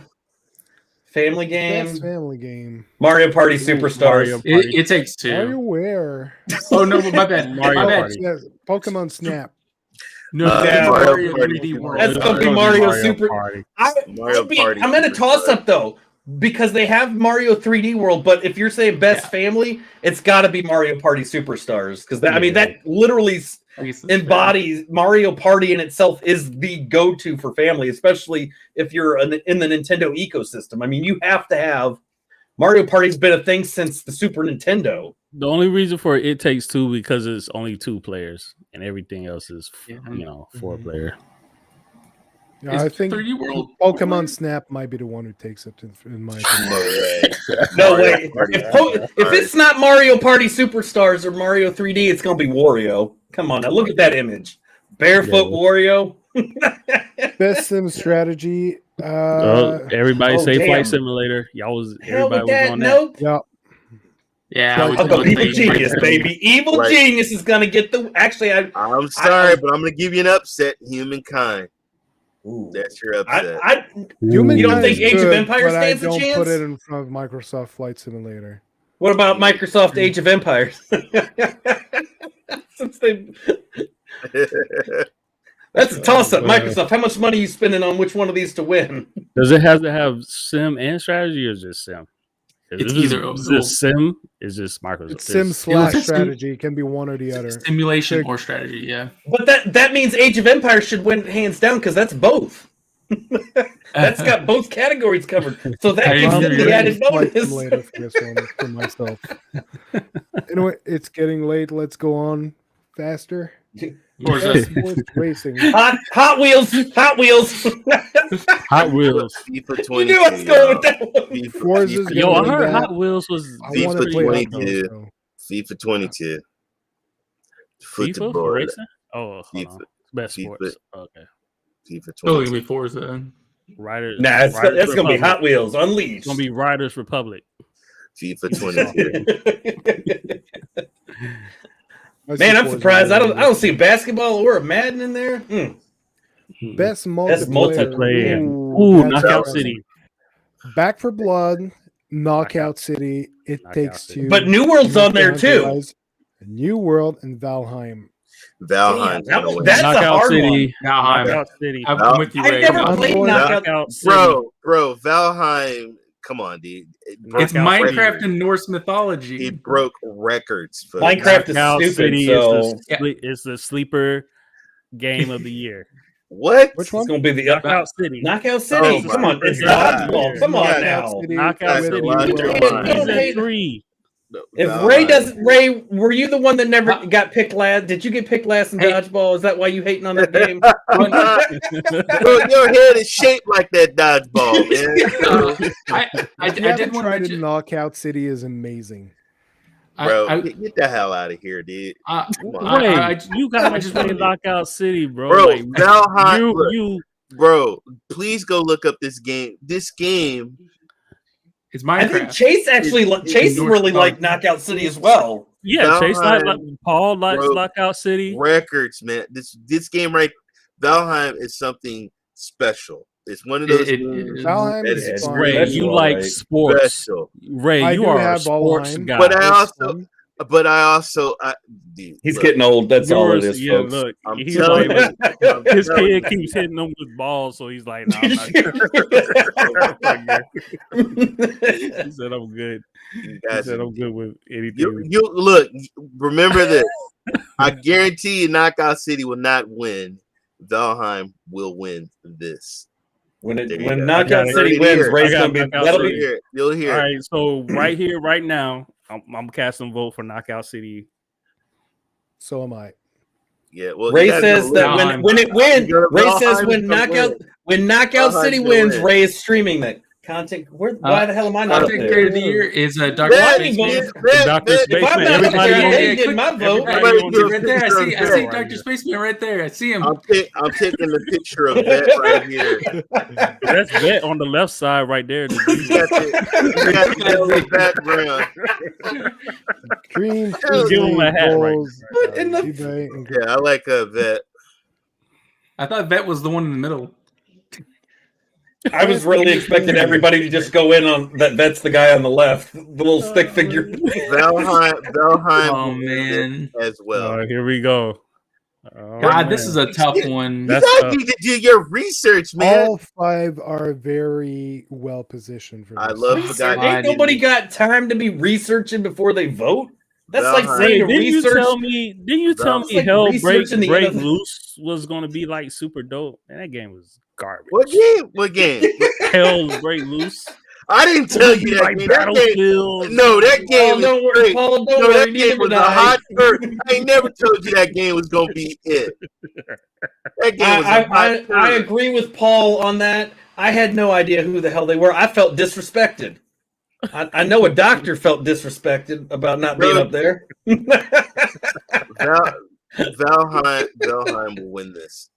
Family game. Best family game. Mario Party Superstars. It takes two. Are you aware? Oh no, my bad. Mario Party. Yes, Pokemon Snap. No, Mario Party. That's gonna be Mario Super. Party. I'm at a toss up though because they have Mario 3D World, but if you're saying best family, it's got to be Mario Party Superstars because that literally embodies Mario Party in itself is the go-to for family, especially if you're in the Nintendo ecosystem. I mean, you have to have Mario Party's been a thing since the Super Nintendo. The only reason for it takes two because it's only 2 players and everything else is 4 player. Yeah, I think Pokemon Snap might be the one who takes it in my opinion. No way. If it's not Mario Party Superstars or Mario 3D, it's gonna be Wario. Come on, now look at that image. Barefoot Wario. Best sim strategy. Everybody say Flight Simulator. Everybody was on that. Yep. Yeah, Like, I'll go Evil Genius, baby. Evil Right. Genius is gonna get the. Actually, I'm sorry, but I'm gonna give you an upset. Humankind. Ooh. That's your upset. Humankind You don't think is Age of good, Empires but I stands a don't chance? put it in front of Microsoft Flight Simulator. What about Microsoft Age of Empires? Since they, that's a toss-up. Microsoft, how much money are you spending on which one of these to win? Does it have to have sim and strategy, or just sim? It's If either it's just sim. It's just Microsoft. It's sim It's- / strategy. It can be one or the other. Simulation or strategy, yeah. But that means Age of Empires should win hands down because that's both. That's got both categories covered. So that gives them the added Flight bonus. Simulator for this one for myself. Anyway, it's getting late. Let's go on faster. Forza. Sports racing. Hot Wheels. Hot Wheels. FIFA 22. You knew I was going with that one. Forza's FIFA, Yo, I gonna heard win that. Hot Wheels was I want to FIFA play 22. those, FIFA 22. FIFA for Football. racing. Oh, hold FIFA. on. Best FIFA. sports. Okay. FIFA Totally 22. gonna be Forza. Riders. Nah, that's Riders going to be Republic. Hot Wheels It's Unleashed. gonna be Riders Republic. FIFA 22. Man, I'm surprised. I don't see basketball or a Madden in there. Best multiplayer. multiplayer. Ooh, that's Knockout impressive. City. Back for Blood, Knockout City, It Knockout Takes City. Two. But New World's on there too. Rise, New World, and Valheim. Valheim's Damn, gonna win. that's a Knockout hard City. Nah, Knockout City. I'm with you, I've Ray. never No. played Boy, Knockout. Knockout City. Bro, Valheim. Come on, dude. It's Knockout Minecraft City. and Norse mythology. It broke records. For Minecraft is Knockout stupid. City So is the sleeper game of the year. What? Which it's one? going to be the Knockout City. Knockout City. Oh my Come on, it's God. dodgeball. Come on Knockout now. City Knockout with City. New Lots of World. fun. Season 3. If Valheim. Ray doesn't, Ray, were you the one that never got picked last? Did you get picked last in Hey. dodgeball? Is that why you hating on that game? Bro, your head is shaped like that dodgeball, man. I If you did haven't want to tried it, mention. Knockout City is amazing. Bro, get the hell out of here, dude. Come on. Wait, you I gotta just play wanted- Knockout City, bro. Bro, Like, Valheim. Look, you bro, please go look up this game. This game. It's I think Minecraft. Chase actually, Chase Norse really mythology. liked Knockout City as well. yeah, Chase like Valheim, Paul likes bro, Knockout City. Records, man. This game right, Valheim is something special. It's one of those It games is. Valheim that is is fun. Ray, Special, you like right? sports. special. Ray, I you do are a have sports Valheim. guy. But I It's also, fun. dude, He's look, getting old. That's all it Yours- is, yeah, folks. look, I'm he's telling like, you, I'm his telling kid you. keeps hitting him with balls, so he's like, nah, I'm not. He said, I'm good. You He guys said, are- I'm good with anything. you look. Remember this. I guarantee you, Knockout City will not win. Valheim will win this. When There you when go. Knockout I got it. City Heard it wins, here. Ray's I got gonna be Knockout that'll You'll be hear it. You'll hear All it. right, so right here, right now, I'm casting vote for Knockout City. So am I. Yeah. Well, Ray you gotta says go that look. when it wins, You gotta- Ray says Valheim's when gonna Knockout win. Knockout City Valheim's gonna wins, win. Ray is streaming that content. Why the hell am I not up Content there? creator of the year is Dr. Bet, Spaceman. Dr. bet. If I'm Spaceman, not up everybody there, on I this- ain't getting my vote. everybody on this Right there. I see right Dr. here. Spaceman right there. I see him. I'm taking the picture of that right here. That's Bet on the left side right there. You got the yellow background. Green, Give Fiji, him a hat right Bulls, in the- eBay, and green. Yeah, I like that. I thought Vet was the one in the middle. I was really expecting everybody to just go in on that. That's the guy on the left, the little stick figure. Valheim Oh, will win man. this as well. Here we go. Oh, God, this man. is a tough one. You That's guys tough. need to do your research, man. All five are very well positioned for this. I love Forgotten. Ain't nobody got time to be researching before they vote. That's Valheim. like Hey, saying to didn't you research. tell me? Didn't you tell That's me like Hell Break researching the Break NFL. Loose was going to be like super dope? Man, that game was garbage. What game? What game? Hell Break Loose. I didn't tell you that Like game. That game. Battlefield. No, that Paul, game was don't worry, great. Paul, don't No, worry. that Neither game was did a I. hot turd. I ain't never told you that game was gonna be it. That game was a hot I turd. agree with Paul on that. I had no idea who the hell they were. I felt disrespected. I know a doctor felt disrespected about not being up there. Valheim will win this.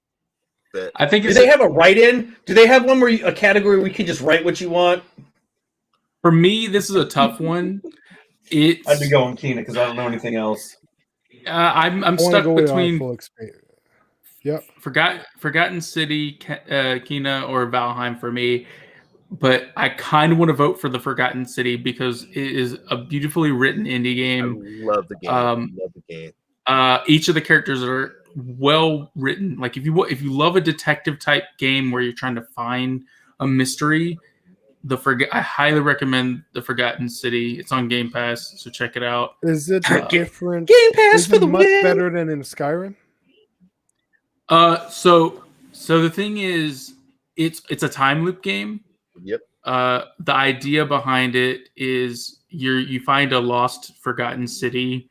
Bet. I think Do it's they have a write-in? Do they have one where a category where you can just write what you want? for me, this is a tough one. I'd be going Kina because I don't know anything else. I'm stuck between Yep. Forgotten City, Kina, or Valheim for me. But I kind of want to vote for the Forgotten City because it is a beautifully written indie game. I love the game. Each of the characters are well written. Like if you love a detective type game where you're trying to find a mystery, I highly recommend the Forgotten City. It's on Game Pass, so check it out. Is it different? Game Pass is for the much win. Better than in Skyrim? So the thing is, it's a time loop game. Yep. The idea behind it is you find a lost, forgotten city,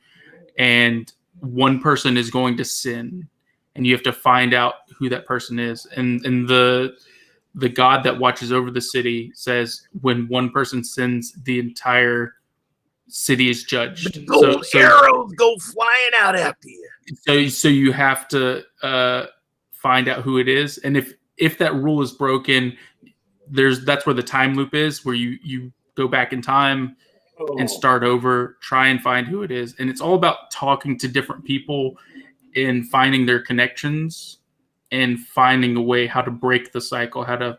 and one person is going to sin, and you have to find out who that person is. And the god that watches over the city says when one person sins, the entire city is judged. Gold arrows go flying out after you. So you have to find out who it is, and if that rule is broken, that's where the time loop is, where you go back in time and start over, try and find who it is, and it's all about talking to different people and finding their connections and finding a way how to break the cycle, how to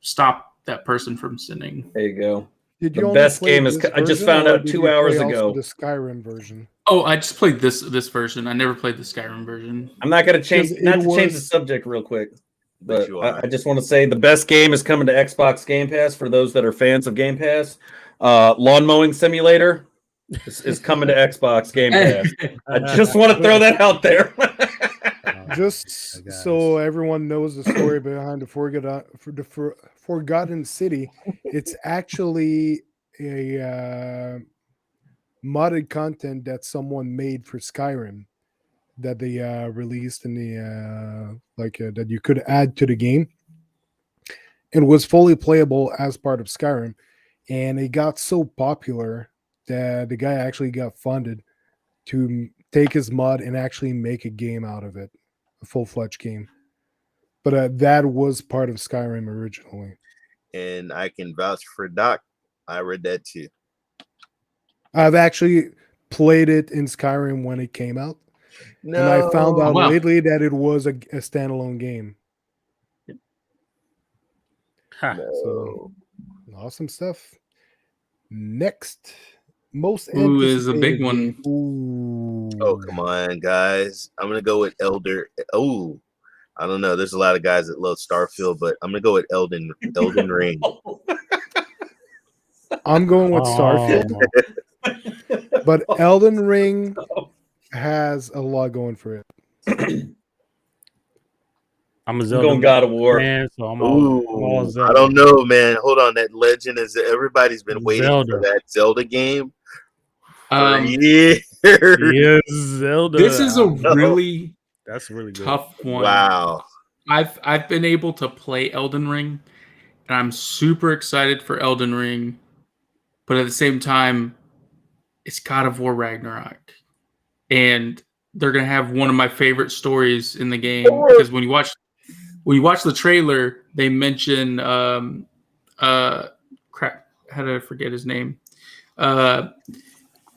stop that person from sinning. There you go. The best game is. I just found out 2 hours ago. The Skyrim version. Oh, I just played this version. I never played the Skyrim version. I'm not going to change. Not to change the subject real quick, but I just want to say the best game is coming to Xbox Game Pass for those that are fans of Game Pass. Lawn mowing simulator is coming to Xbox Game Pass. I just want to throw that out there. Just so everyone knows the story behind the Forgotten City, it's actually a modded content that someone made for Skyrim that they released in the that you could add to the game. It was fully playable as part of Skyrim, and it got so popular that the guy actually got funded to take his mod and actually make a game out of it, a full-fledged game. But that was part of Skyrim originally. And I can vouch for Doc. I read that too. I've actually played it in Skyrim when it came out. No. And I found out lately that it was a standalone game. No. So awesome stuff. Next, most is a big one. Oh, come on, guys. I'm gonna go with Elder. Oh, I don't know. There's a lot of guys that love Starfield, but I'm gonna go with Elden Ring. I'm going with Starfield. But Elden Ring has a lot going for it. I'm a Zelda going God of War. Man, so I'm all Zelda. I don't know, man. Hold on. That legend is everybody's been waiting for that Zelda game. Yes, Zelda. This is that's really good. Tough one. Wow. I've been able to play Elden Ring, and I'm super excited for Elden Ring, but at the same time, it's God of War Ragnarok, and they're gonna have one of my favorite stories in the game because when you watch the trailer, they mention crap. How did I forget his name?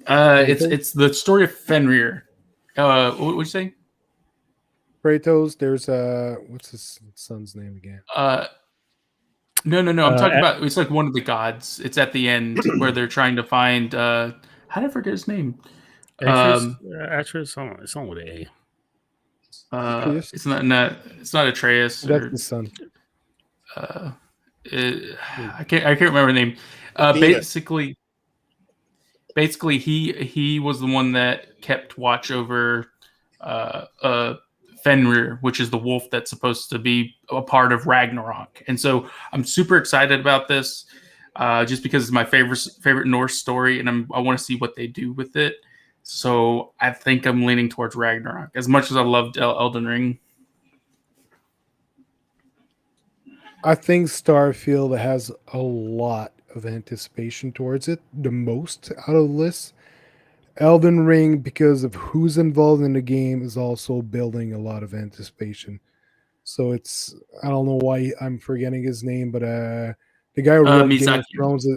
It's the story of Fenrir. What would you say? Kratos. There's what's his son's name again? No. I'm talking about. It's like one of the gods. It's at the end where they're trying to find. How did I forget his name? Atreus. It's on with an A. It's not Atreus. That's his son. I can't remember the name. Basically, he was the one that kept watch over Fenrir, which is the wolf that's supposed to be a part of Ragnarok. And so I'm super excited about this, just because it's my favorite Norse story, and I want to see what they do with it. So I think I'm leaning towards Ragnarok, as much as I loved Elden Ring. I think Starfield has a lot of anticipation towards it, the most out of the list. Elden Ring, because of who's involved in the game, is also building a lot of anticipation. So it's, I don't know why I'm forgetting his name, but the guy who wrote Game of Thrones.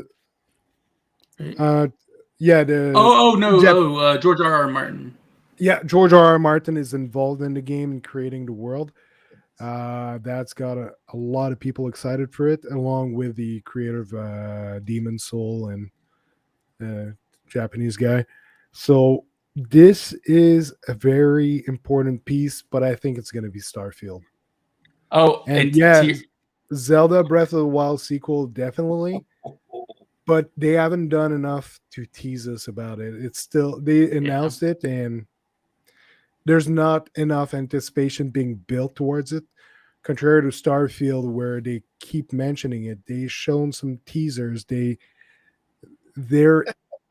Yeah. George R.R. Martin. Yeah, George R.R. Martin is involved in the game and creating the world. That's got a lot of people excited for it, along with the creator of Demon Soul and Japanese guy. So this is a very important piece, but I think it's going to be Starfield. Oh, and Zelda Breath of the Wild sequel, definitely. But they haven't done enough to tease us about it. It's still, they announced it, and there's not enough anticipation being built towards it. Contrary to Starfield, where they keep mentioning it, they've shown some teasers. They're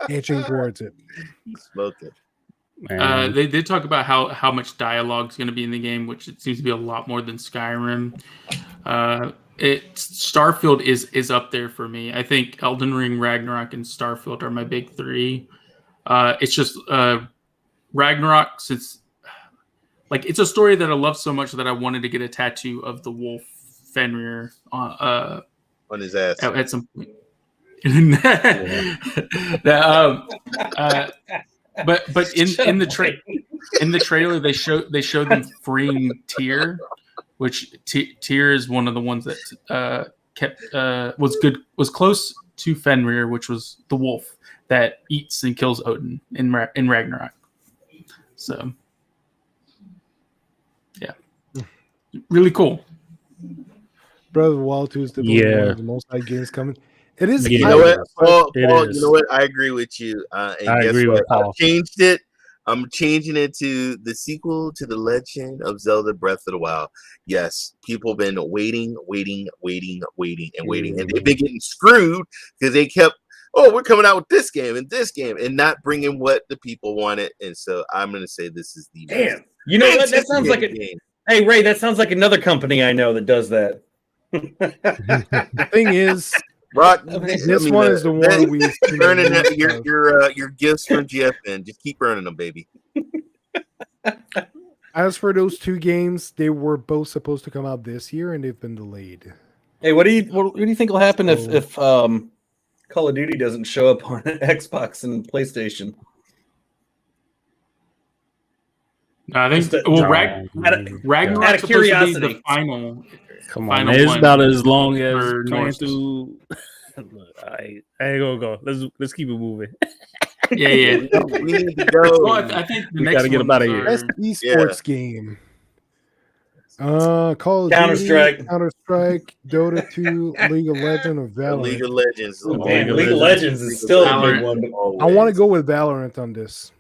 edging towards it. Smoking. They did talk about how much dialogue is going to be in the game, which it seems to be a lot more than Skyrim. Starfield is up there for me. I think Elden Ring, Ragnarok, and Starfield are my big three. It's just Ragnarok, since it's a story that I love so much that I wanted to get a tattoo of the wolf Fenrir on his ass at some point. But in the trailer they showed them freeing Tyr, which Tyr is one of the ones that was close to Fenrir, which was the wolf that eats and kills Odin in Ragnarok. So yeah, really cool. Breath of the Wild 2 is definitely one of the most hyped games coming. It is. You know what, Paul? You know what? I agree with you. And I agree with Paul. I changed it. I'm changing it to the sequel to The Legend of Zelda Breath of the Wild. Yes, people have been waiting, and they've been getting screwed because they kept, we're coming out with this game and not bringing what the people wanted. And so I'm going to say this is the damn. You know what? That sounds like game. Hey, Ray, that sounds like another company I know that does that. The thing is, Rock, this one is the one we burning your gifts from GFN. Just keep burning them, baby. As for those two games, they were both supposed to come out this year, and they've been delayed. Hey, what do you think will happen if Call of Duty doesn't show up on Xbox and PlayStation? I think Ragnarok out of curiosity, to be the final. Come on, man. It's about as long as playing through. I ain't gonna go. Let's keep it moving. Yeah. We need to go. Well, I think the next gotta get them out of here. Best esports game. Call of Counter-Strike, Dota 2, League of Legends, or Valorant. League of Legends. League of Legends is still a big one. I want to go with Valorant on this.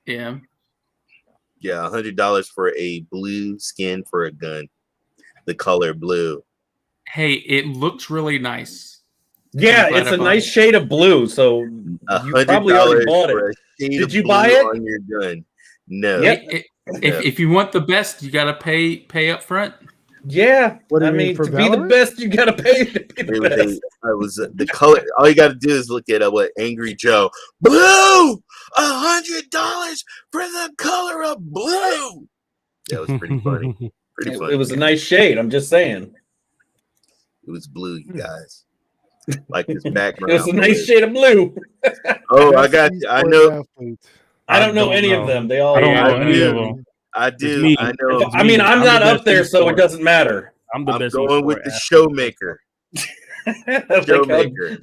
Yeah. Yeah, $100 for a blue skin for a gun. The color blue. Hey, it looks really nice. Yeah, it's a nice shade of blue. So you probably already bought it. Did you buy it on your gun? No. If you want the best, you gotta pay up front. Yeah, I mean, to be the best, you gotta pay to be the best. I was the color. All you gotta do is look at what Angry Joe blue. $100 for the color of blue. That was pretty funny. It was a nice shade. I'm just saying. It was blue, you guys. Like his background. It was a nice shade of blue. Oh, I got you. I know. I don't know any of them. They all. I don't know any of them. I do. I know. I mean, I'm not up there, so it doesn't matter. I'm going with the showmaker. Showmaker.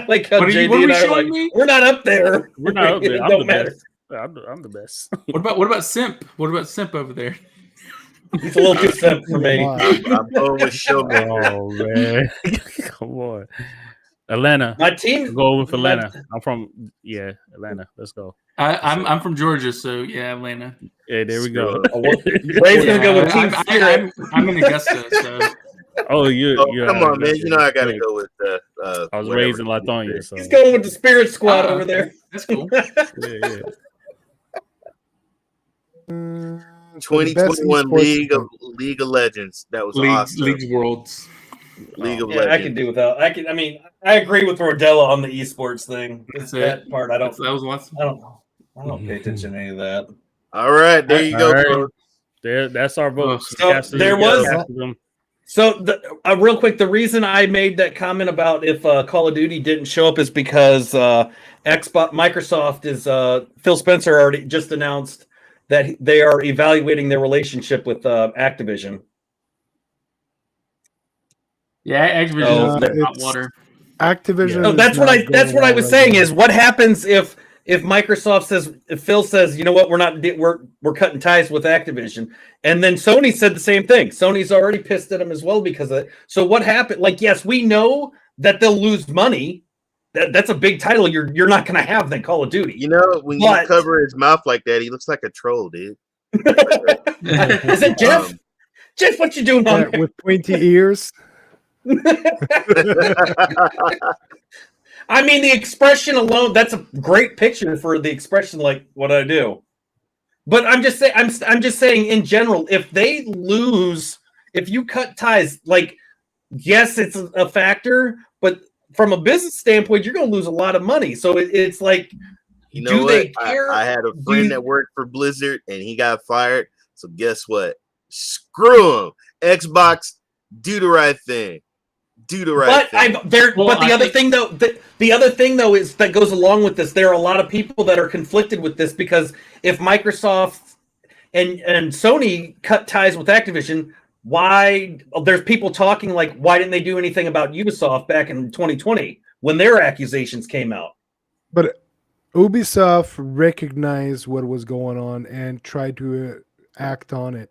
Like how JD and I are like, we're not up there. We're not up there. It don't matter. I'm the best. What about Simp? What about Simp over there? He's a little too simp for me. I'm going with Showmaker. Oh man, come on, Atlanta. My team. Go with Atlanta. I'm from Atlanta. Let's go. I'm from Georgia, so yeah, Atlanta. Yeah, there we go. Ray's gonna go with Team Spirit. I'm in Augusta, so. You're come on, man. You know I gotta go with I was raised in Latonia, so he's going with the Spirit Squad over there. That's cool. Yeah. 2021 League of Legends. That was awesome. League of Worlds. League of Legends. I can do without. I mean, I agree with Rodella on the esports thing. That part, I don't. That was awesome. I don't pay attention to any of that. All right, there you go. That's our vote. So there was. So, real quick, the reason I made that comment about if Call of Duty didn't show up is because Microsoft is Phil Spencer already just announced that they are evaluating their relationship with Activision. Yeah, Activision is hot water. Activision. So that's what I was saying is what happens if Microsoft says, if Phil says, you know what, we're cutting ties with Activision, and then Sony said the same thing. Sony's already pissed at them as well because of it. So what happened? Like, yes, we know that they'll lose money. That's a big title you're not going to have than Call of Duty. You know, when you cover his mouth like that, he looks like a troll, dude. Is it Jeff? Jeff, what you doing on with pointy ears? I mean, the expression alone, that's a great picture for the expression, like, what I do. But I'm just saying, I'm just saying in general, if they lose, if you cut ties, like, yes, it's a factor, but from a business standpoint, you're going to lose a lot of money. So it's like, you know, they care? I had a friend that worked for Blizzard and he got fired. So guess what? Screw him. Xbox, do the right thing. Do the right thing. But the other thing though is that goes along with this. There are a lot of people that are conflicted with this because if Microsoft and Sony cut ties with Activision, why there's people talking like, why didn't they do anything about Ubisoft back in 2020 when their accusations came out? But Ubisoft recognized what was going on and tried to act on it.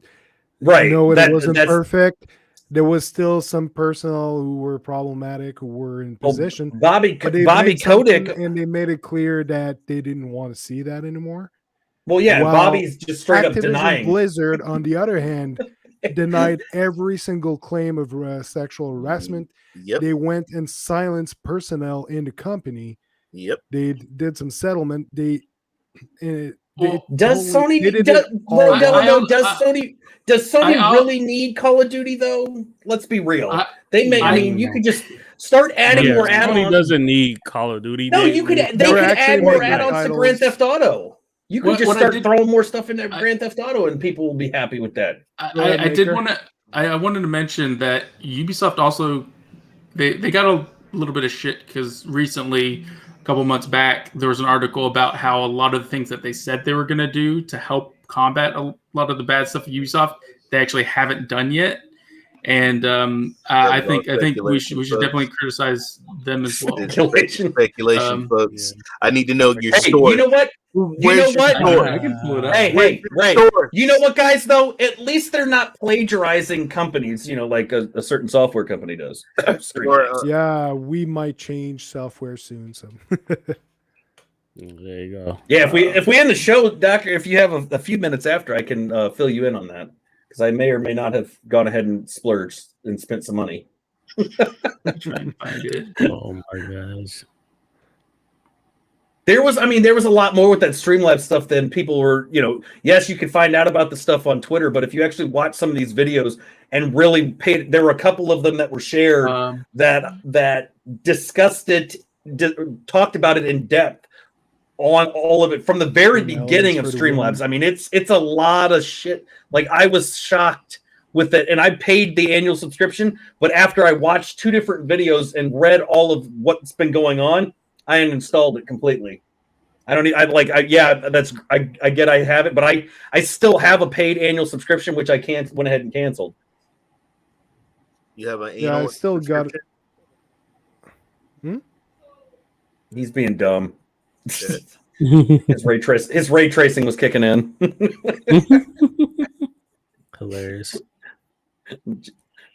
Right. No, it wasn't perfect. There was still some personnel who were problematic, who were in position. Bobby Kotick, and they made it clear that they didn't want to see that anymore. Well, yeah, Bobby's just straight up denying. Blizzard, on the other hand, denied every single claim of sexual harassment. Yep. They went and silenced personnel in the company. Yep. They did some settlement. Does Sony really need Call of Duty though? Let's be real. You could just start adding more add-ons. Sony doesn't need Call of Duty. No, they could add more add-ons to Grand Theft Auto. You could just start throwing more stuff into Grand Theft Auto, and people will be happy with that. I wanted to mention that Ubisoft also they got a little bit of shit because recently, a couple months back, there was an article about how a lot of the things that they said they were going to do to help combat a lot of the bad stuff at Ubisoft, they actually haven't done yet. And I think we should definitely criticize them as well. Speculation, folks. Yeah. I need to know your story. You know what? I can pull it up. Hey, you know what, guys? Though at least they're not plagiarizing companies. You know, like a certain software company does. Yeah, we might change software soon. So there you go. Yeah, if we end the show, Doctor, if you have a few minutes after, I can fill you in on that. Because I may or may not have gone ahead and splurged and spent some money. Try and find it. Oh my gosh. There was a lot more with that Streamlabs stuff than people were, yes, you could find out about the stuff on Twitter, but if you actually watch some of these videos and really paid, there were a couple of them that were shared that discussed it, talked about it in depth on all of it from the very beginning of Streamlabs. I mean, it's a lot of shit. Like, I was shocked with it, and I paid the annual subscription, but after I watched 2 different videos and read all of what's been going on, I uninstalled it completely. I get I have it, but I still have a paid annual subscription, which I went ahead and canceled. You have an annual I still got it. He's being dumb. His ray tracing was kicking in. Hilarious.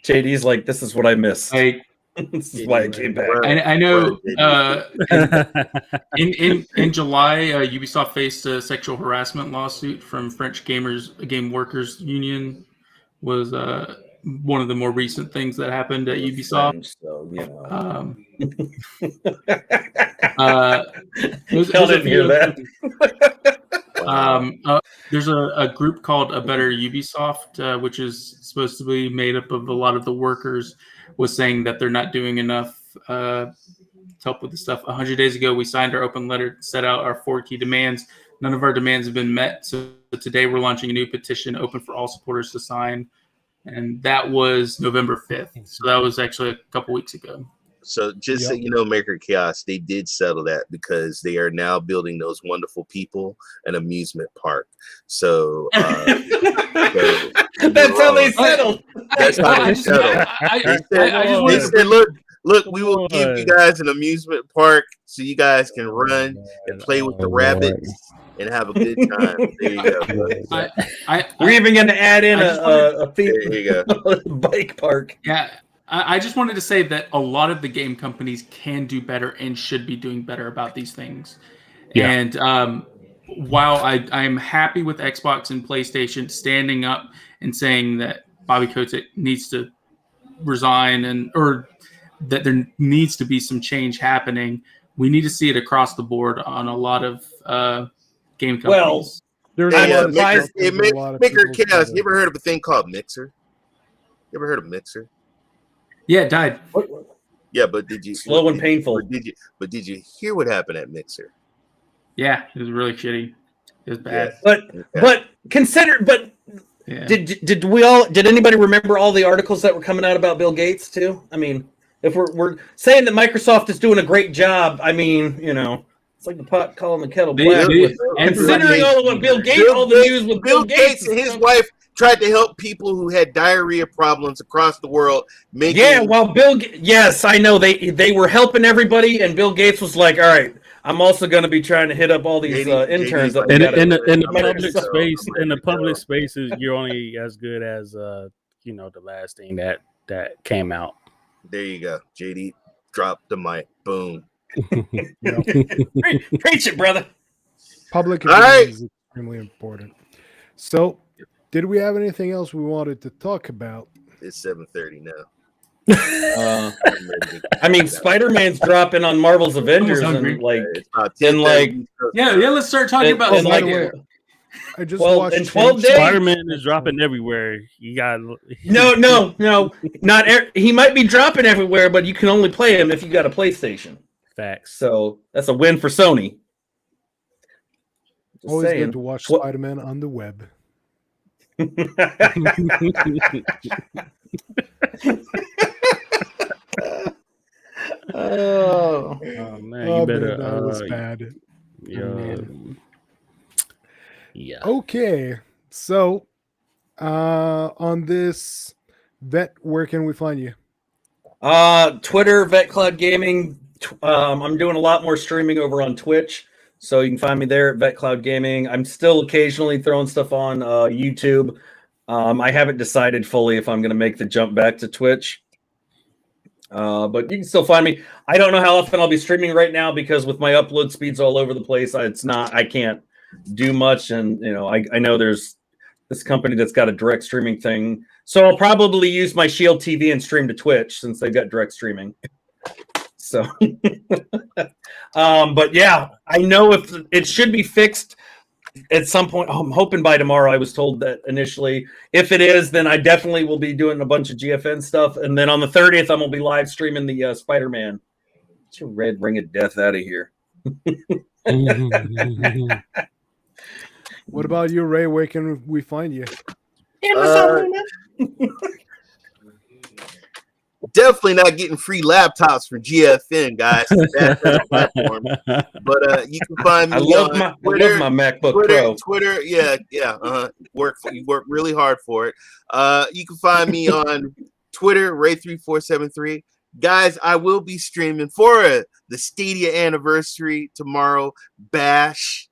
JD's like, this is what I missed. This is why I came back. I know. In July, Ubisoft faced a sexual harassment lawsuit from French Game Workers Union. Was one of the more recent things that happened at Ubisoft. Didn't hear that. There's a group called A Better Ubisoft, which is supposed to be made up of a lot of the workers, was saying that they're not doing enough to help with the stuff. 100 days ago, we signed our open letter, set out our 4 key demands. None of our demands have been met. So today we're launching a new petition open for all supporters to sign. and that was November 5th. So that was actually a couple weeks ago. So just so you know, Maker Chaos, they did settle that because they are now building those wonderful people an amusement park. So, that's how they settled. That's how they settled. They said, look, we will give you guys an amusement park so you guys can run and play with the rabbits and have a good time. There you go. We're even going to add in a there you go. bike park. Yeah. I just wanted to say that a lot of the game companies can do better and should be doing better about these things. Yeah. And while I am happy with Xbox and PlayStation standing up and saying that Bobby Kotick needs to resign or that there needs to be some change happening, we need to see it across the board on a lot of game companies. Well, there's a lot of Maker Chaos. You ever heard of a thing called Mixer? You ever heard of Mixer? Yeah, it died. Yeah, but did you slow and painful? Did you hear what happened at Mixer? Yeah, it was really shitty. It was bad. But yeah. Did anybody remember all the articles that were coming out about Bill Gates too? I mean, if we're saying that Microsoft is doing a great job, I mean, it's like the pot calling the kettle black. Considering all of what Bill Gates, all the news with Bill Gates and his wife tried to help people who had diarrhea problems across the world. Yes, I know they were helping everybody, and Bill Gates was like, "All right, I'm also going to be trying to hit up all these interns." In the public spaces, you're only as good as the last thing that came out. There you go, JD. Drop the mic. Boom. Preach it, brother. Public is extremely important. So, did we have anything else we wanted to talk about? It's 7:30 now. I mean, Spider-Man's dropping on Marvel's Avengers, and let's start talking about Spider-Man. I just watched in 12 days. Spider-Man is dropping everywhere. You got no, not he might be dropping everywhere, but you can only play him if you got a PlayStation. Facts. So that's a win for Sony. Always good to watch Spider-Man on the web. Oh man, you better. That was bad. Yeah. Okay, so on this Vet, where can we find you? Twitter, Vet Cloud Gaming. I'm doing a lot more streaming over on Twitch, so you can find me there at Vet Cloud Gaming. I'm still occasionally throwing stuff on YouTube. I haven't decided fully if I'm going to make the jump back to Twitch, but you can still find me. I don't know how often I'll be streaming right now because with my upload speeds all over the place, I can't do much, and I know there's this company that's got a direct streaming thing, so I'll probably use my Shield TV and stream to Twitch since they've got direct streaming. So, but yeah, I know if it should be fixed at some point. I'm hoping by tomorrow. I was told that initially. If it is, then I definitely will be doing a bunch of GFN stuff, and then on the 30th, I'm gonna be live streaming the Spider-Man. Get your red ring of death out of here. What about you, Ray? Where can we find you? Definitely not getting free laptops for GFN, guys. Platform. But you can find me on Twitter. I love my MacBook Pro. Twitter, yeah. You work really hard for it. You can find me on Twitter, Ray3473. Guys, I will be streaming for the Stadia anniversary tomorrow. Bash.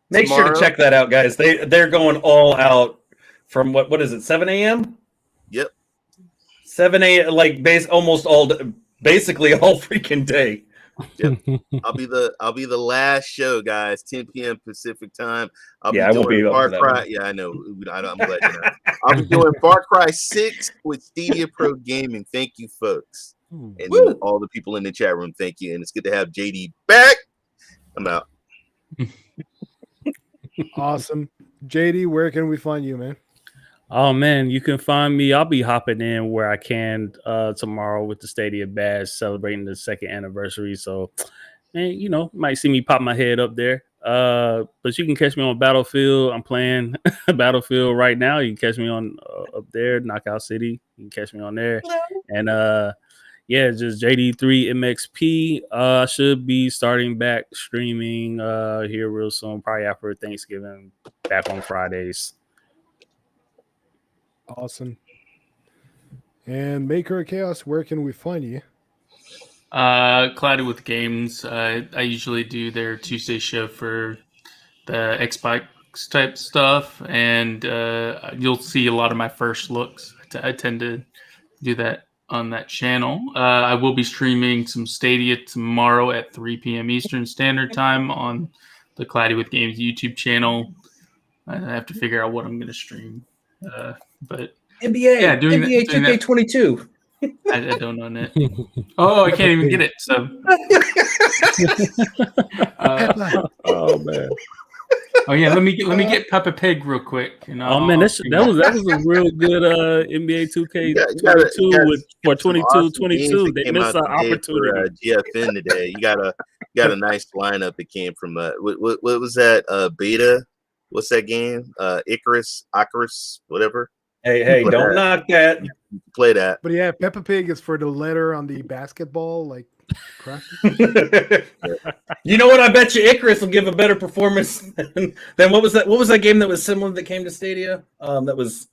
Make sure to check that out, guys. They're going all out from what is it, 7 a.m.? Yep. 7 a.m. basically all freaking day. Yep. I'll be the last show, guys. 10 p.m. Pacific time. I won't be Far Cry. Yeah, I know. I'm glad you know. I'll be doing Far Cry 6 with Stadia Pro Gaming. Thank you, folks, and all the people in the chat room. Thank you, and it's good to have JD back. I'm out. Awesome. JD, where can we find you, man? Oh man, you can find me. I'll be hopping in where I can tomorrow with the Stadia Bash celebrating the 2nd anniversary. So, man, might see me pop my head up there. But you can catch me on Battlefield. I'm playing Battlefield right now. You can catch me on up there, Knockout City. You can catch me on there. And yeah, just JD3 MXP. I should be starting back streaming here real soon, probably after Thanksgiving, back on Fridays. Awesome. And Maker of Chaos, where can we find you? Clouded with Games. I usually do their Tuesday show for the Xbox type stuff, and you'll see a lot of my first looks. I tend to do that on that channel. I will be streaming some Stadia tomorrow at 3 p.m. Eastern Standard Time on the Cloudy with Games YouTube channel. I have to figure out what I'm going to stream. But NBA, yeah, doing NBA 2K22. I don't know that. Oh, I can't even get it. So, oh man. Oh yeah, let me get Peppa Pig real quick. Oh man, that was a real good NBA 2K22 for 22-22. They missed an opportunity. GFN today, you got a nice lineup that came from what was that beta? What's that game? Icarus, whatever. Hey, don't knock that. You play that. But yeah, Peppa Pig is for the letter on the basketball, like crap. You know what? I bet you Icarus will give a better performance than what was that? What was that game that was similar that came to Stadia? It was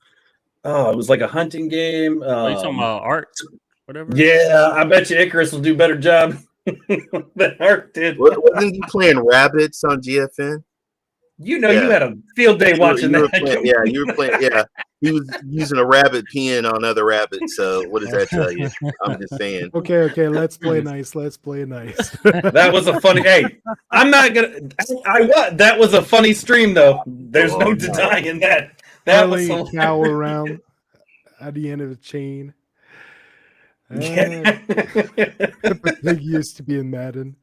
like a hunting game. Are you talking about Art? Whatever. Yeah, I bet you Icarus will do a better job than Art did. Wasn't you playing rabbits on GFN? You know, you had a field day watching that. You were playing. Yeah, he was using a rabbit peeing on other rabbits. So what does that tell you? I'm just saying. Okay. Let's play nice. That was a funny. Hey, I'm not gonna. That was a funny stream, though. There's no denying that. That was a cow around at the end of the chain. Pig used to be in Madden.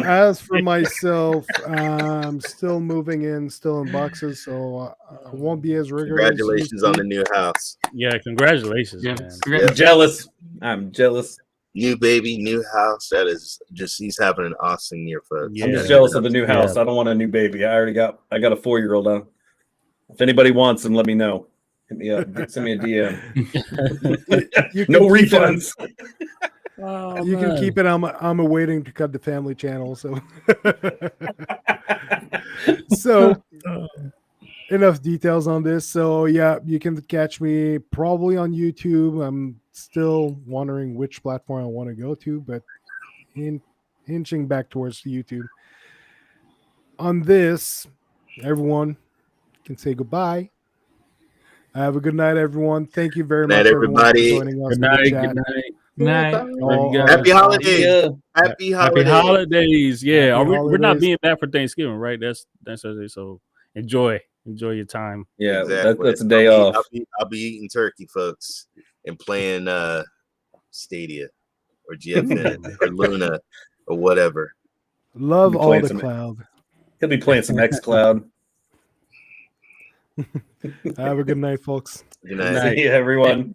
As for myself, I'm still moving in, still in boxes, so I won't be as rigorous. Congratulations on the new house. Yeah, congratulations, man. I'm jealous. I'm jealous. New baby, new house. That is just, he's having an awesome year, folks. Yeah. I'm just jealous of the new house. I don't want a new baby. I got a 4-year-old on. If anybody wants them, let me know. Hit me up. Send me a DM. No refunds. You can keep it. I'm awaiting to cut the family channel. So, enough details on this. So yeah, you can catch me probably on YouTube. I'm still wondering which platform I want to go to, but hinging back towards YouTube. On this, everyone can say goodbye. Have a good night, everyone. Thank you very much, everybody. For joining us. Good night. Happy holidays. Happy holidays. Yeah. Happy We're not holidays. being back for Thanksgiving, right? That's Thursday. So enjoy your time. Yeah, exactly. That's a day off. I'll be eating turkey, folks, and playing Stadia or GFN or Luna or whatever. Love all the cloud. He'll be playing some XCloud. Have a good night, folks. Good night. See you, everyone.